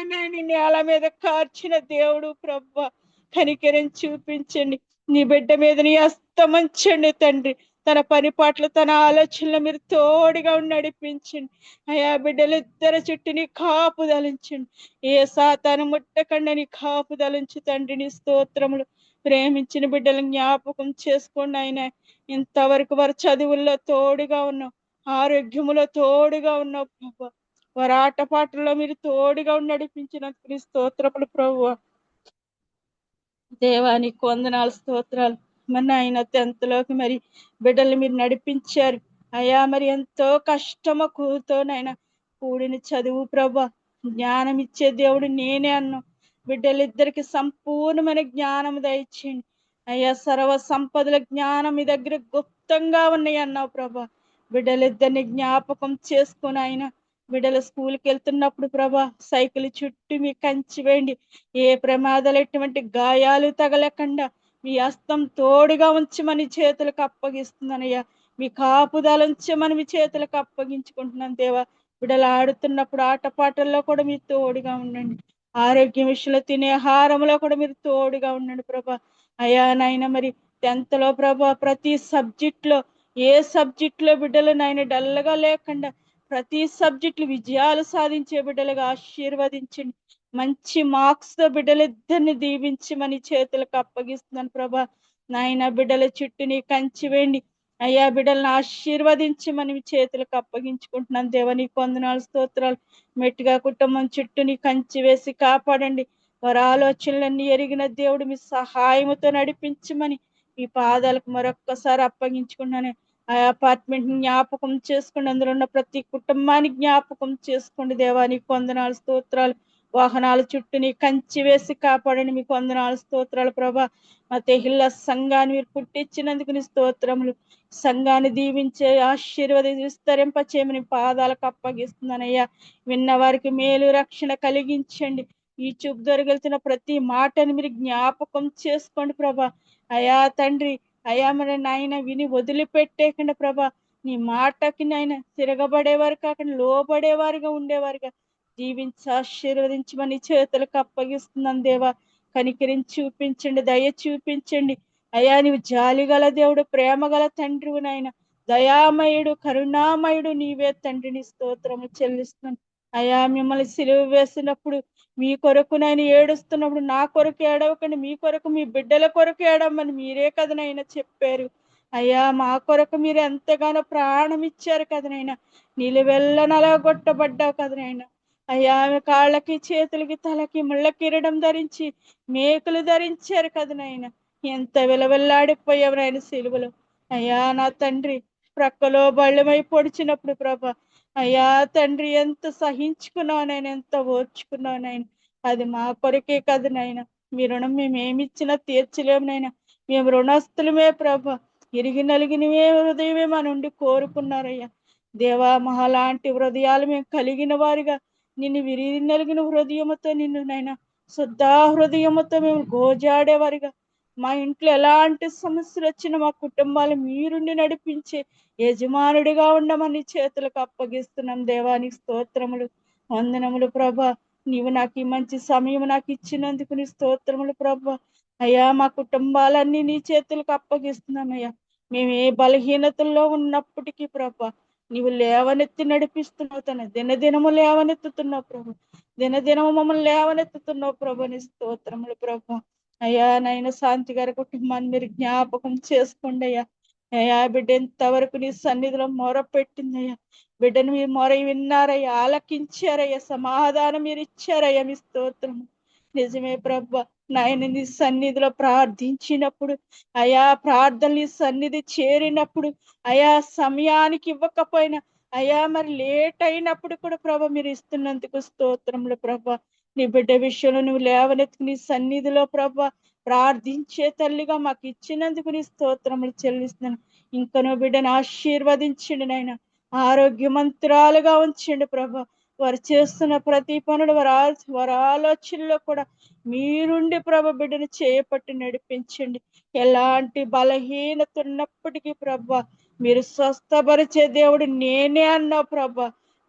నేల మీద కార్చిన దేవుడు ప్రభా. కనికరం చూపించండి, నీ బిడ్డ మీద నీ హస్తమంచండి తండ్రి. తన పని పాటలు, తన ఆలోచనలు మీరు తోడుగా నడిపించండి అయ్యా. బిడ్డలిద్దరి చుట్టూ నీ కాపుదలించండి, ఏ సాతాను ముట్టకుండా నీ కాపుదలించు తండ్రి. నీ స్తోత్రములు. ప్రేమించిన బిడ్డలను జ్ఞాపకం చేసుకోండి ఆయన. ఇంతవరకు వారి చదువుల్లో తోడుగా ఉన్నావు, ఆరోగ్యములో తోడుగా ఉన్నావు ప్రభు. వారి ఆటపాటల్లో మీరు తోడుగా నడిపించినందుకు నీ స్తోత్రములు ప్రభు. దేవానికి వందనాలు, స్తోత్రాలు. మన ఆయన 10th లోకి మరి బిడ్డలు మీరు నడిపించారు అయ్యా. మరి ఎంతో కష్టమ కూతోనైనా కూడిన చదువు ప్రభా. జ్ఞానం ఇచ్చే దేవుడు నేనే అన్నావు. బిడ్డలిద్దరికి సంపూర్ణమైన జ్ఞానం దయచేయండి అయ్యా. సర్వ సంపదల జ్ఞానం మీ దగ్గర గుప్తంగా ఉన్నాయి అన్నావు ప్రభా. బిడ్డలిద్దరిని జ్ఞాపకం చేసుకుని ఆయన బిడ్డలు స్కూల్కి వెళ్తున్నప్పుడు ప్రభా సైకిల్ చుట్టూ మీ కంచి వేయండి. ఏ ప్రమాదాలు, ఎటువంటి గాయాలు తగలకుండా మీ హస్తం తోడుగా ఉంచమని చేతులకు అప్పగిస్తున్నానయ్యా. మీ కాపుదల ఉంచమని మీ చేతులకు అప్పగించుకుంటున్నాను దేవా. బిడ్డలు ఆడుతున్నప్పుడు ఆటపాటల్లో కూడా మీరు తోడుగా ఉండండి. ఆరోగ్యం విషయంలో తినే ఆహారంలో కూడా మీరు తోడుగా ఉండండి ప్రభా. అయ్యా నాయన మరి 10th లో ప్రభా ప్రతి సబ్జెక్ట్ లో, ఏ సబ్జెక్ట్ లో బిడ్డలు నాయన డల్గా లేకుండా ప్రతి సబ్జెక్టులు విజయాలు సాధించే బిడ్డలుగా ఆశీర్వదించండి. మంచి మార్క్స్ తో బిడ్డలిద్దరిని దీవించమని చేతులకు అప్పగిస్తున్నాను ప్రభా. నాయన బిడ్డల చుట్టూ నీ కంచి వేయండి అయ్యా. బిడ్డలను ఆశీర్వదించమని మీ చేతులకు అప్పగించుకుంటున్నాను దేవా. నీ వందనాలు, స్తోత్రాలు. మెట్టుగా కుటుంబం చుట్టూ నీ కంచి వేసి కాపాడండి. వారి ఆలోచనలన్నీ ఎరిగిన దేవుడు మీ సహాయముతో నడిపించమని మీ పాదాలకు మరొక్కసారి అప్పగించుకున్నాను. ఆ అపార్ట్మెంట్ జ్ఞాపకం చేసుకోండి, అందులో ఉన్న ప్రతి కుటుంబాన్ని జ్ఞాపకం చేసుకోండి దేవా. నీకు వందనాలు, స్తోత్రాలు. వాహనాల చుట్టూ నీ కంచి వేసి కాపాడండి. మీకు వందనాలు, స్తోత్రాలు ప్రభా. మా తెహిల్ల సంఘాన్ని మీరు పుట్టించినందుకు నీ స్తోత్రములు. సంఘాన్ని దీవించే విస్తరింపచేయమని పాదాలకు అప్పగిస్తున్నానయ్యా. విన్న వారికి మేలు రక్షణ కలిగించండి. ఈ చూపు దొరకలుతున్న ప్రతి మాటని మీరు జ్ఞాపకం చేసుకోండి ప్రభా. అయా తండ్రి అయా మరి నాయన విని వదిలిపెట్టేకుండా ప్రభా నీ మాటకి నాయన తిరగబడేవారు కాకుండా లోబడేవారుగా ఉండేవారుగా జీవించి ఆశీర్వదించమని చేతులకు అప్పగిస్తున్నాను దేవా. కనికరించి చూపించండి, దయ చూపించండి అయ్యా. నీవు జాలి గల దేవుడు, ప్రేమ గల తండ్రివు నాయన. దయామయుడు, కరుణామయుడు నీవే తండ్రిని స్తోత్రము చెల్లిస్తున్నాను అయ్యా. మిమ్మల్ని సిలువ వేసినప్పుడు మీ కొరకు నేను ఏడుస్తున్నప్పుడు నా కొరకు ఏడవకండి, మీ కొరకు మీ బిడ్డల కొరకు ఏడవమని మీరే కదనైనా చెప్పారు అయ్యా. మా కొరకు మీరు ఎంతగానో ప్రాణం ఇచ్చారు కదనైనా. నిలువెల్ల నలగొట్టబడ్డావు కదనైనా అయ్యా. ఆమె కాళ్ళకి, చేతులకి, తలకి ముళ్ళ కిరీటం ధరించి మేకులు ధరించారు కదనైనా. ఎంత విలవెల్లాడిపోయావు నాయన సిలువలో అయ్యా. నా తండ్రి ప్రక్కలో బళ్ళమై పొడిచినప్పుడు ప్రభా అయ్యా తండ్రి ఎంత సహించుకున్నావు నాయన, ఎంత ఓర్చుకున్నావు నాయన. అది మా కొరకే కదా నాయన. మీ రుణం మేమేమిచ్చినా తీర్చలేము నాయన. మేము రుణస్తులమే ప్రభా. ఇరిగి నలిగినవే హృదయమే మా నుండి కోరుకున్నారయ్యా దేవా. మహాలాంటి హృదయాలు మేము కలిగిన వారిగా నిన్ను విరిగి నలిగిన హృదయముతో నిన్ను నాయన శుద్ధ హృదయముతో మేము గోజాడేవారిగా, మా ఇంట్లో ఎలాంటి సమస్యలు వచ్చినా మా కుటుంబాలు మీరుండి నడిపించే యజమానుడిగా ఉండమని చేతులకు అప్పగిస్తున్నాం దేవానికి స్తోత్రములు, వందనములు ప్రభా. నీవు నాకు ఈ మంచి సమయం నాకు ఇచ్చినందుకు నీ స్తోత్రములు ప్రభా. అయ్యా మా కుటుంబాలన్నీ నీ చేతులకు అప్పగిస్తున్నాం అయ్యా. మేము ఏ బలహీనతల్లో ఉన్నప్పటికీ ప్రభా నీవు లేవనెత్తి నడిపిస్తున్నావు, తన దినదినము లేవనెత్తుతున్నావు ప్రభు. దినదినము మమ్మల్ని లేవనెత్తుతున్నావు ప్రభు. నీ స్తోత్రములు ప్రభు. అయ్యా నాయన శాంతి గారి కుటుంబాన్ని మీరు జ్ఞాపకం చేసుకోండి అయ్యా. అయ్యా బిడ్డ ఎంతవరకు నీ సన్నిధిలో మొర పెట్టిందయ్యా. బిడ్డను మీ మొర విన్నారయ్యా, ఆలకించారయ్యా, సమాధానం మీరు ఇచ్చారయ్యా. మీ స్తోత్రము. నిజమే ప్రభు. నాయన నీ సన్నిధిలో ప్రార్థించినప్పుడు అయా, ప్రార్థన నీ సన్నిధి చేరినప్పుడు అయా, సమయానికి ఇవ్వకపోయినా అయా, మరి లేట్ అయినప్పుడు కూడా ప్రభ మీరు ఇస్తున్నందుకు స్తోత్రములు ప్రభ. నీ బిడ్డ విషయంలో నువ్వు లేవనెత్తుకు నీ సన్నిధిలో ప్రభ ప్రార్థించే తల్లిగా మాకు ఇచ్చినందుకు నీ స్తోత్రములు చెల్లిస్తున్నాను. ఇంకా నువ్వు బిడ్డను ఆశీర్వదించండి నాయన, ఆరోగ్యమంతురాలుగా ఉంచండి ప్రభ. వారు చేస్తున్న ప్రతి పనులు వారి ఆలోచనలో కూడా మీరుండి ప్రభ బిడ్డను చేపట్టి నడిపించండి. ఎలాంటి బలహీనత ఉన్నప్పటికీ ప్రభ మీరు స్వస్థపరిచే దేవుడు నేనే అన్నావు ప్రభ.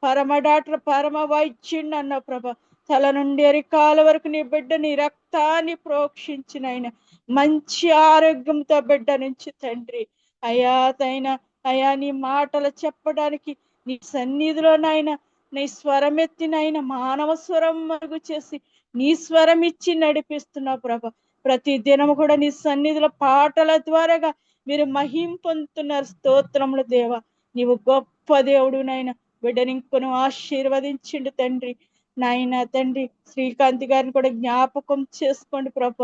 పరమ డాక్టర్, పరమ వైద్యుడిని అన్నావు ప్రభ. తల నుండి అరికాల వరకు నీ బిడ్డ నీ రక్తాన్ని ప్రోక్షించిన ఆయన మంచి ఆరోగ్యంతో బిడ్డ నుంచి తండ్రి అయా తైనా అయా నీ మాటలు చెప్పడానికి నీ సన్నిధిలోనైనా నీ స్వరం ఎత్తినైనా మానవ స్వరం మరుగు చేసి నీ స్వరం ఇచ్చి నడిపిస్తున్నావు ప్రభ. ప్రతి దినము కూడా నీ సన్నిధిలో పాటల ద్వారాగా మీరు మహిం పొందుతున్నారు. స్తోత్రములు దేవ. నీవు గొప్ప దేవుడు నాయన. బిడ్డని ఇంకొను ఆశీర్వదించండి తండ్రి. నాయన తండ్రి శ్రీకాంత్ గారిని కూడా జ్ఞాపకం చేసుకోండి ప్రభ.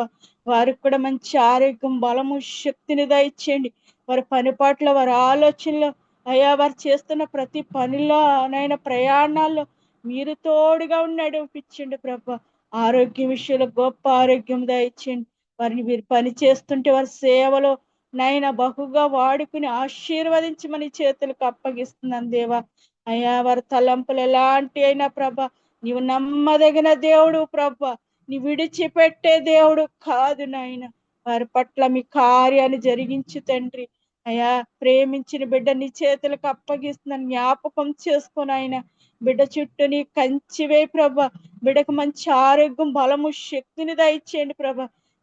వారికి కూడా మంచి ఆరోగ్యం, బలము, శక్తిని దయచేయండి. వారి పనిపాట్ల, వారి ఆలోచనలో అయ్యా, వారు చేస్తున్న ప్రతి పనిలో నాయన ప్రయాణాల్లో మీరు తోడుగా ఉండి నడిపించండి ప్రభ. ఆరోగ్య విషయంలో గొప్ప ఆరోగ్యం దయచేయండి. వారిని మీరు పని చేస్తుంటే వారి సేవలో నైనా బహుగా వాడుకుని ఆశీర్వదించమని చేతులకు అప్పగిస్తున్నాను దేవా. అయ్యా, వారి తలంపులు ఎలాంటి అయినా ప్రభ నీవు నమ్మదగిన దేవుడు ప్రభ. నీ విడిచిపెట్టే దేవుడు కాదు నాయన. వారి పట్ల మీ కార్యాన్ని జరిగించు తండ్రి. అయ్యా, ప్రేమించిన బిడ్డ నీ చేతులకు అప్పగిస్తున్నాను. జ్ఞాపకం చేసుకుని ఆయన బిడ్డ చుట్టూ నీ కంచివే ప్రభ. బిడ్డకు మంచి ఆరోగ్యం, బలము, శక్తిని దయచేయండి ప్రభ.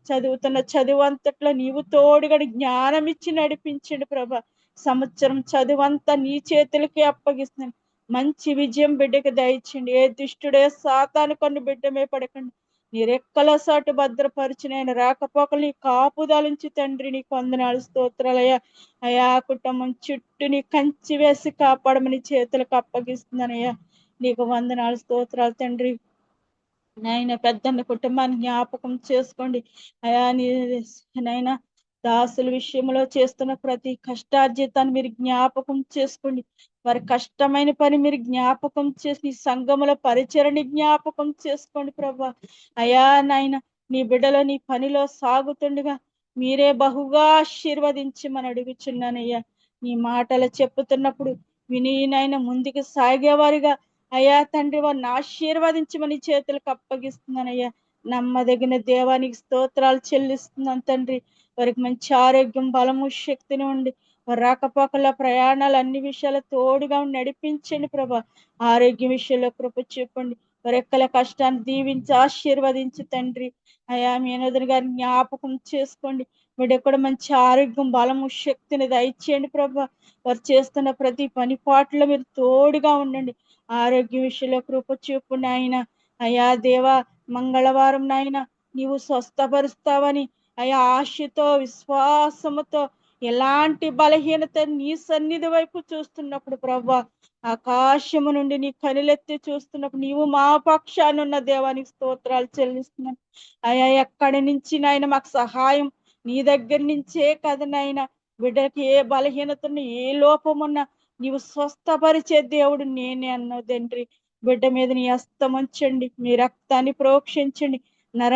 చదువుతున్న చదువు అంతట్లో నీవు తోడుగా జ్ఞానం ఇచ్చి నడిపించండి ప్రభ. సంవత్సరం చదువంతా నీ చేతులకే అప్పగిస్తున్నాను. మంచి విజయం బిడ్డకి దయచేయండి. ఏ దుష్టుడే సాతాను కొన్ని బిడ్డమే పడకండి. నీ రెక్కల సాటు భద్రపరిచిన ఆయన రాకపోకలు నీ కాపుదాలించి తండ్రి నీకు వందనాలు, స్తోత్రాలయ్యా. అయా కుటుంబం చుట్టూ నీ కంచి వేసి కాపాడమని చేతులకు అప్పగిస్తున్నానయ్యా. నీకు వందనాలు, స్తోత్రాలు తండ్రి. నాయన పెద్దన్న కుటుంబాన్ని జ్ఞాపకం చేసుకోండి అయా. నైనా దాసుల విషయంలో చేస్తున్న ప్రతి కష్టార్జితాన్ని మీరు జ్ఞాపకం చేసుకోండి. వారి కష్టమైన పని మీరు జ్ఞాపకం చేసి నీ సంఘముల పరిచరణని జ్ఞాపకం చేసుకోండి ప్రభా. అయా నాయన నీ బిడ్డలో నీ పనిలో సాగుతుండగా మీరే బహుగా ఆశీర్వదించమని అడుగుచున్నానయ్యా. నీ మాటలు చెప్పుతున్నప్పుడు విని నాయన ముందుకు సాగేవారిగా అయ్యా తండ్రి వారిని ఆశీర్వదించమని చేతులకు అప్పగిస్తున్నానయ్యా. నమ్మదగిన దేవానికి స్తోత్రాలు చెల్లిస్తున్నాను తండ్రి. వారికి మంచి ఆరోగ్యం, బలము, శక్తిని ఉండి వారి రాకపోకల ప్రయాణాలు అన్ని విషయాల తోడుగా నడిపించండి ప్రభా. ఆరోగ్య విషయంలో కృప చూపండి. వారి ఎక్కల కష్టాన్ని దీవించి ఆశీర్వదించి తండ్రి. అయా మీనోదరి గారిని జ్ఞాపకం చేసుకోండి. వీడు కూడా మంచి ఆరోగ్యం, బలము, శక్తిని దయచేయండి ప్రభా. వారు చేస్తున్న ప్రతి పని పాటలో మీరు తోడుగా ఉండండి. ఆరోగ్య విషయంలో కృప చూపు నాయన. అయా దేవా, మంగళవారం నాయన నీవు స్వస్థపరుస్తావని అయా ఆశతో, విశ్వాసముతో ఎలాంటి బలహీనత నీ సన్నిధి వైపు చూస్తున్నప్పుడు ప్రభా, ఆకాశము నుండి నీ కనులెత్తి చూస్తున్నప్పుడు నీవు మా పక్షానున్న దేవానికి స్తోత్రాలు చెల్లిస్తున్నాను. అయా ఎక్కడి నుంచి నాయన మాకు సహాయం నీ దగ్గర నుంచే కదా నాయన. బిడ్డకి ఏ బలహీనత ఉన్నా, ఏ లోపమున్నా నీవు స్వస్థపరిచే దేవుడు నేనే అన్నావు తండ్రి. బిడ్డ మీద నీ హస్తం ఉంచండి. మీ రక్తాన్ని ప్రోక్షించండి.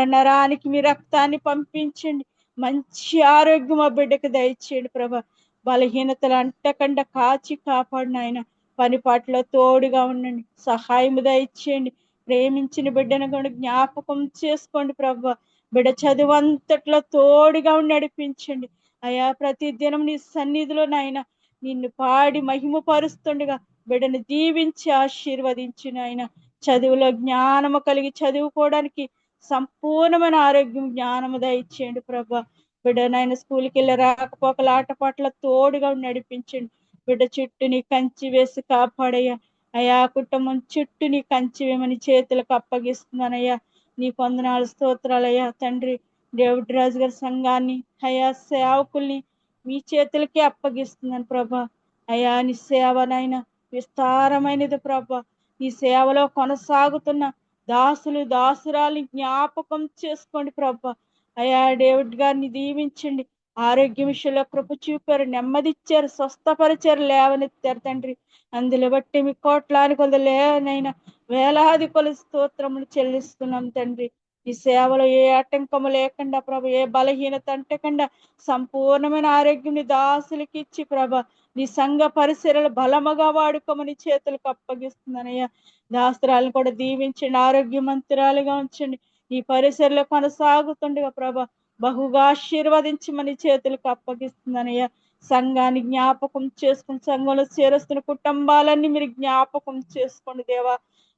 నరానికి మీ రక్తాన్ని పంపించండి. మంచి ఆరోగ్యం ఆ బిడ్డకు దయచేయండి ప్రభా. బలహీనతలు అంటకుండా కాచి కాపాడిన ఆయన పనిపాట్లో తోడుగా ఉండండి. సహాయం దయచేయండి. ప్రేమించిన బిడ్డను కూడా జ్ఞాపకం చేసుకోండి ప్రభా. బిడ్డ చదువంతట్లో తోడుగా ఉండి నడిపించండి అయా. ప్రతి దినం నీ సన్నిధిలో నాయన నిన్ను పాడి మహిమ పరుస్తుండగా బిడ్డను దీవించి ఆశీర్వదించిన ఆయన. చదువులో జ్ఞానము కలిగి చదువుకోవడానికి సంపూర్ణమైన ఆరోగ్యం, జ్ఞానము దయచేయండి ప్రభా. బిడ్డ నాయన స్కూల్కి వెళ్ళి రాకపోకల ఆటపాట్ల తోడుగా నడిపించండి. బిడ్డ చుట్టూ నీ కంచి వేసి కాపాడయ్యా. అయా కుటుంబం చుట్టూ నీ కంచి వేమని చేతులకు అప్పగిస్తున్నానయ్యా. నీ వందనాలు స్తోత్రాలయ్యా తండ్రి. డేవిడ్ రాజు గారి సంఘాన్ని అయా సేవకుల్ని మీ చేతులకే అప్పగిస్తున్నాను ప్రభా. అయా నీ సేవనైనా విస్తారమైనది ప్రభా. ఈ సేవలో కొనసాగుతున్న దాసులు దాసురాలి జ్ఞాపకం చేసుకోండి ప్రభా. అయా డేవిడ్ గారిని దీవించండి. ఆరోగ్య విషయంలో కృప చూపారు, నెమ్మదిచ్చారు, స్వస్థపరిచారు, లేవనెత్తారు తండ్రి. అందులో బట్టి మీ కోట్లాది కొలది లేనైనా వేలాది కొలది స్తోత్రములు చెల్లిస్తున్నాం తండ్రి. ఈ సేవలో ఏ ఆటంకము లేకుండా ప్రభ, ఏ బలహీనత అంటకుండా సంపూర్ణమైన ఆరోగ్యం దాసులకి ఇచ్చి ప్రభ నీ సంఘ పరిసరాలు బలముగా వాడుకోమని చేతులకు అప్పగిస్తున్నానయ్యా. దాస్త్రాలను కూడా దీవించండి, ఆరోగ్యమంతురాలుగా ఉంచండి. ఈ పరిసరలో కొనసాగుతుండగా ప్రభ బహుగా ఆశీర్వదించమని చేతులకు అప్పగిస్తున్నానయ్యా. సంఘాన్ని జ్ఞాపకం చేసుకుని సంఘంలో చేరుస్తున్న కుటుంబాలన్నీ మీరు జ్ఞాపకం చేసుకోండి దేవా.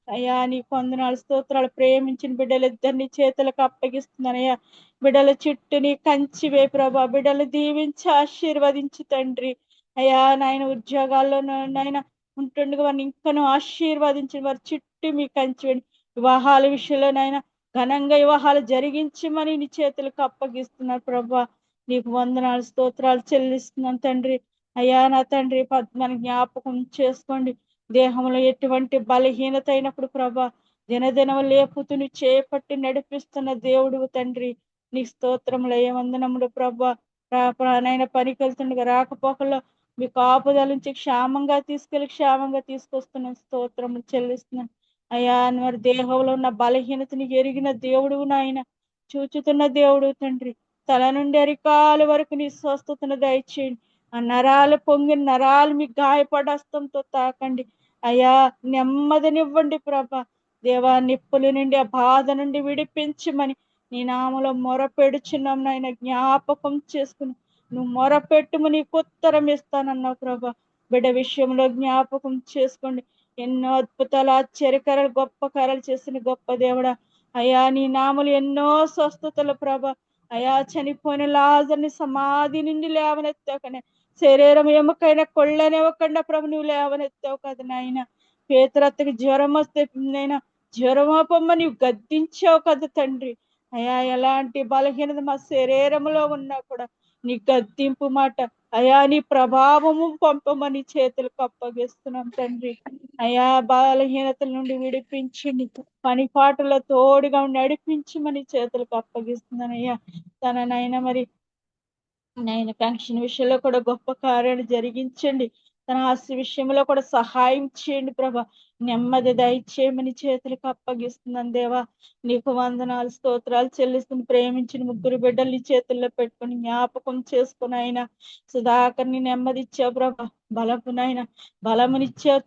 అయ్యా నీ వందనాలు స్తోత్రాలు. ప్రేమించిన బిడ్డలిద్దరిని చేతులకు అప్పగిస్తున్నానయ్యా. బిడ్డల చుట్టూ నీ కంచి వే ప్రభా. బిడ్డలు దీవించి ఆశీర్వదించి తండ్రి. అయ్యా నాయన ఉద్యోగాల్లో నాయన ఉంటుండగా వారిని ఇంకనూ ఆశీర్వదించి వారి చుట్టూ మీ కంచి వేయండి. వివాహాల విషయంలో నాయన ఘనంగా వివాహాలు జరిగించమని నీ చేతులకు అప్పగిస్తున్నారు ప్రభా. నీకు వందనాలు స్తోత్రాలు చెల్లిస్తున్నాను తండ్రి. అయ్యా నా తండ్రి పద్మని జ్ఞాపకం చేసుకోండి. దేహంలో ఎటువంటి బలహీనత అయినప్పుడు ప్రభా దినదినం లేపుతుని చేపట్టి నడిపిస్తున్న దేవుడు తండ్రి. నీ స్తోత్రములు వందనములు ప్రభా. నాయన పనికి వెళ్తుండగా రాకపోకల్లో మీ కాపుదల నుంచి క్షేమంగా తీసుకొస్తున్న స్తోత్రములు చెల్లిస్తున్నాను. అయ్యా మరి దేహంలో ఉన్న బలహీనతని ఎరిగిన దేవుడు నాయన, చూచుతున్న దేవుడు తండ్రి. తల నుండి అరికాలు వరకు నీ స్వస్థతను దయచేయండి. ఆ నరాలు పొంగిన నరాలు మీ గాయపడస్తంతో తాకండి. అయ్యా నెమ్మదినివ్వండి ప్రభా. దేవా నిప్పుల నుండి ఆ బాధ నుండి విడిపించమని నీ నామలో మొరపెడుచున్నాం నాయన. జ్ఞాపకం చేసుకుని నువ్వు మొరపెట్టుము నీకు ఉత్తరం ఇస్తానన్నావు ప్రభా. బిడ్డ విషయంలో జ్ఞాపకం చేసుకోండి. ఎన్నో అద్భుతాలు ఆశ్చర్యకరాలు గొప్ప కార్యాలు చేసిన గొప్ప దేవుడా. అయా నీ నామలు ఎన్నో స్వస్థతలు ప్రభ. అయా చనిపోయిన లాజర్ని సమాధి నుండి లేవనెత్తావు కానీ శరీరం ఎముకైనా కొళ్ళనివ్వకుండా ప్రభు నువ్వు లేవనెత్తావు కదా నాయన. పేతురత్తకి జ్వరం వస్తే నైనా జ్వరమా పొమ్మ నీవు గద్దించావు కదా తండ్రి. అయా ఎలాంటి బలహీనత మా శరీరంలో ఉన్నా కూడా నీ గద్దింపు మాట అయా నీ ప్రభావము పంపమని చేతులకు అప్పగిస్తున్నాం తండ్రి. అయా బలహీనతల నుండి విడిపించండి, పనిపాటులో తోడుగా నడిపించమని చేతులకు అప్పగిస్తున్నాను అయ్యా. తననైనా మరి నైనా పెన్షన్ విషయంలో కూడా గొప్ప కార్యాలు జరిగించండి. తన ఆస్తి విషయంలో కూడా సహాయం చేయండి ప్రభా. నెమ్మది దయచేయమని చేతులకు అప్పగిస్తున్నాను దేవా. నీకు వందనాలు స్తోత్రాలు చెల్లిస్తున్న ప్రేమించిన ముగ్గురు బిడ్డల్ని చేతుల్లో పెట్టుకుని జ్ఞాపకం చేసుకుని ఆయన సుధాకర్ని నెమ్మదిచ్చావు ప్రభా. బలమునైనా బలమునిచ్చావు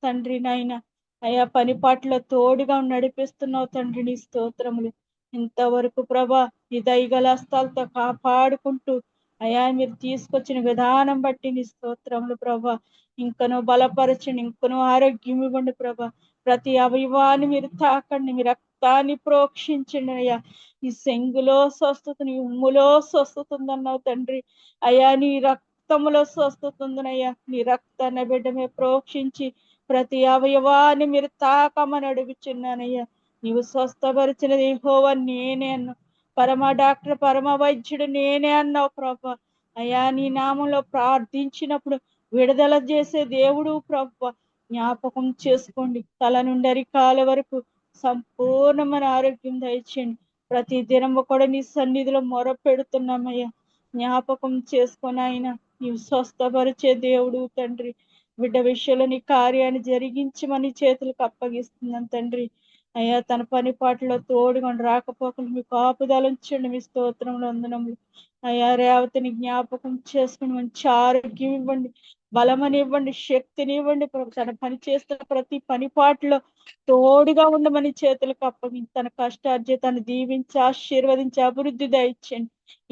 తండ్రి నాయన. అయా పనిపాట్లో తోడుగా నడిపిస్తున్నావు తండ్రి. నీ స్తోత్రములు ఇంతవరకు ప్రభా ఈ దయగల హస్తాలతో కాపాడుకుంటూ అయా మీరు తీసుకొచ్చిన విధానం బట్టి నీ స్తోత్రములు ప్రభా. ఇంకనూ బలపరచండి, ఇంకనూ ఆరోగ్యం ఇవ్వండి ప్రభా. ప్రతి అవయవాన్ని మీరు తాకండి, మీ రక్తాన్ని ప్రోక్షించండి అయ్యా. నీ సెంగులో స్వస్థత, నీ ఉమ్ములో స్వస్థత ఉందన్నావు తండ్రి. అయ్యా నీ రక్తములో స్వస్థత ఉందనయ్యా. నీ రక్తాన్ని బిడ్డమే ప్రోక్షించి ప్రతి అవయవాన్ని మీరు తాకమని అడుగుచున్నానయ్యా. నీవు స్వస్థపరిచినది యెహోవా నేనే అన్నావు. పరమ డాక్టర్ పరమ వైద్యుడు నేనే అన్నావు ప్రభా. అయ్యా నీ నామంలో ప్రార్థించినప్పుడు విడుదల చేసే దేవుడు ప్రభా. జ్ఞాపకం చేసుకోండి. తల నుండి అరికాల వరకు సంపూర్ణమైన ఆరోగ్యం దయచేయండి. ప్రతి దినము కూడా నీ సన్నిధిలో మొర పెడుతున్నామయ్యా. జ్ఞాపకం చేసుకొని ఆయన నీవు స్వస్థపరిచే దేవుడు తండ్రి. బిడ్డ విషయంలో నీ కార్యాన్ని జరిగించమని చేతులకు అప్పగిస్తున్నాను తండ్రి. అయ్యా తన పని పాటలో తోడుగా రాకపోకలు మీ కాపుదల ఉంచండి. మీ స్తోత్రంలో వందనములు. అయ్యా రేవతిని జ్ఞాపకం చేసుకుని మంచి ఆరోగ్యం ఇవ్వండి, బలమని ఇవ్వండి, శక్తిని ఇవ్వండి. తన పని చేస్తున్న ప్రతి పని పాటలో తోడుగా ఉండమని చేతులకు అప్పగించి తన కష్టార్జితాన్ని దీవించి ఆశీర్వదించి అభివృద్ధి దయచేయండి.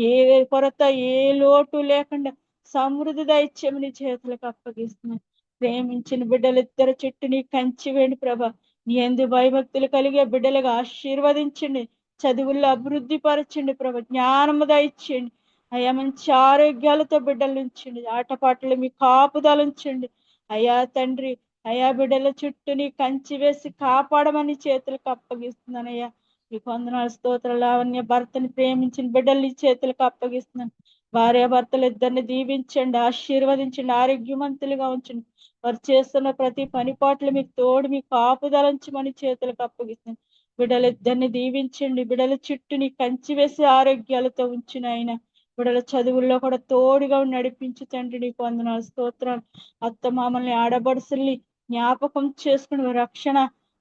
ఏ కొరత ఏ లోటు లేకుండా సమృద్ధి దయచేయమని చేతులకు అప్పగిస్తున్నాను. ప్రేమించిన బిడ్డలు ఇద్దరు చుట్టూ నీ కంచి వేయండి ప్రభా. నీ యందు భయభక్తులు కలిగే బిడ్డలుగా ఆశీర్వదించండి. చదువుల్లో అభివృద్ధి పరచండి ప్రభా. జ్ఞానము దయచేయండి అయ్యా మంచి ఆరోగ్యాలతో బిడ్డలు ఉంచండి, ఆటపాటలు మీ కాపుదలు ఉంచండి అయ్యా తండ్రి. అయ్యా బిడ్డల చుట్టూ నీ కంచి వేసి కాపాడమని చేతులకు అప్పగిస్తున్నానయ్యా. మీకు వందనాలు స్తోత్రాలు. లావణ్య భర్తని ప్రేమించిన బిడ్డలు నీ చేతులకు అప్పగిస్తున్నాను. భార్యాభర్తలు ఇద్దరిని దీవించండి, ఆశీర్వదించండి, ఆరోగ్యవంతులుగా ఉంచండి. వారు చేస్తున్న ప్రతి పని పాటలు మీకు తోడు మీ కాపుదలంచమని చేతులకు అప్పగిస్తున్నాను. బిడ్డలు ఇద్దరిని దీవించండి, బిడ్డల చుట్టూ నీ కంచి వేసి ఆరోగ్యాలతో ఉంచిన ఆయన. బిడ్డల చదువుల్లో కూడా తోడుగా నడిపించు తండ్రి. నీకు వందనాలు స్తోత్రాలు. అత్త మామల్ని ఆడబడుసుల్ని జ్ఞాపకం చేసుకుని రక్షణ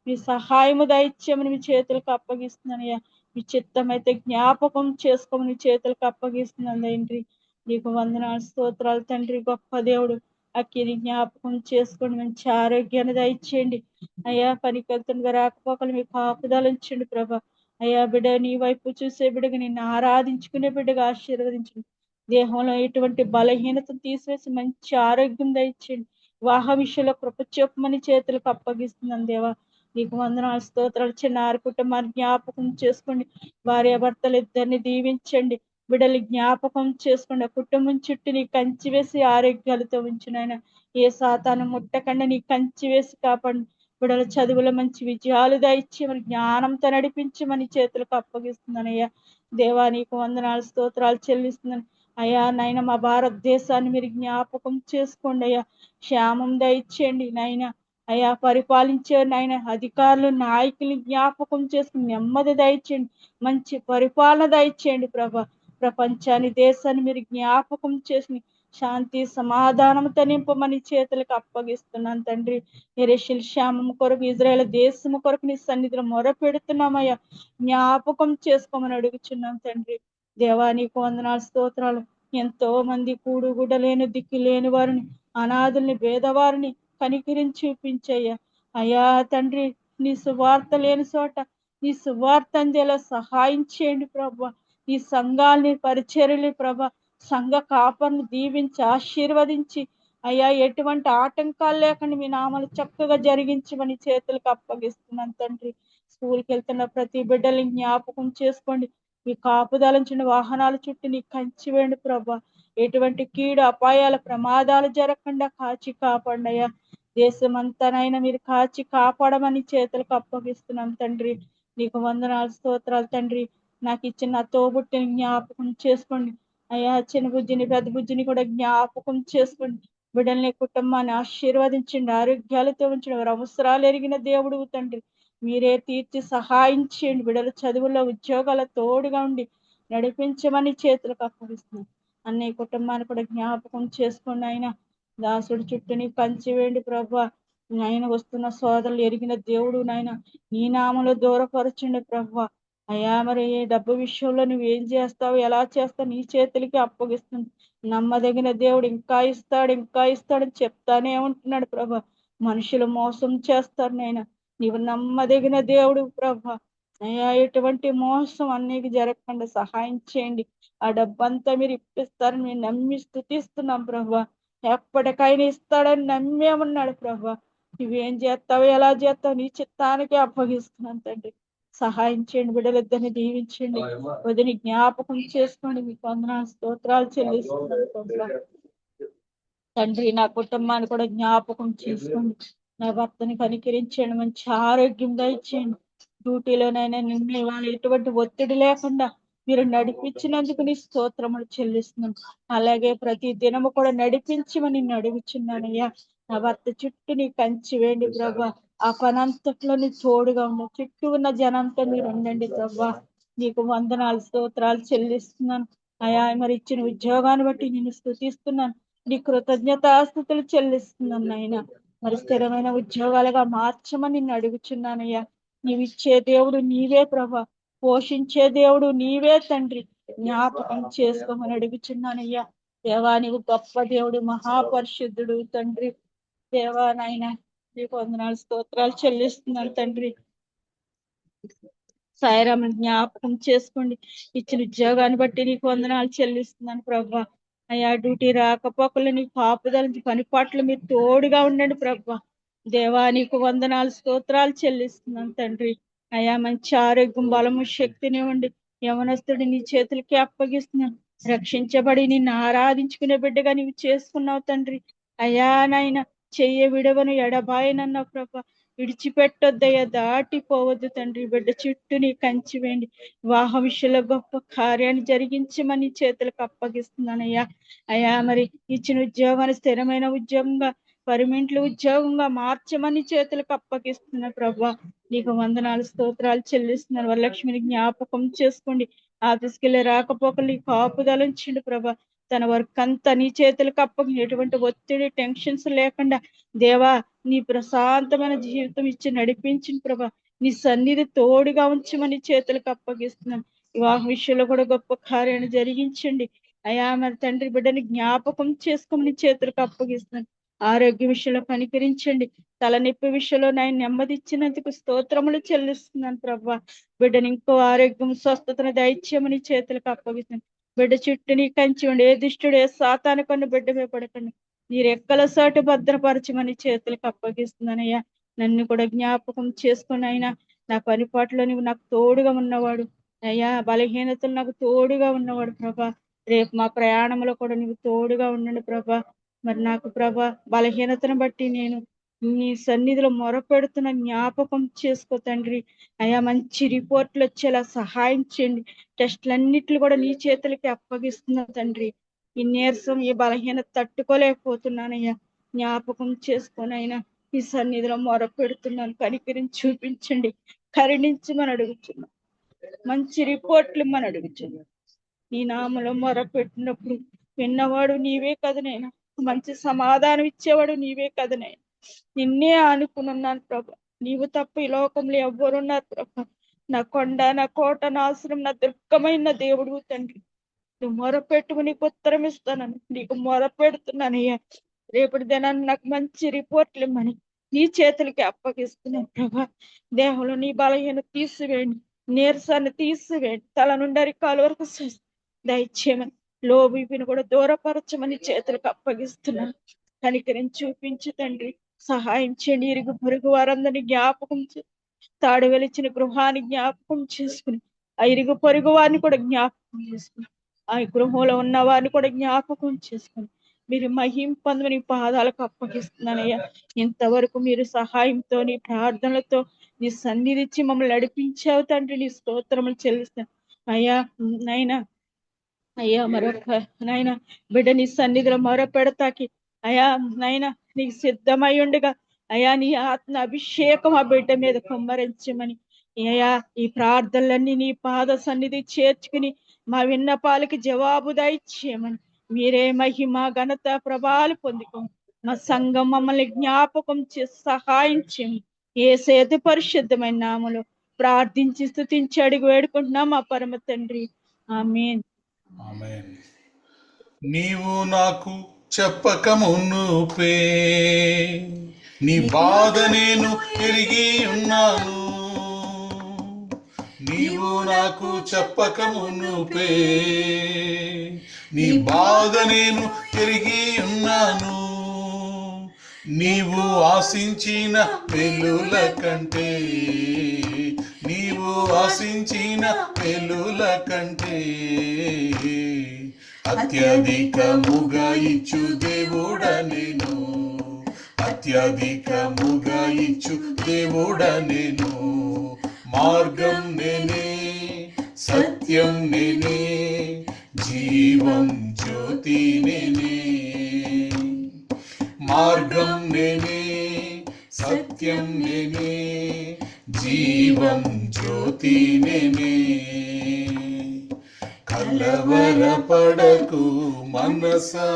మీ సహాయము దయచేయమని మీ చేతులకు అప్పగిస్తున్నానయ్యా. మీ చిత్తమైతే జ్ఞాపకం చేసుకోమని మీ చేతులకు అప్పగిస్తున్నాను తండ్రి. నీకు వందనాలు స్తోత్రాలు తండ్రి. గొప్ప దేవుడు అక్కిని జ్ఞాపకం చేసుకొని మంచి ఆరోగ్యాన్ని దయచేయండి అయ్యా. పనికెళ్తుండగా రాకపోకలు మీ కాపుదలు ఉంచండి ప్రభా. అయ్యా బిడ్డ నీ వైపు చూసే బిడ్డగా నిన్ను ఆరాధించుకునే బిడ్డగా ఆశీర్వదించండి. దేహంలో ఎటువంటి బలహీనతను తీసివేసి మంచి ఆరోగ్యం దయచేయండి. వివాహ విషయంలో కృప చూపమని చేతులకు అప్పగిస్తున్నాను దేవా. నీకు వందనాలు స్తోత్రాలు. చిన్నారి కుటుంబాన్ని జ్ఞాపకం చేసుకోండి, భార్యాభర్తలు ఇద్దరిని దీవించండి, బిడ్డలు జ్ఞాపకం చేసుకోండి. కుటుంబం చుట్టూ నీ కంచి వేసి ఆరోగ్యాలతో ఉంచునైనా. ఏ సాతాను ముట్టకుండా నీ కంచి వేసి కాపాడండి. బిడ్డల చదువులో మంచి విజయాలు దయచేయమని జ్ఞానంతో నడిపించమని చేతులకు అప్పగిస్తున్నానయ్యా. దేవా నీకు వందనాలు స్తోత్రాలు చెల్లిస్తున్నాను అయ్యా. నాయన మా భారతదేశాన్ని మీరు జ్ఞాపకం చేసుకోండి అయ్యా. క్షేమం దయచేయండి నాయన. అయ్యా పరిపాలించే నాయన అధికారులు నాయకులు జ్ఞాపకం చేసుకుని నెమ్మది దయచేయండి, మంచి పరిపాలన దయచేయండి ప్రభా. ప్రపంచాన్ని దేశాన్ని మీరు జ్ఞాపకం చేసి శాంతి సమాధానంతో నింపమని చేతులకు అప్పగిస్తున్నాను తండ్రి. యెరూషలేము క్షేమం కొరకు, ఇజ్రాయేల్ దేశము కొరకు నీ సన్నిధిలో మొర పెడుతున్నామయ్యా. జ్ఞాపకం చేసుకోమని అడుగుచున్నాం తండ్రి. దేవా నీకు వందనాలు స్తోత్రాలు. ఎంతో మంది కూడు గుడ్డ లేని దిక్కు లేని వారిని, అనాథుల్ని, పేదవారిని కనికరించి చూపించయ్యా. అయ్యా తండ్రి నీ సువార్త లేని చోట నీ సువార్త అందేలా సహాయం చేయండి ప్రభా. ఈ సంఘాలని పరిచర్యలు ప్రభా, సంఘ కాపర్ని దీవించి ఆశీర్వదించి అయ్యా ఎటువంటి ఆటంకాలు లేకుండా మీ నామలు చక్కగా జరిగించమని చేతులకు అప్పగిస్తున్నాను తండ్రి. స్కూల్కి వెళ్తున్న ప్రతి బిడ్డల్ని జ్ఞాపకం చేసుకోండి. మీ కాపుదలంచిన వాహనాల చుట్టూ నీ కంచి వేయండి ప్రభా. ఎటువంటి కీడు అపాయాల ప్రమాదాలు జరగకుండా కాచి కాపాడయ్యా. దేశమంతానైనా మీరు కాచి కాపాడమని చేతులకు అప్పగిస్తున్నాం తండ్రి. నీకు వందనాలు స్తోత్రాలు తండ్రి. నాకు ఇచ్చిన నా తోబుట్టిని జ్ఞాపకం చేసుకోండి అయ్యా. చిన్న బుజ్జిని పెద్ద బుజ్జిని కూడా జ్ఞాపకం చేసుకోండి. బిడ్డల్ని కుటుంబాన్ని ఆశీర్వదించండి, ఆరోగ్యాలతో ఉంచండి. వారి అవసరాలు ఎరిగిన దేవుడు తండ్రి. మీరే తీర్చి సహాయం చేయండి. బిడ్డల చదువుల్లో ఉద్యోగాల తోడుగా ఉండి నడిపించమని చేతులకు అప్పగిస్తున్నాను. అన్నయ్య కుటుంబాన్ని కూడా జ్ఞాపకం చేసుకోండి ఆయన. దాసుడు చుట్టూని కంచి వేయండి ప్రభా. నాయన వస్తున్న సోదరులు ఎరిగిన దేవుడు నాయన నీ నామలో దూరపరచండి ప్రభా. అయ్యా మరి ఏ డబ్బు విషయంలో నువ్వేం చేస్తావు, ఎలా చేస్తావు నీ చేతులకి అప్పగిస్తుంది. నమ్మదగిన దేవుడు ఇంకా ఇస్తాడు, ఇంకా ఇస్తాడని చెప్తానే ఉంటున్నాడు ప్రభా. మనుషులు మోసం చేస్తారు నాయన, నీవు నమ్మదగిన దేవుడు ప్రభా. అయ్యా ఎటువంటి మోసం అన్నికి జరగకుండా సహాయం చేయండి. ఆ డబ్బంతా మీరు ఇప్పిస్తారని మేము నమ్మి స్తుతిస్తున్నాం ప్రభా. ఎప్పటికైనా ఇస్తాడని నమ్మేమన్నాడు ప్రభా. నువ్వేం చేస్తావు, ఎలా చేస్తావు నీ చిత్తానికి అప్పగిస్తున్నాను తండ్రి. సహాయం చేయండి, బిడ్డలిద్దరిని దీవించండి, వదిని జ్ఞాపకం చేసుకోండి. మీకు వందనాలు స్తోత్రాలు చెల్లిస్తున్నాను ప్రభా. తండ్రి నా కుటుంబాన్ని కూడా జ్ఞాపకం చేసుకోండి. నా భర్తని కనికరించండి, మంచి ఆరోగ్యం దయచేయండి. డ్యూటీలోనైనా నిన్ను వాళ్ళు ఎటువంటి ఒత్తిడి లేకుండా మీరు నడిపించినందుకు నీ స్తోత్రములు చెల్లిస్తున్నాను. అలాగే ప్రతి దినము కూడా నడిపించమని నిన్ను అడుగుచున్నానయ్యా. నా భర్త చుట్టూ నీ కంచి వేయండి ప్రభా. ఆ పనంతట్లో నీ తోడుగా ఉండండి. చుట్టూ ఉన్న జనంతో మీరు ఉండండి ప్రభా. నీకు వందనాలు స్తోత్రాలు చెల్లిస్తున్నాను అయా. మరి ఇచ్చిన ఉద్యోగాన్ని బట్టి నేను స్తుతిస్తున్నాను. నీ కృతజ్ఞతాస్తుతులు చెల్లిస్తున్నాను నాయన. మరి స్థిరమైన ఉద్యోగాలుగా మార్చమని నిన్ను అడుగుచున్నానయ్యా. నీవిచ్చే దేవుడు నీవే ప్రభా, పోషించే దేవుడు నీవే తండ్రి. జ్ఞాపకం చేసుకోమని అడుగుచున్నానయ్యా. దేవా నీవు గొప్ప దేవుడు, మహాపరిశుద్ధుడు తండ్రి. దేవా నాయన నీకు వందనాలు స్తోత్రాలు చెల్లిస్తున్నాను తండ్రి. సాయిరామ్ జ్ఞాపకం చేసుకోండి. ఇచ్చిన ఉద్యోగాన్ని బట్టి నీకు వందనాలు చెల్లిస్తున్నాను ప్రభా. అయ్యా డ్యూటీ రాకపోకలు నీ కాపుదల పనిపాట్లు మీరు తోడుగా ఉండండి ప్రభా. దేవా నీకు వందనాలు స్తోత్రాలు చెల్లిస్తున్నాను తండ్రి. అయ్యా మంచి ఆరోగ్యం, బలము, శక్తిని ఉండి యవనస్తుడి నీ చేతులకి అప్పగిస్తున్నాను. రక్షించబడి నిన్ను ఆరాధించుకునే బిడ్డగా నీవు చేసుకున్నావు తండ్రి. అయ్యా నాయన చెయ్య విడవను ఎడబాయనన్నావు ప్రభా. విడిచిపెట్టొద్దయ్యా, దాటిపోవద్దు తండ్రి. బిడ్డ చుట్టూ నీ కంచి వేయండి. వివాహ విషయంలో గొప్ప కార్యాన్ని జరిగించమని చేతులకు అప్పగిస్తున్నానయ్యా. అయ్యా మరి ఇచ్చిన ఉద్యోగాన్ని స్థిరమైన ఉద్యోగంగా, పర్మనెంట్ ఉద్యోగంగా మార్చమని చేతులకు అప్పగిస్తున్నా ప్రభా. నీకు వందనాలు స్తోత్రాలు చెల్లిస్తున్నాను. వరలక్ష్మిని జ్ఞాపకం చేసుకోండి. ఆఫీస్కి వెళ్ళి రాకపోకలు నీ కాపుదలించండి ప్రభా. తన వర్క్ అంతా నీ చేతులకు అప్పగి, ఎటువంటి ఒత్తిడి టెన్షన్స్ లేకుండా దేవా నీ ప్రశాంతమైన జీవితం ఇచ్చి నడిపించింది ప్రభా. నీ సన్నిధి తోడుగా ఉంచమని చేతులకు అప్పగిస్తున్నాను. వివాహ విషయంలో కూడా గొప్ప కార్యాన్ని జరిగించండి అయా. మరి తండ్రి బిడ్డని జ్ఞాపకం చేసుకోమని చేతులకు అప్పగిస్తున్నాను. ఆరోగ్య విషయంలో కనికరించండి. తలనొప్పి విషయంలో నేను నెమ్మదిచ్చినందుకు స్తోత్రములు చెల్లిస్తున్నాను ప్రభా. బిడ్డని ఇంకో ఆరోగ్యం స్వస్థతను దయచేయమని చేతులకు అప్పగిస్తున్నాను. బిడ్డ చుట్టూ నీ కంచి ఉండి, ఏ దుష్టుడు ఏ సాతాను కన్ను బిడ్డ మీద పడకండి. నీ రెక్కల సాటు భద్రపరచమని చేతులకు అప్పగిస్తున్నానయ్యా. నన్ను కూడా జ్ఞాపకం చేసుకుని అయినా నా పనిపాట్లో నువ్వు నాకు తోడుగా ఉన్నవాడు అయ్యా. బలహీనతలు నాకు తోడుగా ఉన్నవాడు ప్రభా. రేపు మా ప్రయాణంలో కూడా నువ్వు తోడుగా ఉండండి ప్రభా. మరి నాకు ప్రభా బలహీనతను బట్టి నేను నీ సన్నిధిలో మొరపెడుతున్న జ్ఞాపకం చేసుకో తండ్రి. అయ్యా మంచి రిపోర్ట్లు వచ్చేలా సహాయం చేయండి. టెస్టులన్నిట్లు కూడా నీ చేతులకి అప్పగిస్తున్నా తండ్రి. ఈ నీరసం ఈ బలహీనత తట్టుకోలేకపోతున్నానయ్యా. జ్ఞాపకం చేసుకొనైనా ఈ సన్నిధిలో మొరపెడుతున్నాను. కనికరించి చూపించండి, కరుణించమని అడుగుతున్నాను. మంచి రిపోర్ట్లు ఇమ్మని అడుగుతున్నాను. నీ నామలో మొరపెట్టినప్పుడు విన్నవాడు నీవే కదనైనా, మంచి సమాధానం ఇచ్చేవాడు నీవే కదనైనా. నిన్నే ఆనుకున్నాను ప్రభా. నీవు తప్ప ఈ లోకంలో ఎవ్వరున్నారు ప్రభా. నా కొండ, నా కోట, నా ఆశ్రమం, నా దుర్గమైన దేవుడు తండ్రి. నువ్వు మొరపెట్టుకు నీకు ఉత్తరం ఇస్తానని నీకు మొరపెడుతున్నానయ్యా. రేపటి దినాన్ని నాకు మంచి రిపోర్ట్లు ఇమ్మని నీ చేతులకి అప్పగిస్తున్నాను ప్రభా. దేహంలో నీ బలహీనత తీసివేయండి, నీరసాన్ని తీసివేయండి. తల నుండి అరికాల వరకు దయచేయమని, లోబీపిని కూడా దూరపరచమని చేతులకు అప్పగిస్తున్నాను. కనికరించి చూపించు తండ్రి. సహాయం చేయండి. ఇరుగు పొరుగు వారందరినీ జ్ఞాపకం తాడు వెలిచిన గృహాన్ని జ్ఞాపకం చేసుకుని, ఆ ఇరుగు పొరుగు వారిని కూడా జ్ఞాపకం చేసుకుని, ఆ గృహంలో ఉన్న వారిని కూడా జ్ఞాపకం చేసుకుని మీరు మహింపొందని పాదాలకు అప్పగిస్తున్నానయ్యా. ఇంతవరకు మీరు సహాయంతో నీ ప్రార్థనలతో నీ సన్నిధిచ్చి మమ్మల్ని నడిపించావు తండ్రి. నీ స్తోత్రములు చెల్లిస్తాను అయ్యా. నైనా అయ్యా మరొక నాయన బిడ్డ నీ సన్నిధిలో మొరపెడతాకి అయా నైనా నీకు సిద్ధమై ఉండగా అయా నీ ఆత్మ అభిషేకం ఆ బిడ్డ మీద కుమ్మరించమని అయ్యా. ఈ ప్రార్థనలన్నీ నీ పాద సన్నిధి చేర్చుకుని మా విన్నపాలకి జవాబు దయచేయమని మీరే మహిమ ఘనత ప్రభావాలు పొందుకో. మా సంఘం మమ్మల్ని జ్ఞాపకం చేసి సహాయం చేయము. యేసు పరిశుద్ధమైన నామములో ప్రార్థించి స్తుతించి అడిగి వేడుకుంటున్నాం మా పరమ తండ్రి. ఆమేన్. ఆమేన్. నీవు నాకు చెప్పక మునుపే నీ బాధ నేను ఎరిగి ఉన్నాను. నీవు నాకు చెప్పక మునుపే నీ బాధ నేను ఎరిగి ఉన్నాను. నీవు ఆశించిన పెళ్ళుల కంటే, నీవు ఆశించిన పెళ్ళుల కంటే అత్యధికముగా ఇచ్చు దేవుడ నేను, అత్యధికముగా ఇచ్చు దేవుడ నేను. మార్గం నేనే, సత్యం నేనే, జీవం జ్యోతి నేనే. మార్గం నేనే, సత్యం నేనే, జీవం జ్యోతి నేనే. కలవరపడకు మనసా,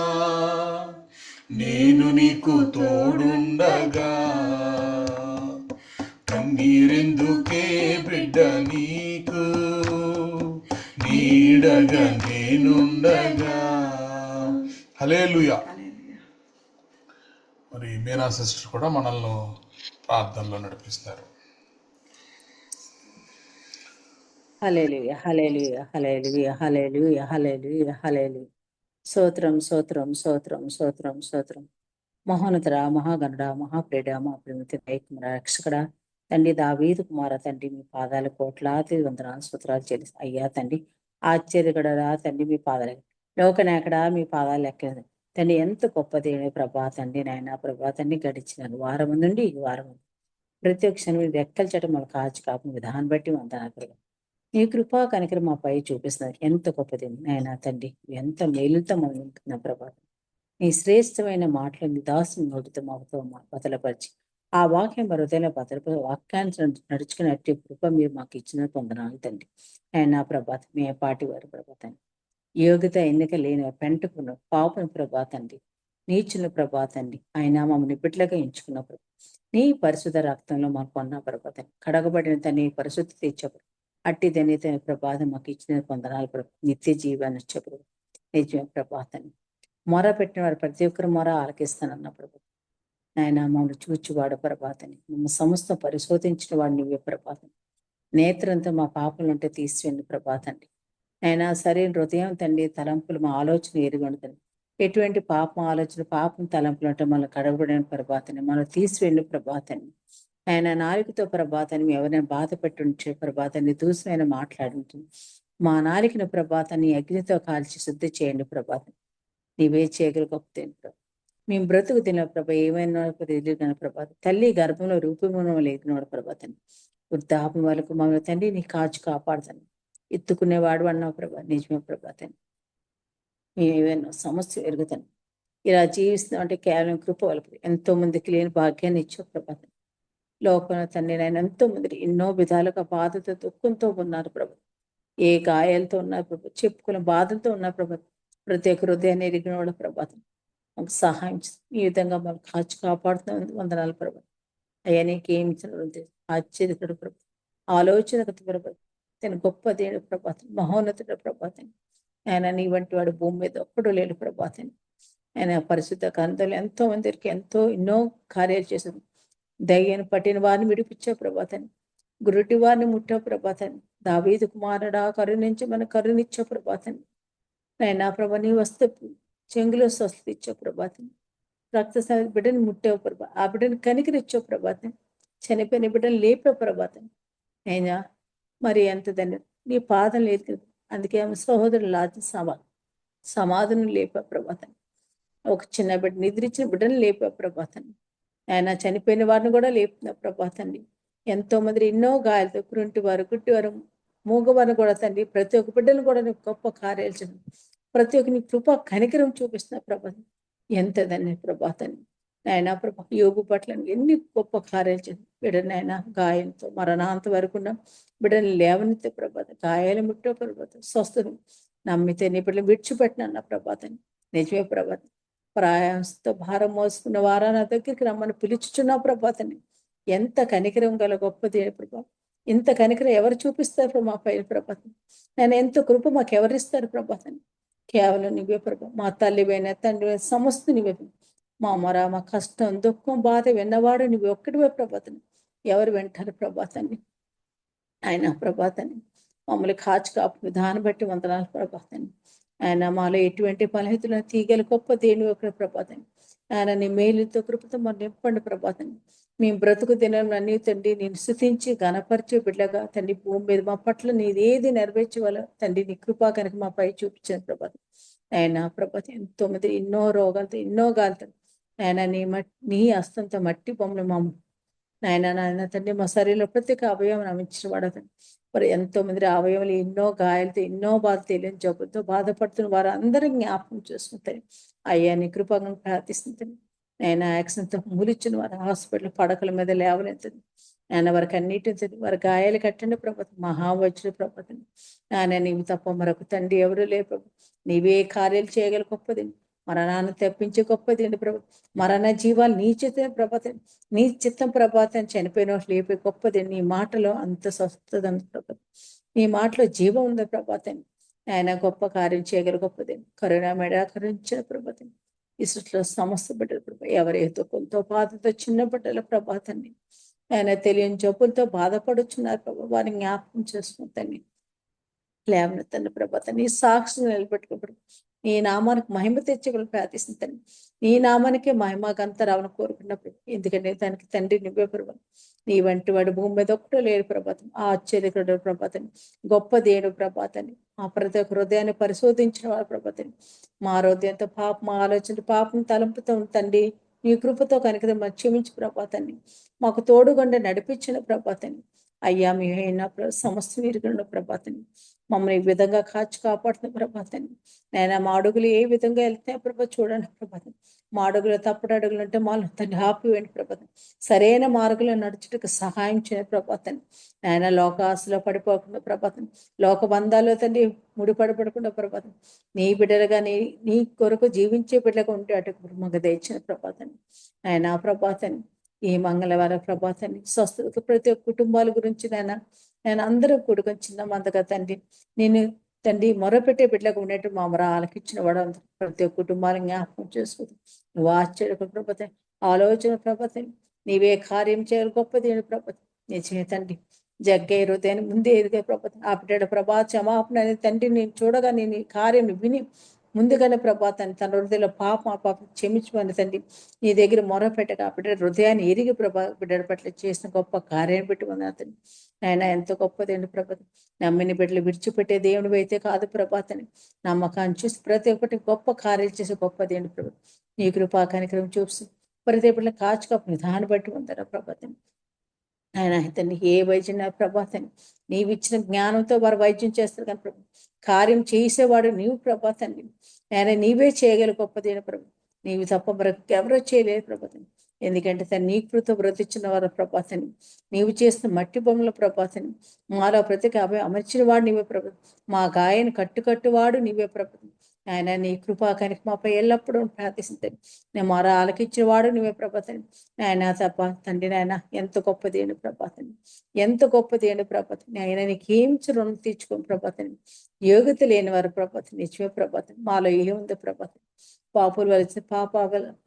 నేను నీకు తోడుండగా. కన్నీరెందుకే బిడ్డ నీకు, నీడగా నేనుండగా. హల్లెలూయా. మరి మీనా సిస్టర్ కూడా మనల్ని ప్రార్థనలో నడిపిస్తారు. హల్లెలూయా హల్లెలూయా హల్లెలూయా హల్లెలూయా హల్లెలూయా హల్లెలూయా. స్తోత్రం స్తోత్రం స్తోత్రం స్తోత్రం స్తోత్రం. మహోన్నతుడ, మహాగణుడ, మహాప్రేడ, మా ప్రేమిత దైకుమర రక్షకుడ తండ్రి, దావీదు కుమార తండ్రి, మీ పాదాలు కోట్లాది వందనాలు స్తోత్రాలు చెల్లిస్తాను అయ్యా తండ్రి. ఆశ్చర్యగడరా తండ్రి, మీ పాదాలు లోకనాయకుడ మీ పాదాలు లెక్కలేదు తండ్రి. ఎంత గొప్ప దేవుని ప్రభా తండ్రి నాయన ప్రభా తండ్రి. గడిచిన వారం నుండి ఈ వారం ప్రతి ఒక్క క్షణం మీరు రెక్కల చట మన కాచి కాపు విధానం బట్టి వందనాలు ప్రభా. నీ కృపా కనికరం మాపై చూపిస్తున్నారు. ఎంత గొప్పది నాయన తండ్రి. ఎంత మేలుతో మనం ఉంటున్న ప్రభా. నీ శ్రేష్టమైన మాటలు నీ దాసుని నోటితో మాతో బతలపరిచి ఆ వాక్యం హృదయంలో భద్రప వాక్యాన్ని నడుచుకున్నట్టు కృప మీరు మాకు ఇచ్చిన పొందనాలు తండ్రి. ఆయన నా ప్రభాతం మీ పాటి వారి ప్రభాతాన్ని యోగ్యత ఎన్నిక లేని పెంటకున్న పాపం ప్రభాతండి నీచుల ప్రభాతండి ఆయన మమ్మల్ని బిడ్డలుగా ఎంచుకున్న ప్రభు నీ పరిశుద్ధ రక్తంలో మాకు కొన్న ప్రభాతం కడగబడిన తన పరిశుద్ధి తెచ్చప్పుడు అట్టి ధన్యత ప్రభాతం మాకు ఇచ్చిన పొందనాలు ప్రభు. నిత్య జీవాన్ని వచ్చే ప్రభు నిజమే ప్రభాతాన్ని మొర పెట్టిన వారు ప్రతి ఒక్కరు మొర ఆలకిస్తానన్న ప్రభు. ఆయన మమ్మల్ని చూచివాడు ప్రభాతని మమ్మల్ని సమస్త పరిశోధించిన వాడు నువ్వే ప్రభాతం. నేత్రంతో మా పాపలు ఉంటే తీసివేయండి ప్రభాతండి. ఆయన సరైన హృదయం తండ్రి తలంపులు మా ఆలోచన ఎరుగండి తండ్రి. ఎటువంటి పాపం ఆలోచన పాపం తలంపులు అంటే మనం కడగబడిన ప్రభాతాన్ని మనం తీసివెళ్ళి ప్రభాతాన్ని ఆయన నాలుకతో ప్రభాతాన్ని ఎవరైనా బాధ పెట్టి ఉంచే ప్రభాతాన్ని దూసమైన మాట్లాడుంటుంది. మా నాలుకను ప్రభాతాన్ని అగ్నితో కాల్చి శుద్ధి చేయండి ప్రభాతం. నీవే చేయగల గొప్ప మేము బ్రతుకు తిన ప్రభ ఏమైనా తెలియని ప్రభాతం. తల్లి గర్భంలో రూపమును లేకున్నాడు ప్రభాతాన్ని వృద్ధాపం వాళ్ళకు మమ్మల్ని తండ్రి నీ కాచు కాపాడుతాను. ఎత్తుకునేవాడు అన్నావు ప్రభా. నిజమే ప్రభాతాన్ని మేము ఏమైనా సమస్య ఎరుగుతాను. ఇలా జీవిస్తున్నాం అంటే కేవలం కృప వాళ్ళకి ఎంతో మందికి లేని భాగ్యాన్ని ఇచ్చే ప్రభాతం. లోకంలో తండ్రి నాయన ఎంతో మంది ఎన్నో విధాలుగా బాధతో దుఃఖంతో ఉన్నారు ప్రభు. ఏ గాయాలతో ఉన్నారు ప్రభు. చెప్పుకున్న బాధలతో ఉన్నారు ప్రభు. ప్రతి ఒక్క హృదయాన్ని ఎరిగిన వాళ్ళ ప్రభాతం మాకు సహాయం ఈ విధంగా మనం కాచి కాపాడుతున్న వందనాలు ప్రభు. అయ్యా నీకు ఏమి ఆశ్చర్యకుడు ప్రభు. ఆలోచన ప్రభు. తన గొప్ప దేవుడు ప్రభాతం. మహోన్నతుడు ప్రభాతం. ఆయన నీ వంటి వాడు భూమి మీద ఒక్కడు లేడు ప్రభాతం. ఆయన పరిశుద్ధ గ్రంథంలో ఎంతో మందికి ఎన్నో కార్యాలు చేశారు. దయ్యాన్ని పట్టిన వారిని విడిపించే ప్రభాతాన్ని గురుటి వారిని ముట్టే ప్రభాతాన్ని దావీదు కుమారుడా కరుణించి మన కరుణిచ్చే ప్రభాతాన్ని ఆయన ప్రభ నీ వస్తే చెంగులో స్వస్థ ఇచ్చే ప్రభాతాన్ని రక్త బిడ్డని ముట్టే ప్రభా ఆ బిడ్డని కనికరిచ్చే ప్రభాతం. చనిపోయిన బిడ్డను లేపే ప్రభాతం. అయినా మరి ఎంత ధన్యత నీ పాదం లేదు కదా. అందుకే సహోదరులు లాచి సమాధానం లేపే ప్రభాతం. ఒక చిన్న బిడ్డ నిద్రించిన బిడ్డను లేపే ప్రభాతాన్ని ఆయన చనిపోయిన వారిని కూడా లేపుతున్న ప్రభాతాన్ని. ఎంతో మంది ఎన్నో గాయాలతో గుంటి వారు మూగవారిని కూడా తండ్రి ప్రతి ఒక్క బిడ్డను కూడా నీకు గొప్ప కార్యాలు చేయండి. ప్రతి ఒక్క నీ కృప కనికరం చూపిస్తున్న ప్రభాతం. ఎంత ధన్య ప్రభాతాన్ని నాయన ప్రభా. యోగు పట్ల ఎన్ని గొప్ప కార్యాలు చేయండి. బిడ్డని ఆయన గాయంతో మరణాంత వరకు ఉన్న బిడ్డని లేవనెత్తే ప్రభాతం. గాయాలు ముట్టో ప్రభాతం. స్వస్థత నమ్మితే నీ బిడ్డలు విడిచిపెట్టిన ప్రభాతాన్ని. నిజమే ప్రభాతం. ప్రయాసంతో భారం మోసుకున్న వారా నా దగ్గరికి రమ్మని పిలుచుచున్న ప్రభాతాన్ని. ఎంత కనికరం గల గొప్పది ప్రభా. ఇంత కనికరం ఎవరు చూపిస్తారు మా పైన ప్రభాతం. నేను ఎంతో కృప మాకు ఎవరిస్తారు ప్రభాతాన్ని. కేవలం నువ్వే ప్రభా. మా తల్లివైన తండ్రి సమస్త నువ్వే. మా మా కష్టం దుఃఖం బాధ విన్నవాడు నువ్వు ఒక్కటివే ప్రభాతం. ఎవరు వింటారు ప్రభాతాన్ని. ఆయన ప్రభాతాన్ని మమ్మల్ని కాచి కాపు విధానం బట్టి వందనాలు ప్రభాతాన్ని. ఆయన మాలో ఎటువంటి బలహీనతలను తీగల గొప్ప దేని ఒక ప్రభాతం. ఆయన నీ మేలుతో కృపతో మనం నింపండి ప్రభాతం. మేము బ్రతుకు దినం అన్ని తండ్రి నేను స్థుతించి ఘనపరిచే బిడ్డగా తండ్రి భూమి మీద మా పట్ల నీది ఏది నెరవేర్చేవాళ్ళ తండ్రి నీ కృపా కనుక మా పై చూపించిన ప్రభాతం. ఆయన ప్రభాతం ఎంతో మంది ఎన్నో రోగాలతో ఎన్నో గాలతో ఆయన నీ హస్తంతో మట్టి బొమ్మలు నాయన తండ్రి మా శరీరంలో ప్రతి ఒక్క అవయవం నమ్మించిన వాడతండి. మరి ఎంతో మంది అవయవాలు ఎన్నో గాయాలతో ఎన్నో బాధ తెలియని జబ్బులతో బాధపడుతున్న వారు అందరూ జ్ఞాపకం చేసుకుంటారు. అయ్యా నీ కృపగా ప్రార్థిస్తుంది. నేను యాక్సిడెంట్తో మూలిచ్చిన వారు హాస్పిటల్ పడకల మీద లేవనెత్తుంది. ఆయన వారికి అన్నిటిని వారి గాయాలు కట్టండి ప్రభాతం. మహావజ్ర ప్రభాతం. ఆయన నీవు తప్ప మరొక తండ్రి ఎవరు లే ప్రభు. నీవే కార్యాలు చేయగల గొప్పది. మరణాన్ని తెప్పించే గొప్పది అండి ప్రభు. మరణ జీవాలు నీ చిత్తం ప్రభాతం. నీ చిత్తం ప్రభాతం చనిపోయిన లేపే గొప్పది. నీ మాటలో అంత స్వస్థత ప్రభాతం. నీ మాటలో జీవం ఉంది ప్రభాతం. ఆయన గొప్ప కార్యం చేయగల గొప్పది. కరుణామేడ కరుణించిన ప్రభాతం. ఈ సృష్టిలో సమస్త బిడ్డల ప్రభా ఎవరే దుఃఖంతో బాధతో చిన్న బిడ్డల ప్రభాతాన్ని ఆయన తెలియని జబ్బులతో బాధపడుచున్నారు ప్రభా. వారిని జ్ఞాపకం చేసుకుంటాన్ని లేవనెత్తండి ప్రభాతం. నీ సాక్షి నిలబెట్టుకోబడు నీ నామానికి మహిమ తెచ్చుకొని ప్రార్థిస్తాను. నీ నామానికే మహిమ ఘనత రావని కోరుకున్నప్పుడు, ఎందుకంటే దానికి తండ్రి నువ్వే ప్రభు. నీ వంటి వాడు భూమి మీద ఒక్కటో లేడు ప్రభాతం. ఆ ఆశ్చర్యకరుడు ప్రభాతం, గొప్ప దేవుడు ప్రభాతాన్ని, మా ప్రతి ఒక్క హృదయాన్ని పరిశోధించిన వాడు ప్రభాతాన్ని, మా హృదయంతో పాపం, మా ఆలోచన పాపం తలంపుతో తండ్రి నీ కృపతో కనుక మాకు క్షమించి ప్రభాతాన్ని, మాకు తోడుగొండ నడిపించిన ప్రభాతాన్ని, అయ్యా మేమైనా సమస్త వీరుగండ ప్రభాతాన్ని, మమ్మల్ని ఈ విధంగా కాపాడుతున్న ప్రభాతాన్ని, నేను మా అడుగులు ఏ విధంగా వెళ్తాయో ప్రభా చూడండి ప్రభాతం. మా అడుగులు తప్పుడు అడుగులు అంటే మాలో తండ్రి ఆపివేయండి ప్రభాతం. సరైన మార్గంలో నడుచుటకు సహాయం చేయ ప్రభాతం. ఆయన లోకాశలో పడిపోకుండా ప్రభాతం, లోక బంధాల్లో తండ్రి ముడిపడకుండా ప్రభాతం, నీ బిడ్డలుగా నీ కొరకు జీవించే బిడ్డగా ఉంటే అటు మాకు తెచ్చిన ప్రభాతాన్ని, ఆయన ఆ ప్రభాతాన్ని, ఈ మంగళవారం ప్రభాతాన్ని స్వస్థత ప్రతి ఒక్క కుటుంబాల గురించి నేను అందరూ కూడుకొని చిన్న మందగా తండ్రి నేను తండ్రి మొరపెట్టే బిడ్డలకు ఉండేట్టు మా మొర ఆలకించిన వాడు ప్రతి ఒక్క కుటుంబాలను జ్ఞాపకం చేసుకుంది. నువ్వు ఆశ్చర్య ప్రభాత ఆలోచన ప్రభాత నీవే కార్యం చేయాలి గొప్పది ప్రభాత నిజమే తండ్రి. జగ్గే హృదయాన్ని ముందే ఎదిగే ప్రభాత ఆ బిడ్డ ప్రభాత క్షమాపణ అనేది తండ్రి నేను చూడగా నేను ఈ కార్యం విని ముందుగానే ప్రభాతాన్ని తన హృదయంలో పాపం క్షమించమని తండ్రి నీ దగ్గర మొరపెట్టగా ఆ బిడ్డ హృదయాన్ని ఎరిగి బిడ్డ పట్ల చేసిన గొప్ప కార్యాన్ని పెట్టుకుని అతను ఆయన ఎంతో గొప్పదండి ప్రభాతం. నమ్మిన బిడ్డలు విడిచిపెట్టే దేవుడు అయితే కాదు ప్రభాతని, నమ్మకాన్ని చూసి ప్రతి ఒక్కటి గొప్ప కార్యాలు చేసే గొప్పదేంటి ప్రభు. నీ కృపా కనికరం చూసి ప్రతి బిడ్డలు కాచుకప్పు నిదాన్ని బట్టి ఉంటారా ప్రభాతం. ఆయన తండ్రి ఏ వైద్యం ప్రభాతం నీవు ఇచ్చిన జ్ఞానంతో వారు వైద్యం చేస్తారు కానీ ప్రభు కార్యం చేసేవాడు నీవు ప్రభాతాన్ని, ఆయన నీవే చేయగల గొప్పదైన ప్రభు. నీవు తప్ప మరొక ఎవరో చేయలేదు ప్రభాతం. ఎందుకంటే తను నీ కృత బ్రతిచ్చిన వారి ప్రభాతాన్ని, నీవు చేసిన మట్టి బొమ్మల ప్రభాతాన్ని, మాలో ప్రతి అమర్చిన వాడు నీవే ప్రభు. మా గాయను కట్టువాడు నీవే ప్రభు. ఆయన నీ కృపా కనుక మాపై ఎల్లప్పుడూ ప్రార్థిస్తుంది. నేను మార ఆలకించిన వాడు నువ్వే ప్రభాతాన్ని, ఆయన తప్ప తండ్రి నాయన ఎంత గొప్పది అని ప్రభాతాన్ని, ఎంత గొప్పది అని ప్రభాతాన్ని, ఆయన నీకేం రుణం తీర్చుకోని ప్రభాతాన్ని, యోగ్యత లేని వారు ప్రభాతం నిజమే ప్రభాతం. మాలో ఏముంది ప్రభాతం, పాపులు వలసిన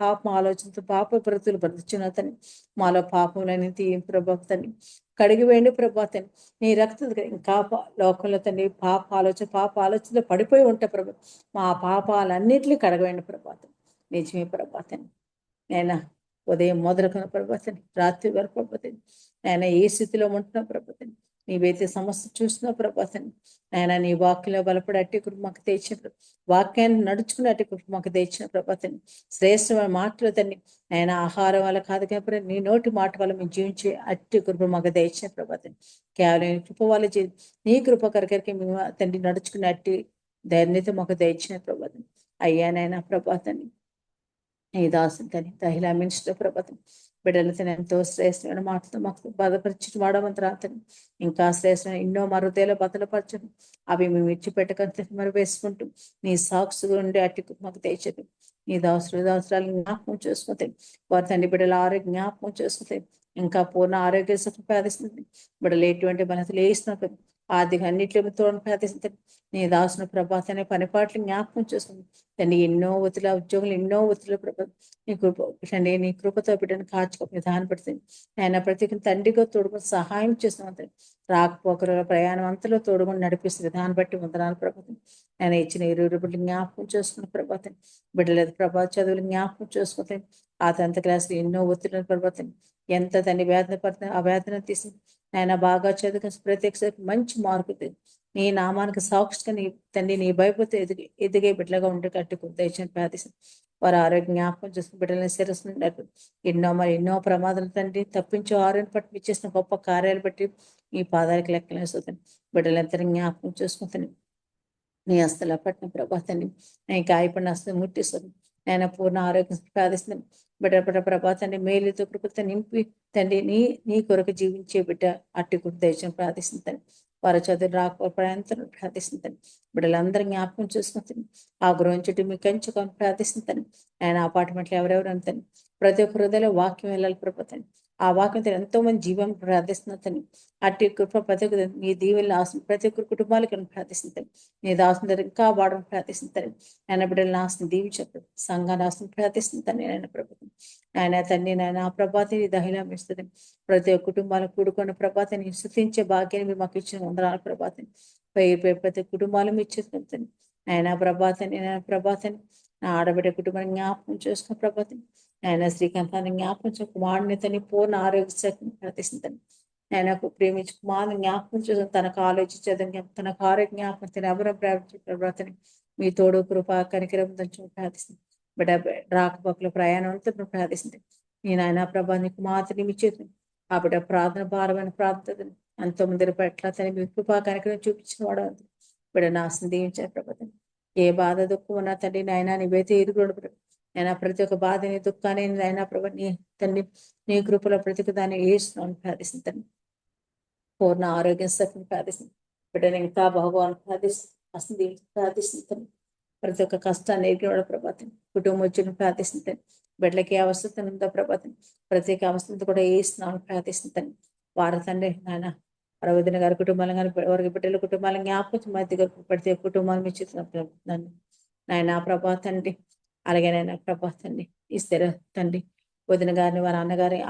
పాపం ఆలోచనతో పాప బ్రతులు బ్రతుచిన అతని, మాలో పాపములని తీయం ప్రభాతాన్ని కడిగి వేయండి ప్రభాతాన్ని. నీ రక్తం ఇంకా లోకంలో తండ్రి పాప ఆలోచనలో పడిపోయి ఉంటా ప్రభా, మా పాపాలన్నింటినీ కడగవేయండి ప్రభాతం నిజమే ప్రభాతాన్ని. నేను ఉదయం మొదలుకున్న ప్రభాతాన్ని రాత్రి వరకు ప్రభాతాన్ని, నేను ఏ స్థితిలో ఉంటున్నా ప్రభాతాన్ని నీవైతే సమస్య చూసిన ప్రభాతాన్ని, ఆయన నీ వాక్యంలో బలపడి అట్టి మాకు తెచ్చిన వాక్యాన్ని నడుచుకుని అట్టి మాకు తెచ్చిన ప్రభాతాన్ని, శ్రేష్టమైన మాటలు తండ్రి ఆయన ఆహారం వల్ల కాదు కాబట్టి నీ నోటి మాట వల్ల మేము జీవించే అట్టి కృప మాకు తెచ్చిన ప్రభాతాన్ని, కేవలం కృప వల్ల నీ కృప కరికరికి మేము తండ్రి నడుచుకునే అట్టి ధైర్యత మాకు తెచ్చిన ప్రభాతం. అయ్యానైనా ప్రభాతాన్ని నీ దాసుని తని తహిళ మినిస్టర్ ప్రభాతం బిడ్డలతో ఎంతో శ్రేష్టమైన మాటతో మాకు బాధపరిచి వాడమంతరాతని ఇంకా శ్రేష్టమైన ఎన్నో మరుదేలో బతలపరచను అవి మేము ఇచ్చిపెట్టకంటే మరి వేసుకుంటూ నీ సాక్షిగా ఉండి అట్టి మాకు తెచ్చదు. నీ దాసురాలు జ్ఞాపకం చేసుకుంటాయి, వారి తండ్రి బిడ్డల ఆరోగ్య జ్ఞాపకం చేసుకుంటాయి, ఇంకా పూర్ణ ఆరోగ్య ప్రతిపాదిస్తుంది. బిడ్డలు ఎటువంటి మనసులు వేస్తున్నారు ఆర్థిక అన్నింటిలో తోడు ప్రార్థిస్తుంది. నీ దాసుని ప్రభాతాన్ని పనిపాట్లు జ్ఞాపకం చేస్తుంది తండ్రి. ఎన్నో ఉద్యోగులు ఎన్నో ఒత్తిడి ప్రభావం నీ కృప తండ్రి నీ కృపతో బిడ్డను కాచుకోక విధానం పడుతుంది. ఆయన ప్రతి తండ్రిగా తోడుకొని సహాయం చేస్తున్న రాకపోకల ప్రయాణం అంతలో తోడుకొని నడిపిస్తుంది విధానం బట్టి వందనాలు ప్రభాతం. ఆయన ఇచ్చిన 20 బిడ్డలు జ్ఞాపకం చేసుకున్న ప్రభాతం. బిడ్డలేదు ప్రభావ చదువులు జ్ఞాపకం చేసుకుంటే ఆ 10th క్లాసులు ఎన్నో ఒత్తిడిని ప్రభాతం ఎంత తండ్రి వేదన పడుతుంది ఆ వేదన తీసి ఆయన బాగా చదువుకుని ప్రత్యక్ష మంచి మార్కు నీ నామానికి సాక్షిగా నీ తండ్రి నీ భయపడితే ఎదిగే బిడ్డలుగా ఉండే కట్టుకు దయచేసి ప్రార్థిస్తాను. వారి ఆరోగ్య జ్ఞాపకం చేసుకుని బిడ్డలని శిరస్సు ఎన్నో ప్రమాదాలు తండ్రి తప్పించు ఆరోగ్యం పట్టి ఇచ్చేసిన గొప్ప కార్యాలు బట్టి ఈ పాదాలకు లెక్కలేస్తుంది. బిడ్డలంతా జ్ఞాపకం చేసుకుంటాను. నీ హస్తల పట్టిన ప్రభాతాన్ని నీ గాయపడిన హస్తం ముట్టిస్తుంది. నేను పూర్ణ ఆరోగ్యం ప్రార్థిస్తున్నాను. బిడ్డ ప్రభాతాన్ని మేలుతో కృపతో నింపి తండ్రి నీ కొరకు జీవించే బిడ్డ అట్టి దయచేసి ప్రార్థిస్తుంటాను. వారి చదువు రాకపోవడంతో ప్రార్థిస్తుంటాను. బిడ్డలందరూ జ్ఞాపకం చేసుకుంటాను. ఆ గృహం చుట్టూ మీకు కంచుకొని ప్రార్థిస్తుంటాను. ఆయన అపార్ట్మెంట్లో ఎవరెవరు అంతాను ప్రతి ఒక్క హృదయలో వాక్యం వెళ్ళాలి ప్రభుత్వం. ఆ వాక్యంతో ఎంతో మంది జీవం ప్రార్థిస్తున్నాను. అట్టి కృప ప్రతి ఒక్క నీ దీవెనలు ప్రతి ఒక్కరి కుటుంబాలకు ప్రార్థిస్తుంటాను. నీ దాసుని దగ్గర ఇంకా వాడడం ప్రార్థిస్తుంటాను. ఆయన బిడ్డలు నాశనం దీవించారు సంఘాన్ని నాశనం ప్రార్థిస్తుంటాను. నేను ప్రభుత్వం ఆయన తండ్రి నాయన ఆ ప్రభాతాన్ని దహిలం ఇస్తుంది. ప్రతి ఒక్క కుటుంబాలకు కూడుకున్న ప్రభాతాన్ని స్థుతించే భాగ్యాన్ని మీరు మాకు ఇచ్చిన వందనాల ప్రభాతాన్ని ప్రతి కుటుంబాలను ఇచ్చేస్తుంది. నాయనా ప్రభాతాన్ని నా ఆడబిడ్డ కుటుంబాన్ని జ్ఞాపకం చేసుకున్న ప్రభాతం ఆయన శ్రీకాంతాన్ని జ్ఞాపకం చేసుకుని కుమారుని తని పూర్ణ ఆరోగ్య శక్తిని ప్రార్థిస్తుంది. ఆయనకు ప్రేమించి కుమారుని జ్ఞాపకం చేసుకుని తనకు ఆలోచించేదని తనకు ఆరోగ్య జ్ఞాపకం తన ఎవరు ప్రార్థించే ప్రభాతని మీ తోడు కృప కనికరం దంచు ప్రార్థిస్తుంది. బిడ్డ రాకపోకల ప్రయాణం అంతా ప్రార్థిస్తుంది. నేను ఆయన ప్రభా నీ కుమార్తెని మీ చేతుని ఆ బిడ్డ ప్రార్థన భారమైన ప్రార్థన ఎంతో మంది పట్ల తన మీ కృపా కనికరం చూపించిన వాడు బిడ్డ నాశనం దీవించారు ప్రభాతం. ఏ బాధ దుఃఖం ఉన్నా తండ్రి నాయన నీవైతే ఎదుగుడు నేను ప్రతి ఒక్క బాధని దుఃఖాన్ని నాయన ప్రభా నీ తండ్రి నీ కృపలో ప్రతి ఒక్క దాన్ని వేస్తున్నాను ప్రార్థిస్తుంది. పూర్ణ ఆరోగ్య శక్తిని ప్రార్థిస్తుంది. బిడ్డను ఇంకా భగవాన్ ప్రార్థిస్తుంది ప్రార్థిస్తుంది. ప్రతి ఒక్క కష్టాన్ని ఎగిరివాడు ప్రభాతం కుటుంబం వచ్చిన ప్రార్థిస్తుంది. బిడ్డలకి అవస్థ ఉందో ప్రభాతం ప్రత్యేక అవస్థతో కూడా వేస్తున్నాను ప్రార్థిస్తుంది. వారి తండ్రి నాయన రవీంద్ర గారి కుటుంబాలను కానీ వారికి బిడ్డల కుటుంబాలను జ్ఞాపకం మధ్య ప్రతి ఒక్క కుటుంబాలను ఇచ్చిన నన్ను నాయన ప్రభాతండి అలాగే నాయన ప్రభాతండి ఇస్తారు తండ్రి వదిన గారిని వారి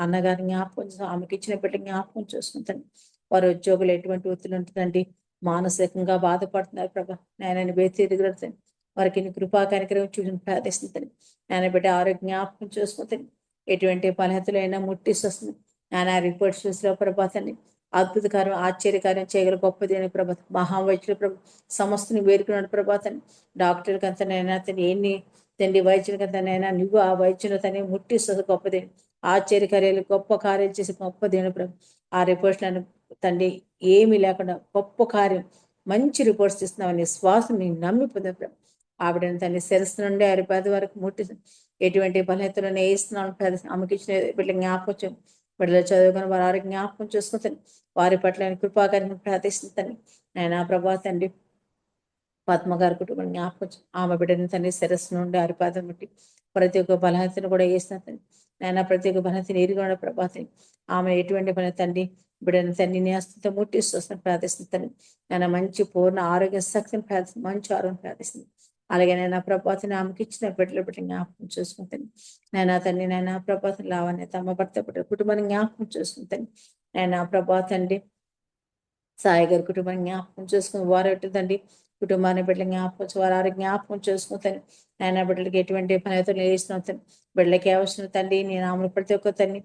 అన్నగారిని జ్ఞాపకం ఆమెకి ఇచ్చిన బిడ్డ జ్ఞాపకం చూసుకుంటాను. వారి ఉద్యోగులు ఎటువంటి ఒత్తిడి ఉంటుందండి మానసికంగా బాధపడుతున్నారు ప్రభా నాయనని బేతిరుగుతాను. వారికి నీ కృపా కార్యక్రమం చూసి ప్రార్థిస్తుంది. నాయన బిడ్డ ఆరోగ్య జ్ఞాపకం చూసుకుంటాను. ఎటువంటి బలహీనతలైనా ముట్టిసి వస్తుంది. నాయన రిపోర్ట్స్ చూసిన ప్రభాతాన్ని అద్భుతకారం ఆశ్చర్యకార్యం చేయగల గొప్పది అని ప్రభాతం మహావైద్యుల ప్రభు సమస్తని వేరుకున్నాడు ప్రభాతాన్ని డాక్టర్కి అంతనైనా తను ఎన్ని తండ్రి వైద్యులకి అంతనైనా నువ్వు ఆ వైద్యులు తనే ముట్టిస్తుంది గొప్పది ఆశ్చర్యకార్యాలు గొప్ప కార్యాలు చేసి గొప్పది అని ప్రభు ఆ రిపోర్ట్స్ నన్ను తండ్రి ఏమీ లేకుండా గొప్ప కార్యం మంచి రిపోర్ట్స్ ఇస్తున్నామని శ్వాసం నేను నమ్మి పొందాను ప్రభు ఆవిడని తల్లి శిరస్సు నుండి అరిపాది వరకు ముట్టి ఎటువంటి బలహీనతలను వేయిస్తున్నాను ఆమెకి ఇచ్చిన బిడ్డ జ్ఞాపకం బిడ్డలు చదువుకుని వారి ఆరోగ్య జ్ఞాపకం చూసుకుంటాను. వారి పట్ల కృపాకారిని ప్రార్థిస్తుంటాను. నేను ఆ ప్రభా తండ్రి పద్మ గారి కుటుంబం జ్ఞాపకం ఆమె బిడ్డని తండ్రి శిరస్సు నుండి అరిపాదం ముట్టి ప్రతి ఒక్క బలహీనతను కూడా వేస్తున్నాను. నేను ప్రతి ఒక్క బలహీనతను ఎరిగిన ప్రభాతం ఆమె ఎటువంటి బల తండ్రి బిడ్డని తండ్రి నేస్తంతో ముట్టిస్తూ ప్రార్థిస్తుంటాను. నేను మంచి పూర్ణ ఆరోగ్య శక్తిని ప్రార్థిస్తాను. మంచి ఆరోగ్యం ప్రార్థిస్తుంది. అలాగే నేను ఆ ప్రభాతం ఆమెకి ఇచ్చిన బిడ్డల బిడ్డ జ్ఞాపకం చూసుకుంటాను. నేను తండ్రి నేను ఆ ప్రభాతం లావని తమ భర్త బిడ్డ కుటుంబాన్ని జ్ఞాపకం చూసుకుంటాను. నేను ఆ ప్రభాతండి సాయి గారి కుటుంబాన్ని జ్ఞాపకం చేసుకుని వారు తండ్రి కుటుంబాన్ని బిడ్డలు జ్ఞాపకం వారి జ్ఞాపకం చేసుకుంటాను. ఆయన బిడ్డలకి ఎటువంటి పనితులు వేస్తున్నాను. బిడ్డలకి అవసరం తండ్రి నీ నామలు ప్రతి ఒక్క తండ్రి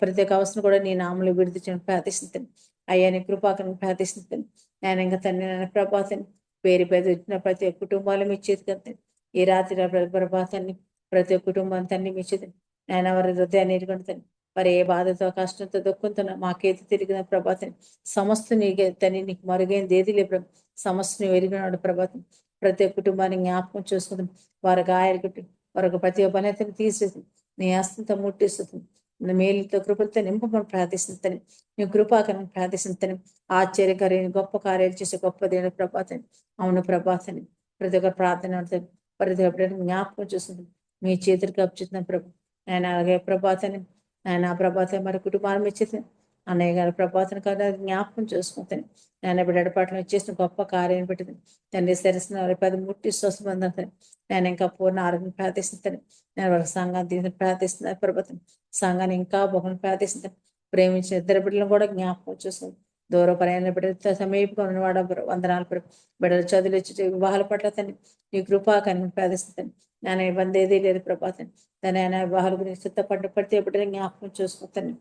ప్రతి ఒక్క అవసరం కూడా నీ నామలు విడుదల చేయడం ప్రార్థిస్తుంటాను. అయ్యా నీ కృపాకరణ ప్రార్థిస్తుంటాను. నేను ఇంకా తండ్రి నేను ప్రభాతాన్ని పేరు పేరు వచ్చిన ప్రతి ఒక్క కుటుంబాలు మీ చేతికి ఈ రాత్రి ప్రభాతాన్ని ప్రతి ఒక్క కుటుంబాన్ని తండ్రి మీ చేతి నేను వారి హృదయాన్ని ఎదుర్కొంటాను. వారు ఏ బాధతో కష్టంతో దుఃఖంతో మాకేది తిరిగిన ప్రభాతం సమస్త నీకే తని నీకు మరుగైనది ఏది లేదు సమస్యను ఎరిగినాడు ప్రభాతం ప్రతి ఒక్క కుటుంబాన్ని జ్ఞాపకం చూసుకుంటాం. వారి గాయాలు కొట్టి వారికి ప్రతి ఒక్క బలతను తీసేస్తుంది. నీ హస్తంతో ముట్టిస్తుంది. మేలుతో కృపలతో నింపమని ప్రార్థిస్తుందని నీ కృపాకరణ ప్రార్థిస్తుందని ఆశ్చర్యకరమైన గొప్ప కార్యాలు చేసే గొప్ప దేవుని ప్రభాతం అవును ప్రభాతాన్ని ప్రతి ఒక్క ప్రార్థన ప్రతి ఒక్కరిని జ్ఞాపకం చూస్తుంది. మీ చేతులకు అప్పచెప్తున్న ప్రభు ఆయన అలాగే ప్రభాతాన్ని ఆయన ఆ ప్రభాతం మరి కుటుంబాన్ని ఇచ్చేది అన్నయ్య గారి ప్రభాతం కదా జ్ఞాపకం చూసుకుంటాను. నేను బిడ్డ పట్ల వచ్చేసిన గొప్ప కార్యాన్ని పెట్టింది. తండ్రి సరస్సు పది ముట్టి స్వస్థమందని నేను ఇంకా పూర్ణ ఆరోగ్యం ప్రార్థిస్తాను. నేను వారి సంఘాన్ని తీసుకుని ప్రార్థిస్తున్నాను. ప్రభుత్వం సంఘాన్ని ఇంకా బహుని ప్రార్థిస్తాను. ప్రేమించిన ఇద్దరు బిడ్డలను కూడా జ్ఞాపకం చూస్తుంది. దూర ప్రయాణ బిడ్డలతో సమీపంగా ఉన్నవాడు వందనాలు బిడ్డలు చదువులు వచ్చి వివాహాల పట్ల తను నీ కృపాకాన్ని ప్రార్థిస్తాను. నేను ఇబ్బంది ఏదీ లేదు ప్రభాతం దాని ఆయన వివాహాల గురించి సిద్ధపడిన ప్రతి బిడ్డలు జ్ఞాపకం చూసుకుంటాను.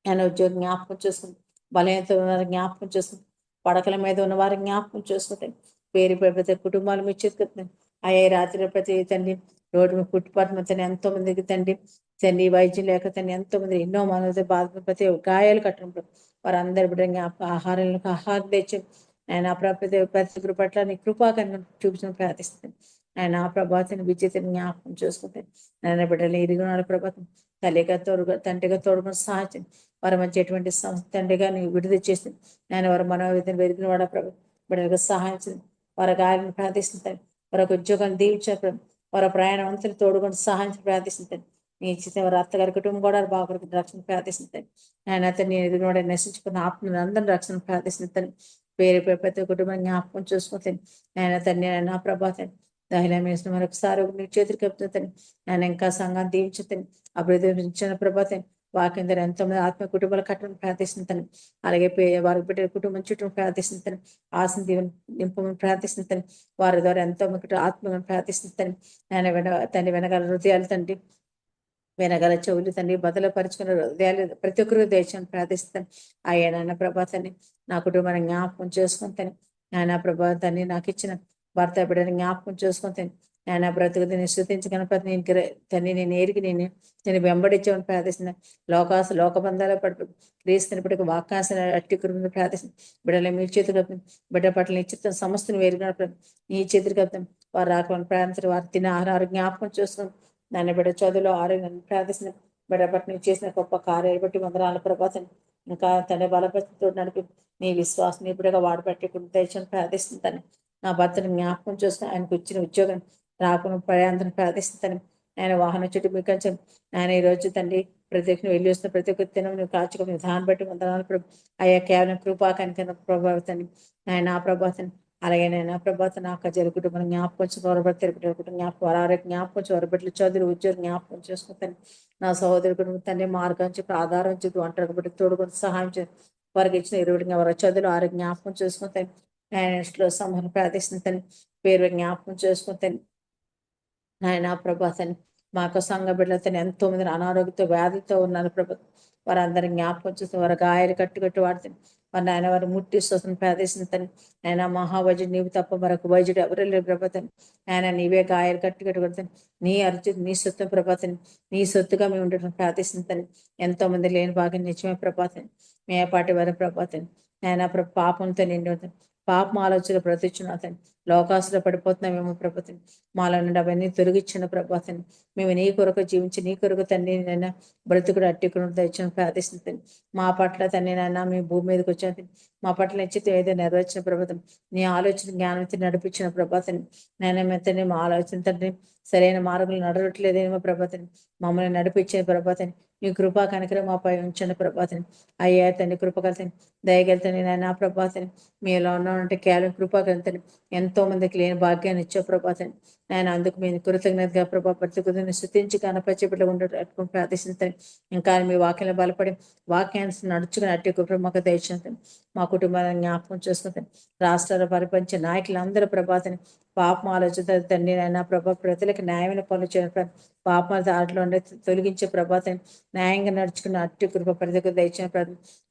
ఆయన ఉద్యోగం జ్ఞాపకం చూస్తుంది. బలహీనత ఉన్న జ్ఞాపకం చూస్తుంది. పడకల మీద ఉన్న వారి జ్ఞాపకం చూసుకుంటాను. పేరు ప్రతి కుటుంబాలు మీ చేతుకుతున్నాను. అయ్యే రాత్రి ప్రతి తండ్రి రోడ్డు ఫుట్పాత్ మీద ఎంతో మందికి తండ్రి వైద్యం లేక తండ్రి ఎంతో మంది ఎన్నో మనతో బాధ ప్రతి గాయాలు కట్టినప్పుడు వారందరి బిడ్డ జ్ఞాపకం ఆహారం తెచ్చి ఆయన ప్రతి పట్ల నీ కృపాకరణ చూపించిన ప్రార్థిస్తాను. ఆయన ఆ ప్రభాతాన్ని విజేతని జ్ఞాపకం చూసుకుంటాను. ఆయన బిడ్డలు ఇరుగునాడు ప్రభాతం తల్లిగా తోడుగా తండ్రిగా తోడుగా సహాయం వారి మధ్య ఎటువంటి తండ్రిగా నీ విడుదల చేసి నేను వారి మనోవేదన పెరిగిన వాడ ప్రభు బిడ్డలకు సహాయించింది. వారి గాయాలను ప్రార్థిస్తుంటాను. వారికి ఉద్యోగాన్ని దీవించారు. వారి ప్రయాణం అంతా తోడుకొని సహాయం ప్రార్థిస్తుంటాను. నీ ఇచ్చిన వారి అత్తగారి కుటుంబం కూడా బాగుపడుకుని రక్షణ ప్రార్థిస్తుంటాను. ఆయన అతన్ని ఎదుగునోడ నశించుకున్న ఆత్మను అందరిని రక్షణ ప్రార్థిస్తుంటాను. పేరు ప్రతి కుటుంబం జ్ఞాపకం చూసుకుంటాను. ఆయన తన్ని నా ప్రభాతాన్ని దహిళం వేసిన మరొకసారి నీ చేతులు కప్పుతాను. నేను ఇంకా సంఘాన్ని దీవించుతాను. అభివృద్ధి ప్రభాతం వాక్యం ద్వారా ఎంతోమంది ఆత్మ కుటుంబాలు కట్టమని ప్రార్థిస్తుంటాను. అలాగే వారికి బిడ్డల కుటుంబం చుట్టూ ప్రార్థిస్తుంటాను. ఆశను దీవెన నింపమని ప్రార్థిస్తుంటాను. వారి ద్వారా ఎంతో ఆత్మగా ప్రార్థిస్తుంటాను. నేను తండ్రి వెనకాల హృదయాలు తండ్రి, వెనగల చెవులు తండ్రి బదలపరుచుకున్న హృదయాలు ప్రతి ఒక్కరు దేశాన్ని ప్రార్థిస్తాను. అయ్యా నాయన ప్రభాతాన్ని నా కుటుంబాన్ని జ్ఞాపకం చేసుకుంటాను. నాయన ప్రభాతాన్ని నాకు ఇచ్చిన భర్త బిడ్డని జ్ఞాపకం చేసుకుంటాను. నాయన బ్రతుకు దీన్ని స్థుతించి గణపతి తండ్రి నేను ఎరిగి నేను వెంబడించమని ప్రార్థిస్తున్నాను. లోకబంధాల పడి క్రీస్తున్నప్పటికీ వాకాసిన అట్టి కుటుంబం ప్రార్థిస్తున్నాను. బిడ్డలు మీ చేతులు బిడ్డ పట్ల నిశ్చితం సమస్తను వేరుగా నీ చేతులు కప్తాం. వారు రాకుండా ప్రార్థించారు. వారు తిన ఆహారం జ్ఞాపకం చేసుకుని నన్ను బిడ్డ చదువులో ఆరోగ్యాన్ని ప్రార్థిస్తున్న బిడ్డ పట్ల నువ్వు చేసిన గొప్ప కార్యాలు బట్టి వందనాలు ప్రభాతం. ఇంకా తండ్రి బలపరితో నడిపి నీ విశ్వాసం నీ బిడ్డగా వాడబట్టి దేశాన్ని ప్రార్థిస్తుంటాను. నా భర్తను జ్ఞాపకం చూసుకుని ఆయనకు ఇచ్చిన ఉద్యోగం రాకుండా ప్రయాంతరం ప్రార్థిస్తుంటాను. ఆయన వాహనం చుట్టూ మీకు కొంచెం ఆయన ఈ రోజు తండ్రి ప్రతి ఒక్కరు వెళ్ళి వస్తున్న ప్రతి ఒక్క దినం నువ్వు కాచుకుని విధానం బట్టి వందనాలు అయ్యా కేవలం కృపాకానికైనా ప్రభావితాన్ని ఆయన ఆ ప్రభాతాన్ని అలాగే నేను ప్రభాతం నాకు జరుగుతూ మనం జ్ఞాపకం వరబట్టి జ్ఞాపకం వారి జ్ఞాపకం వరబెట్లు చదువు ఉద్యోగం జ్ఞాపకం చేసుకుంటాను. నా సహోదరుడు తండ్రి మార్గం చెప్పి ఆధారం చెప్పి ఒంటరి బట్టి తోడుకొని సహాయం చేసి వారికి ఇచ్చిన ఇరువుడిగా వారి చదువులు ఆరోగ్య జ్ఞాపకం చేసుకుంటాను. ఆయన సమూహం ప్రార్థిస్తుంటాను. పేరు జ్ఞాపకం చేసుకుంటాను. నాయన ప్రభాతాన్ని మాకు సంఘ బిడ్డలతో ఎంతో మంది అనారోగ్యంతో వ్యాధులతో ఉన్నారు ప్రభు. వారందరినీ జ్ఞాపకం చూస్తే వారి గాయాలు కట్టుకట్టు వాడుతాను. వారిని ఆయన వారు ముట్టి శ్వసన ప్రార్థిస్తుంటాను. ఆయన మహావైద్యుడు నీవు తప్ప మరొక వైద్యుడు ఎవరు లేరు ప్రభాతాన్ని. ఆయన నీవే గాయాలు కట్టుకట్టు కొడతాను. నీ అర్జున్ నీ సొత్తు ప్రభాతాన్ని నీ సొత్తుగా మేము ఉండటం ప్రార్థిస్తుంటాను. ఎంతో మంది లేని భాగం నిజమే ప్రభాతాన్ని మేపాటి వారి ప్రభాతాన్ని ఆయన పాపంతో నిండి ఉంటాను. పాపం ఆలోచన ప్రతిచ్చిన అతను లోకాసులో పడిపోతున్నామేమో ప్రభుత్వం మాలో నుండి అవన్నీ తొలగించిన ప్రభాతాన్ని మేము నీ కొరకు జీవించి నీ కొరకు తండ్రి నైనా బ్రతుకుడు అట్టికుడు తెచ్చిన ప్రార్థిస్తుంది. మా పట్ల తండ్రి నైనా మీ భూమి మీదకి వచ్చాను. మా పట్ల నిశ్చిత ఏదో నెరవేర్చిన ప్రభుత్వం నీ ఆలోచన జ్ఞానంతో నడిపించిన ప్రభాతాన్ని నేను మెత్తని మా ఆలోచన తండ్రి సరైన మార్గంలో నడవట్లేదేమో ప్రభాతం మమ్మల్ని నడిపించిన ప్రభాతాన్ని నీ కృపా కనికరం మాపై ఉంచిన ప్రభాతాన్ని అయ్యా తండ్రి కృపకల్తని దయగలుగుతాను నాయన ప్రభాతాన్ని మీలో ఉన్నామంటే కేవలం కృపాకలుగుతాను. ఎంతో మందికి లేని భాగ్యాన్ని ఇచ్చే ప్రభాతాన్ని నేను అందుకు మీ కృతజ్ఞతగా ప్రభా ప్రతికృతిని స్థుతించి కనపరిచే బిడ్డ ఉండేటట్టుకుని ప్రార్థిస్తాను. ఇంకా మీ వాక్యంలో బలపడి వాక్యాన్ని నడుచుకుని అట్టి కృప మాకు దయచేస్తాను. మా కుటుంబాలను జ్ఞాపకం చేసుకుంటాను. రాష్ట్రాల పరిపంచ నాయకులందరూ ప్రభాతాన్ని పాపం ఆలోచన తండ్రి అయినా ప్రభా ప్రజలకు న్యాయమైన పనులు చేయడం పాప దాంట్లో తొలగించే ప్రభాతాన్ని న్యాయంగా నడుచుకున్న అట్టి కృప ప్రజలకు దయచిన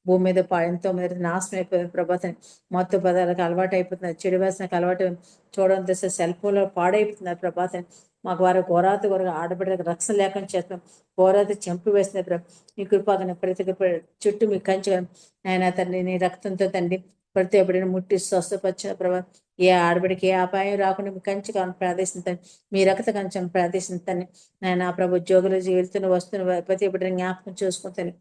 భూమి మీద ఎంతో మంది నాశనం అయిపోయిన ప్రభాతాన్ని మత్తు పదాలకు అలవాటు అయిపోతున్నారు. చెడు వేసనకు అలవాటు చూడడం తెస్తే సెల్ ఫోన్లో పాడైపోతున్నారు ప్రభాతాన్ని మాకు వారి ఘోరాత కొరకు ఆడబిడ్డలకు రక్షణ లేకుండా చేస్తాం. ఘోరాత చెంపు వేస్తున్నారు. నీ కృపగా ప్రతి చుట్టూ మీకు కంచగలం ఆయన తండ్రి నీ రక్తంతో తండ్రి ప్రతి ఒక్కడిని ముట్టి స్వస్థపరిచిన ప్రభావం ఏ ఆడబిడికి ఏ అపాయం రాకుండా మీ కంచి ప్రార్థిస్తుంటాను. మీ రక్త కంచెం ప్రార్థిస్తుంటాను. నేను ఆ ప్రభు ఉద్యోగులు వెళ్తున్న వస్తున్న ప్రతి ఒక్కడిని జ్ఞాపకం చూసుకుంటాను.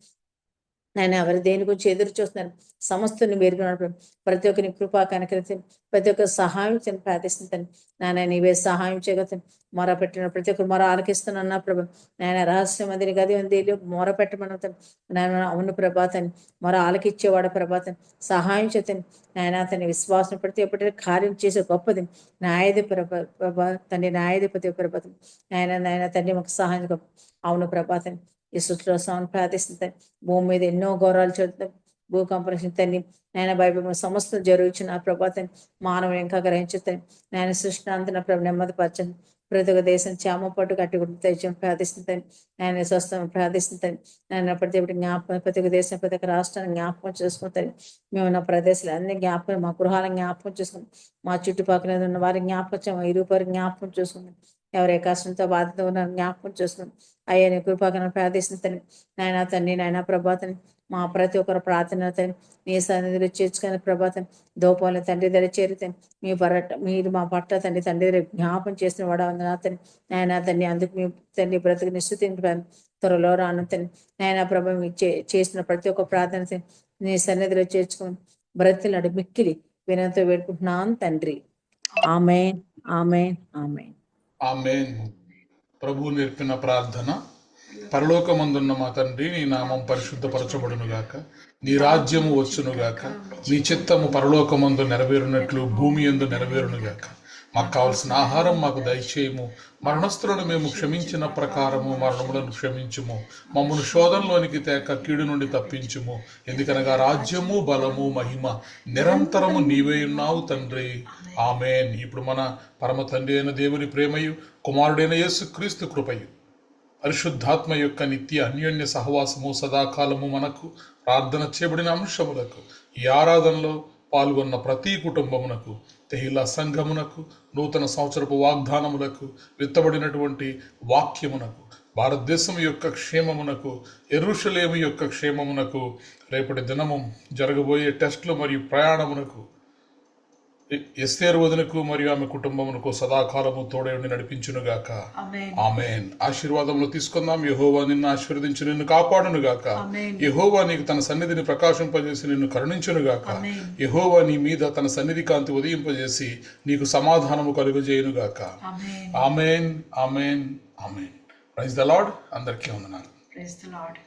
నేను ఎవరు దేని గురించి ఎదురు చూస్తున్నాను సమస్తని మెరుగునప్పుడు ప్రతి ఒక్కరిని కృపా కనకరితం ప్రతి ఒక్కరు సహాయం చేయని ప్రార్థిస్తుంటాను. నాయన నీవే సహాయం చేయగలుగుతాను. మొర పెట్టిన ప్రతి ఒక్కరు మొర ఆలకిస్తున్నా ప్రభు నాయన రహస్యం మందిని గది ఉంది మొర పెట్టమనుతాను. నాయన అవును ప్రభాతాన్ని మొర ఆలకిచ్చేవాడు ప్రభాతం సహాయం చేతాను. నాయన తన విశ్వాసం ప్రతి ఒక్కటి కార్యం చేసే గొప్పది న్యాయది ప్రభా తండ్రి న్యాయాధిపతి ప్రభాతం నాయన తండ్రి మాకు సహాయం అవును ప్రభాతం ఈ సృష్టిలో సాను ప్రార్థిస్తుంది. భూమి మీద ఎన్నో ఘోరాలు చూడతాం. భూకంపం తండ్రి నేను బైబిల్ సమస్తం జరుగుతున్న ప్రభాతం మానవులు ఇంకా గ్రహించుతాను. నేను సృష్టి అంత ప్రభు నెమ్మదిపరచండి. ప్రతి ఒక్క దేశం చేమ పట్టు కట్టి తెచ్చని ప్రార్థిస్తుంటాను. నేను స్వస్థం ప్రార్థిస్తుంటాను. నేను ప్రతి ఒక్కటి జ్ఞాపకం ప్రతి ఒక్క దేశం ప్రతి ఒక్క రాష్ట్రాన్ని జ్ఞాపకం చేసుకుంటాను. మేము ఉన్న ప్రదేశాలు అన్ని జ్ఞాపకం మా గృహాలను జ్ఞాపకం చేసుకుంటాం. మా చుట్టుపక్కల ఉన్న వారి జ్ఞాపకం ఇరుపరి జ్ఞాపకం చేసుకుంటాం. ఎవరే కష్టంతో బాధతో ఉన్న జ్ఞాపకం చేసుకుంటాం. అయ్యా నీ కృపాకరణ ప్రార్థిస్తుంటాను. నాయన తండ్రి నాయన ప్రభాతం మా ప్రతి ఒక్కరు ప్రార్థన నీ సన్నిధిలో చేర్చుకునే ప్రభాతం దోపాలను తండ్రి దగ్గర చేరుతాను. మీరు మా పట్ల తండ్రి దగ్గర జ్ఞాపం చేసిన వాడు తండ్రి నాయన తండ్రి అందుకు మీ తండ్రి బ్రతుకు నిశ్చితింపాను. త్వరలో రాను తండ్రి నాయన ప్రభావం చేసిన ప్రతి ఒక్క ప్రార్థన నీ సన్నిధిలో చేర్చుకొని బ్రతుకులాడు మిక్కిలి వినంతో వేడుకుంటున్నాను తండ్రి. ఆమేన్ ఆమేన్ ఆమేన్ ఆమేన్. ప్రభు నేర్పిన ప్రార్థన. పరలోకమందున్న మా తండ్రి నీ నామం పరిశుద్ధపరచబడునుగాక, నీ రాజ్యము వచ్చునుగాక, నీ చిత్తము పరలోకమందు నెరవేరునట్లు భూమి యందు నెరవేరునుగాక. మాకు కావలసిన ఆహారం మాకు దయచేయము, మరణస్థులను మేము క్షమించిన ప్రకారము మరణములను క్షమించుము, మమ్మను శోధనలోనికి తేక కీడు నుండి తప్పించుము, ఎందుకనగా రాజ్యము బలము మహిమ నిరంతరము నీవే ఉన్నావు తండ్రి. ఆమేన్. ఇప్పుడు మన పరమ తండ్రి అయిన దేవుని ప్రేమయు కుమారుడైన యేసుక్రీస్తు కృపయు పరిశుద్ధాత్మ యొక్క నిత్య అన్యోన్య సహవాసము సదాకాలము మనకు ప్రార్థన చేయబడిన అంశములకు ఈ ఆరాధనలో పాల్గొన్న ప్రతి కుటుంబమునకు, తెహిలా సంఘమునకు, నూతన సంవత్సరపు వాగ్దానములకు, విత్తబడినటువంటి వాక్యమునకు, భారతదేశం యొక్క క్షేమమునకు, యెరూషలేము యొక్క క్షేమమునకు, రేపటి దినము జరగబోయే టెస్టులు మరియు ప్రయాణమునకు, ఎస్తేరు వదనకు మరియు ఆమె కుటుంబమునకు సదాకాలము తోడై ఉండి నడిపించునుగాక. ఆమేన్. ఆశీర్వాదంలో తీసుకుందాం. యెహోవా నిన్ను ఆశీర్వదించి నిన్ను కాపాడునుగాక. యెహోవా నీకు తన సన్నిధిని ప్రకాశింపజేసి నిన్ను కరుణించునుగాక. యెహోవా నీ మీద తన సన్నిధి కాంతి ఉదయింపజేసి నీకు సమాధానము కలుగజేయునుగాక. ఆమేన్. ఆమేన్. ఆమేన్. Praise the Lord. అందరికీ వందనాలు. Praise the lord.